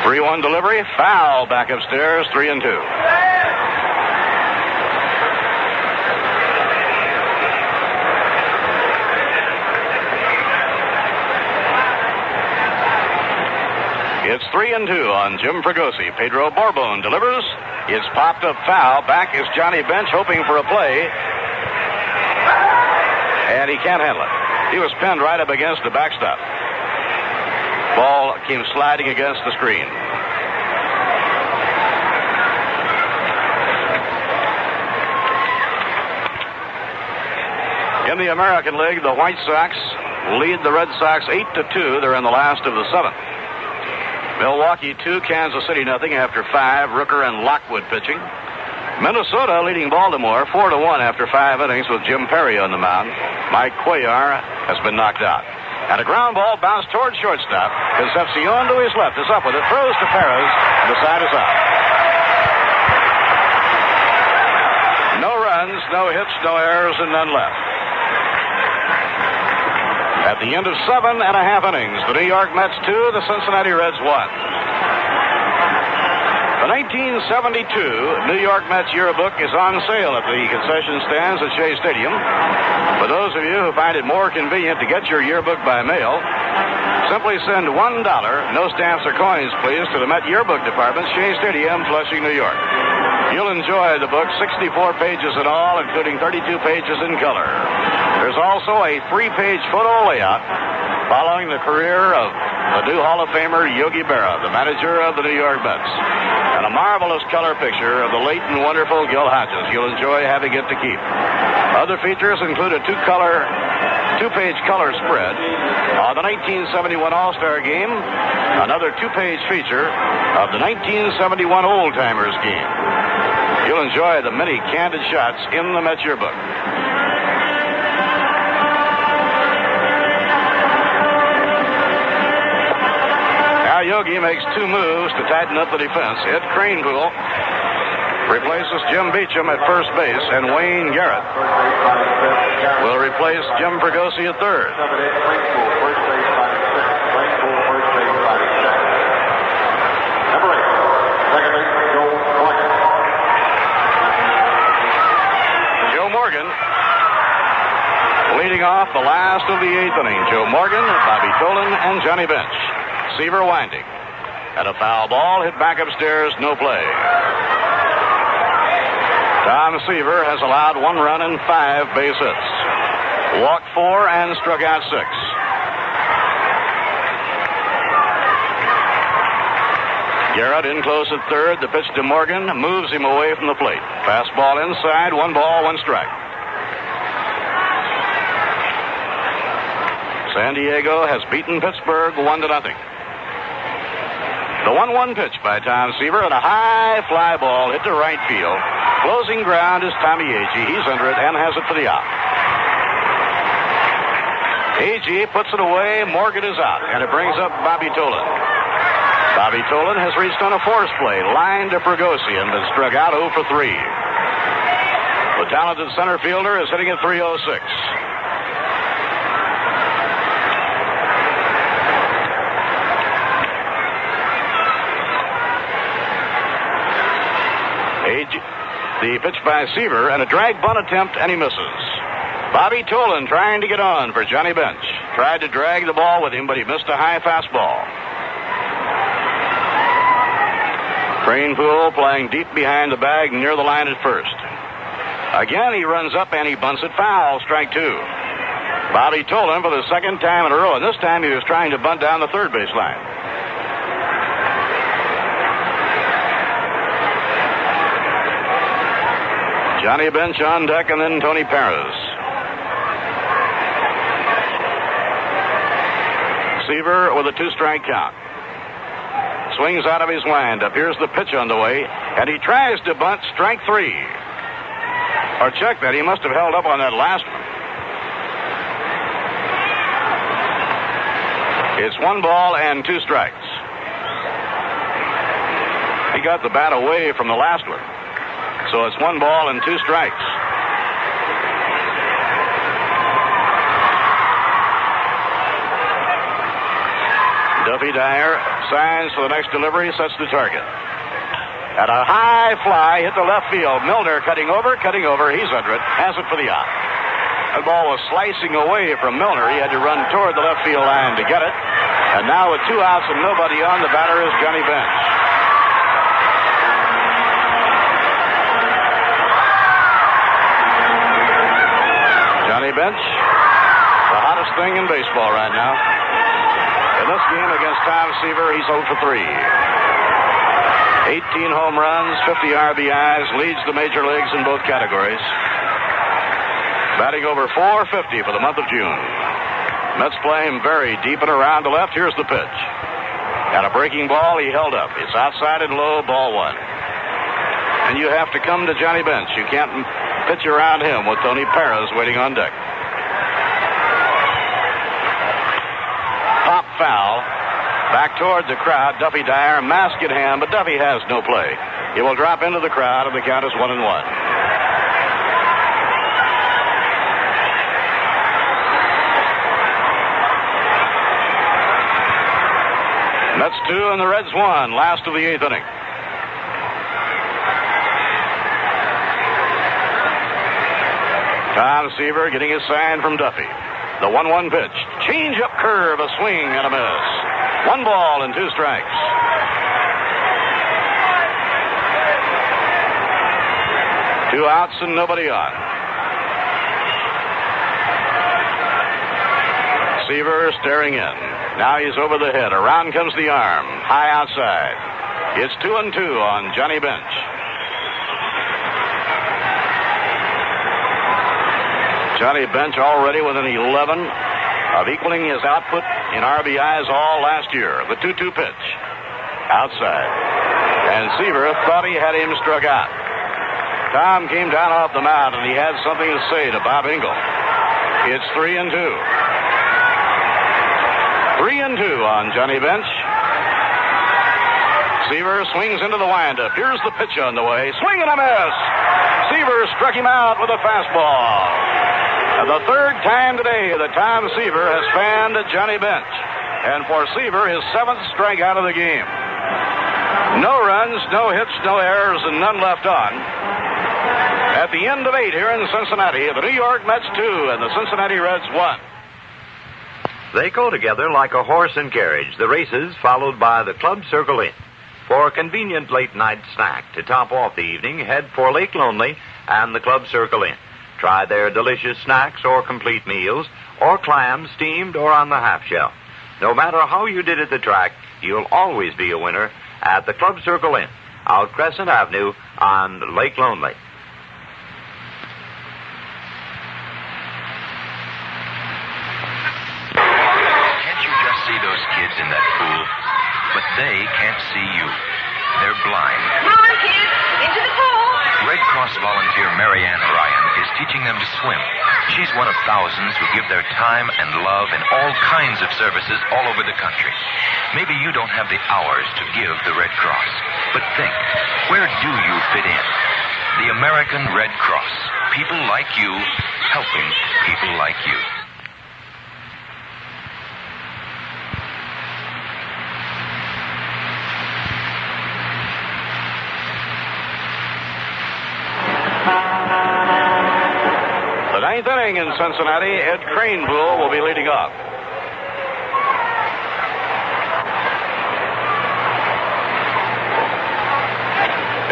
Three-one delivery, foul back upstairs, 3-2. It's 3-2 on Jim Fregosi. Pedro Borbon delivers. It's popped up foul. Back is Johnny Bench hoping for a play. And he can't handle it. He was pinned right up against the backstop. Ball came sliding against the screen. In the American League, the White Sox lead the Red Sox 8-2. They're in the last of the seventh. Milwaukee 2, Kansas City nothing after 5. Rooker and Lockwood pitching. Minnesota leading Baltimore 4-1 after 5 innings with Jim Perry on the mound. Mike Cuellar has been knocked out. And a ground ball bounced toward shortstop. Concepcion to his left is up with it. Throws to Perez. And the side is out. No runs, no hits, no errors, and none left. At the end of 7.5 innings, the New York Mets 2, the Cincinnati Reds 1. The 1972 New York Mets yearbook is on sale at the concession stands at Shea Stadium. For those of you who find it more convenient to get your yearbook by mail, simply send $1, no stamps or coins, please, to the Met Yearbook Department, Shea Stadium, Flushing, New York. You'll enjoy the book, 64 pages in all, including 32 pages in color. There's also a 3-page photo layout following the career of the new Hall of Famer Yogi Berra, the manager of the New York Mets. And a marvelous color picture of the late and wonderful Gil Hodges. You'll enjoy having it to keep. Other features include a 2-page color spread on the 1971 All-Star Game, another 2-page feature of the 1971 Old Timers Game. You'll enjoy the many candid shots in the Mets yearbook. Now Yogi makes 2 moves to tighten up the defense. Ed Kranepool replaces Jim Beecham at first base, and Wayne Garrett will replace Jim Fregosi at third. Joe Morgan leading off the last of the 8th inning. Joe Morgan, Bobby Tolan, and Johnny Bench. Seaver winding. And a foul ball hit back upstairs, no play. Tom Seaver has allowed 1 run and 5 base hits. Walked 4 and struck out 6. Garrett in close at third. The pitch to Morgan moves him away from the plate. Fastball inside, 1 ball, 1 strike. San Diego has beaten Pittsburgh 1-0. The 1-1 pitch by Tom Seaver and a high fly ball hit to right field. Closing ground is Tommy Agee. He's under it and has it for the out. Agee puts it away. Morgan is out, and it brings up Bobby Tolan. Bobby Tolan has reached on a force play, line to Fregosi, and been struck out 0 for 3. The talented center fielder is hitting at .306. The pitch by Seaver and a drag bunt attempt, and he misses. Bobby Tolan trying to get on for Johnny Bench. Tried to drag the ball with him, but he missed a high fastball. Kranepool playing deep behind the bag near the line at first. Again, he runs up and he bunts it foul. Strike 2. Bobby Tolan for the 2nd time in a row, and this time he was trying to bunt down the third base line. Johnny Bench on deck, and then Tony Perez. Seaver with a 2-strike count. Swings out of his windup. Here's the pitch on the way, and he tries to bunt. Strike 3. Or check that. He must have held up on that last one. It's 1 ball and 2 strikes. He got the bat away from the last one. So it's 1 ball and 2 strikes. Duffy Dyer signs for the next delivery, sets the target. At a high fly, hit the left field. Milner cutting over. He's under it. Has it for the out. That ball was slicing away from Milner. He had to run toward the left field line to get it. And now with 2 outs and nobody on, the batter is Johnny Bench. Johnny Bench, the hottest thing in baseball right now. In this game against Tom Seaver, he's 0 for 3. 18 home runs, 50 RBIs, leads the major leagues in both categories. Batting over .450 for the month of June. Mets play him very deep and around to left. Here's the pitch. At a breaking ball, he held up. It's outside and low, ball 1. And you have to come to Johnny Bench. You can't pitch around him with Tony Perez waiting on deck. Pop foul. Back toward the crowd. Duffy Dyer, mask in hand, but Duffy has no play. He will drop into the crowd, and the count is 1-1. Mets 2 and the Reds 1. Last of the 8th inning. Tom Seaver getting his sign from Duffy. The 1-1 pitch. Change-up curve, a swing and a miss. 1 ball and 2 strikes. Two outs and nobody on. Seaver staring in. Now he's over the head. Around comes the arm. High outside. It's 2-2 on Johnny Bench. Johnny Bench already within 11 of equaling his output in RBIs all last year. The 2-2 pitch. Outside. And Seaver thought he had him struck out. Tom came down off the mound and he had something to say to Bob Engel. It's 3-2. 3-2 on Johnny Bench. Seaver swings into the windup. Here's the pitch on the way. Swing and a miss. Seaver struck him out with a fastball. And the 3rd time today that Tom Seaver has fanned Johnny Bench. And for Seaver, his 7th strikeout of the game. No runs, no hits, no errors, and none left on. At the end of 8 here in Cincinnati, the New York Mets 2 and the Cincinnati Reds 1. They go together like a horse and carriage, the races followed by the Club Circle Inn. For a convenient late-night snack to top off the evening, head for Lake Lonely and the Club Circle Inn. Try their delicious snacks or complete meals, or clams steamed or on the half shell. No matter how you did at the track, you'll always be a winner at the Club Circle Inn, out Crescent Avenue on Lake Lonely. Can't you just see those kids in that pool? But they can't see you. They're blind. Come on, kids. Into the pool. Red Cross volunteer Marianne Ryan is teaching them to swim. She's one of thousands who give their time and love in all kinds of services all over the country. Maybe you don't have the hours to give the Red Cross. But think, where do you fit in? The American Red Cross. People like you, helping people like you. The 9th inning in Cincinnati, Ed Kranepool will be leading off.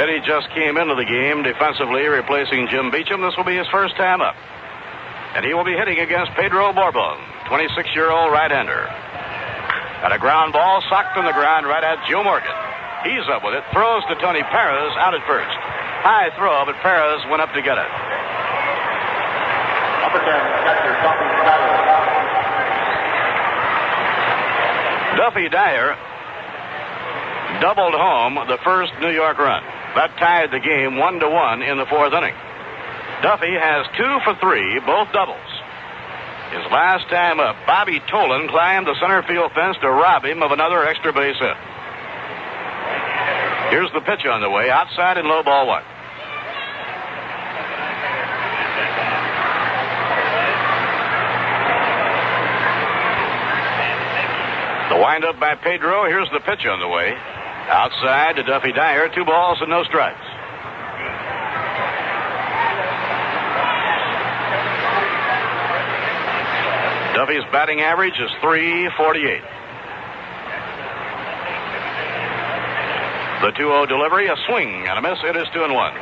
Eddie just came into the game defensively, replacing Jim Beecham. This will be his first time up. And he will be hitting against Pedro Borbon, 26-year-old right-hander. And a ground ball socked on the ground right at Joe Morgan. He's up with it, throws to Tony Perez out at first. High throw, but Perez went up to get it. Duffy Dyer doubled home the first New York run. That tied the game 1-1 in the fourth inning. Duffy has 2 for 3, both doubles. His last time up, Bobby Tolan climbed the center field fence to rob him of another extra base hit. Here's the pitch on the way, outside and low, ball 1. The windup by Pedro. Here's the pitch on the way. Outside to Duffy Dyer. 2 balls and no strikes. Duffy's batting average is .348. The 2-0 delivery, a swing and a miss. It is 2-1.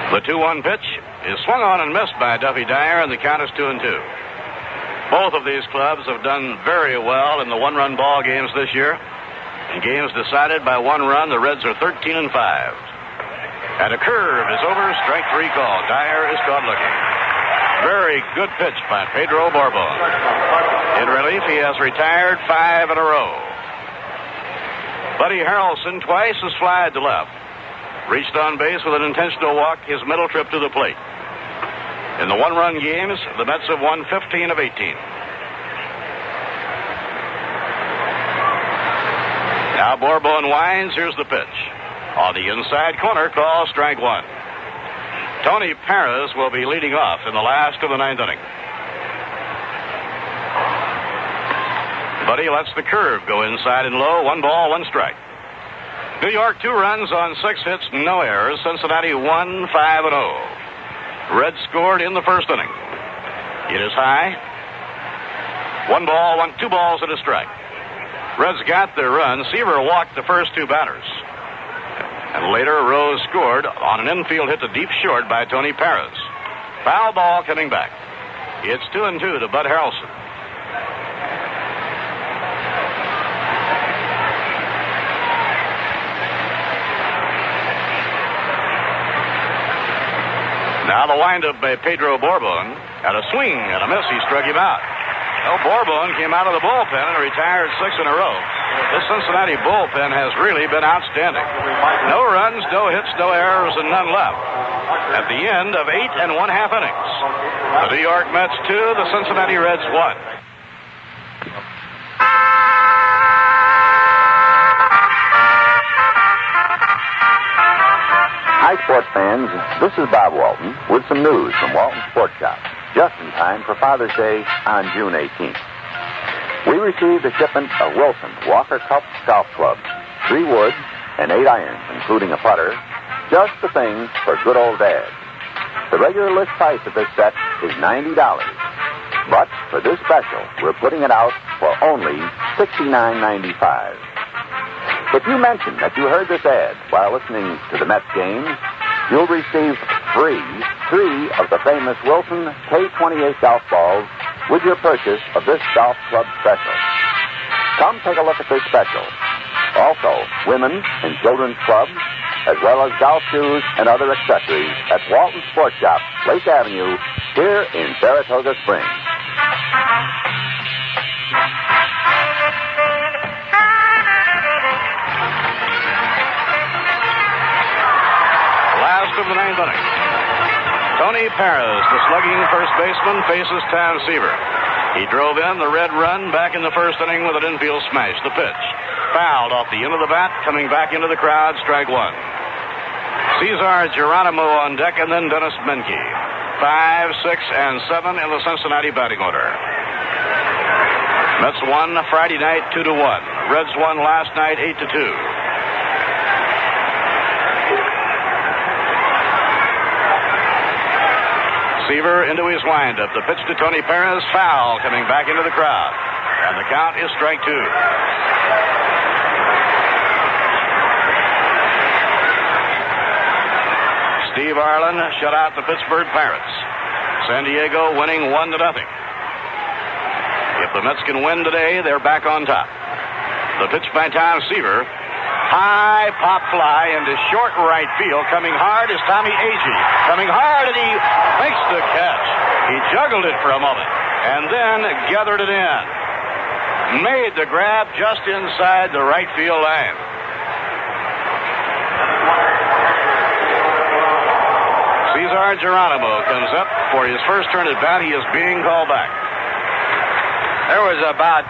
The 2-1 pitch is swung on and missed by Duffy Dyer, and the count is 2-2. Both of these clubs have done very well in the one-run ball games this year. In games decided by 1 run, the Reds are 13-5. And a curve is over. Strike 3 call. Dyer is caught looking. Very good pitch by Pedro Bourbon. In relief, he has retired 5 in a row. Buddy Harrelson twice has flied to left. Reached on base with an intentional walk his middle trip to the plate. In the one-run games, the Mets have won 15 of 18. Now Bourbon winds. Here's the pitch. On the inside corner, call strike 1. Tony Perez will be leading off in the last of the 9th inning. Buddy lets the curve go inside and low. 1 ball, 1 strike. New York 2 runs on 6 hits, no errors. Cincinnati won 5-0. Reds scored in the first inning. It is high. 2 balls and a strike. Reds got their run. Seaver walked the first 2 batters. And later, Rose scored on an infield hit to deep short by Tony Perez. Foul ball coming back. It's 2-2 to Bud Harrelson. Now the windup by Pedro Bourbon. At a swing and a miss, he struck him out. Well, Bourbon came out of the bullpen and retired 6 in a row. This Cincinnati bullpen has really been outstanding. No runs, no hits, no errors, and none left. At the end of 8 1/2 innings, the New York Mets 2, the Cincinnati Reds 1. Hi, sports fans. This is Bob Walton with some news from Walton Sports Shop, just in time for Father's Day on June 18th. We received a shipment of Wilson Walker Cup golf clubs, 3 wood and 8 irons, including a putter, just the thing for good old Dad. The regular list price of this set is $90, but for this special, we're putting it out for only $69.95. If you mention that you heard this ad while listening to the Mets games, you'll receive free 3 of the famous Wilson K28 golf balls with your purchase of this golf club special. Come take a look at this special. Also, women's and children's clubs, as well as golf shoes and other accessories at Walton Sports Shop, Lake Avenue, here in Saratoga Springs. Last of the 9th inning. Tony Perez, the slugging first baseman, faces Tom Seaver. He drove in the red run back in the first inning with an infield smash. The pitch fouled off the end of the bat, coming back into the crowd, strike 1. Cesar Geronimo on deck, and then Dennis Menke. 5, 6, and 7 in the Cincinnati batting order. Mets won Friday night 2-1. Reds won last night 8-2. Seaver into his windup. The pitch to Tony Perez, foul, coming back into the crowd. And the count is strike 2. Steve Arlen shut out the Pittsburgh Pirates. San Diego winning 1-0. If the Mets can win today, they're back on top. The pitch by Tom Seaver High pop fly into short right field. Coming hard is Tommy Agee. Coming hard, and he makes the catch. He juggled it for a moment and then gathered it in. Made the grab just inside the right field line. Cesar Geronimo comes up for his first turn at bat. He is being called back. There was about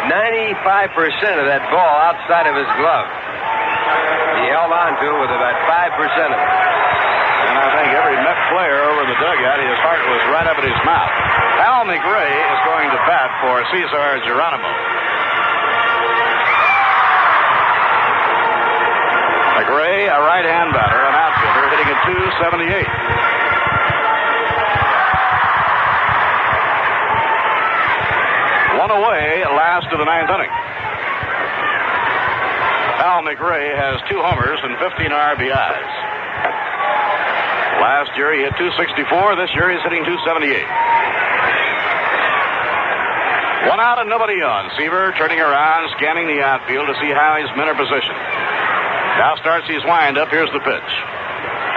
95% of that ball outside of his glove. He held on to it with about 5% of it. And I think every Met player over in the dugout, his heart was right up at his mouth. Al McRae is going to bat for Cesar Geronimo. McRae, a right-hand batter, an outfielder, hitting at .278. One away, last of the ninth inning. Al McRae has 2 homers and 15 RBIs. Last year he hit .264. This year he's hitting .278. 1 out and nobody on. Seaver turning around, scanning the outfield to see how his men are positioned. Now starts his windup. Here's the pitch.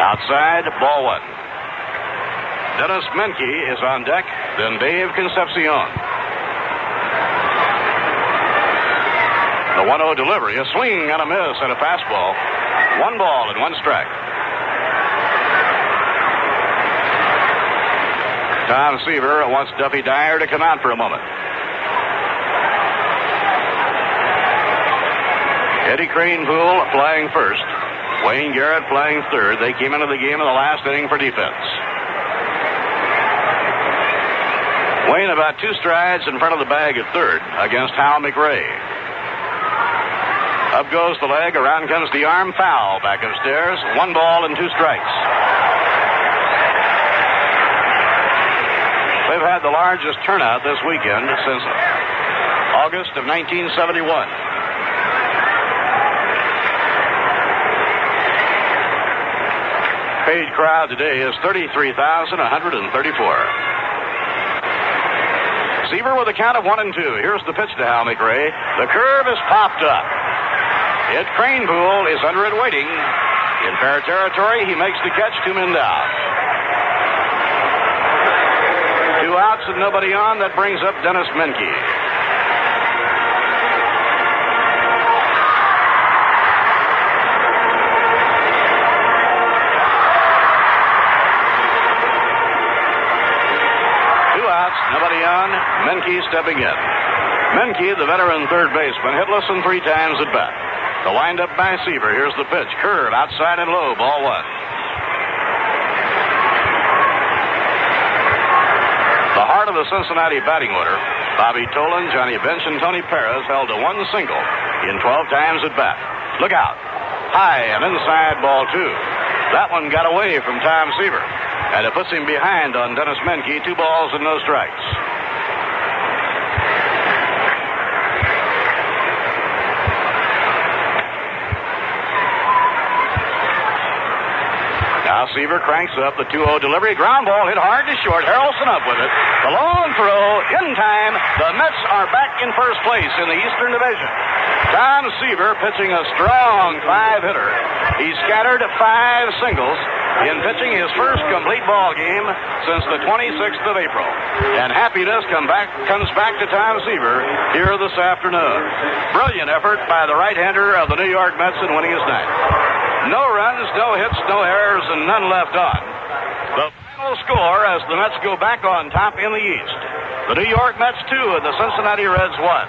Outside, ball 1. Dennis Menke is on deck, then Dave Concepcion. The 1-0 delivery, a swing and a miss and a fastball. 1 ball and 1 strike. Tom Seaver wants Duffy Dyer to come out for a moment. Eddie Cranepool playing first. Wayne Garrett playing third. They came into the game in the last inning for defense. Wayne about 2 strides in front of the bag at third against Hal McRae. Up goes the leg, around comes the arm, foul back upstairs. 1 ball and 2 strikes. They've had the largest turnout this weekend since August of 1971. Paid crowd today is 33,134. Seaver with a count of 1-2. Here's the pitch to Hal McRae. The curve is popped up. Ed Cranepool is under it waiting. In fair territory, he makes the catch. 2 men down. 2 outs and nobody on. That brings up Dennis Menke. Nobody on. Menke stepping in. Menke, the veteran third baseman, hitless and 3 times at bat. The windup by Seaver. Here's the pitch. Curve outside and low. Ball 1. The heart of the Cincinnati batting order, Bobby Tolan, Johnny Bench, and Tony Perez held to 1 single in 12 times at bat. Look out. High and inside, ball 2. That one got away from Tom Seaver. And it puts him behind on Dennis Menke. 2 balls and no strikes. Now Seaver cranks up the 2-0 delivery. Ground ball hit hard to short. Harrelson up with it. The long throw in time. The Mets are back in first place in the Eastern Division. Tom Seaver pitching a strong 5-hitter. He scattered 5 singles in pitching his first complete ball game since the 26th of April. And happiness comes back to Tom Seaver here this afternoon. Brilliant effort by the right-hander of the New York Mets in winning his night. No runs, no hits, no errors, and none left on. The final score as the Mets go back on top in the East. The New York Mets 2 and the Cincinnati Reds 1.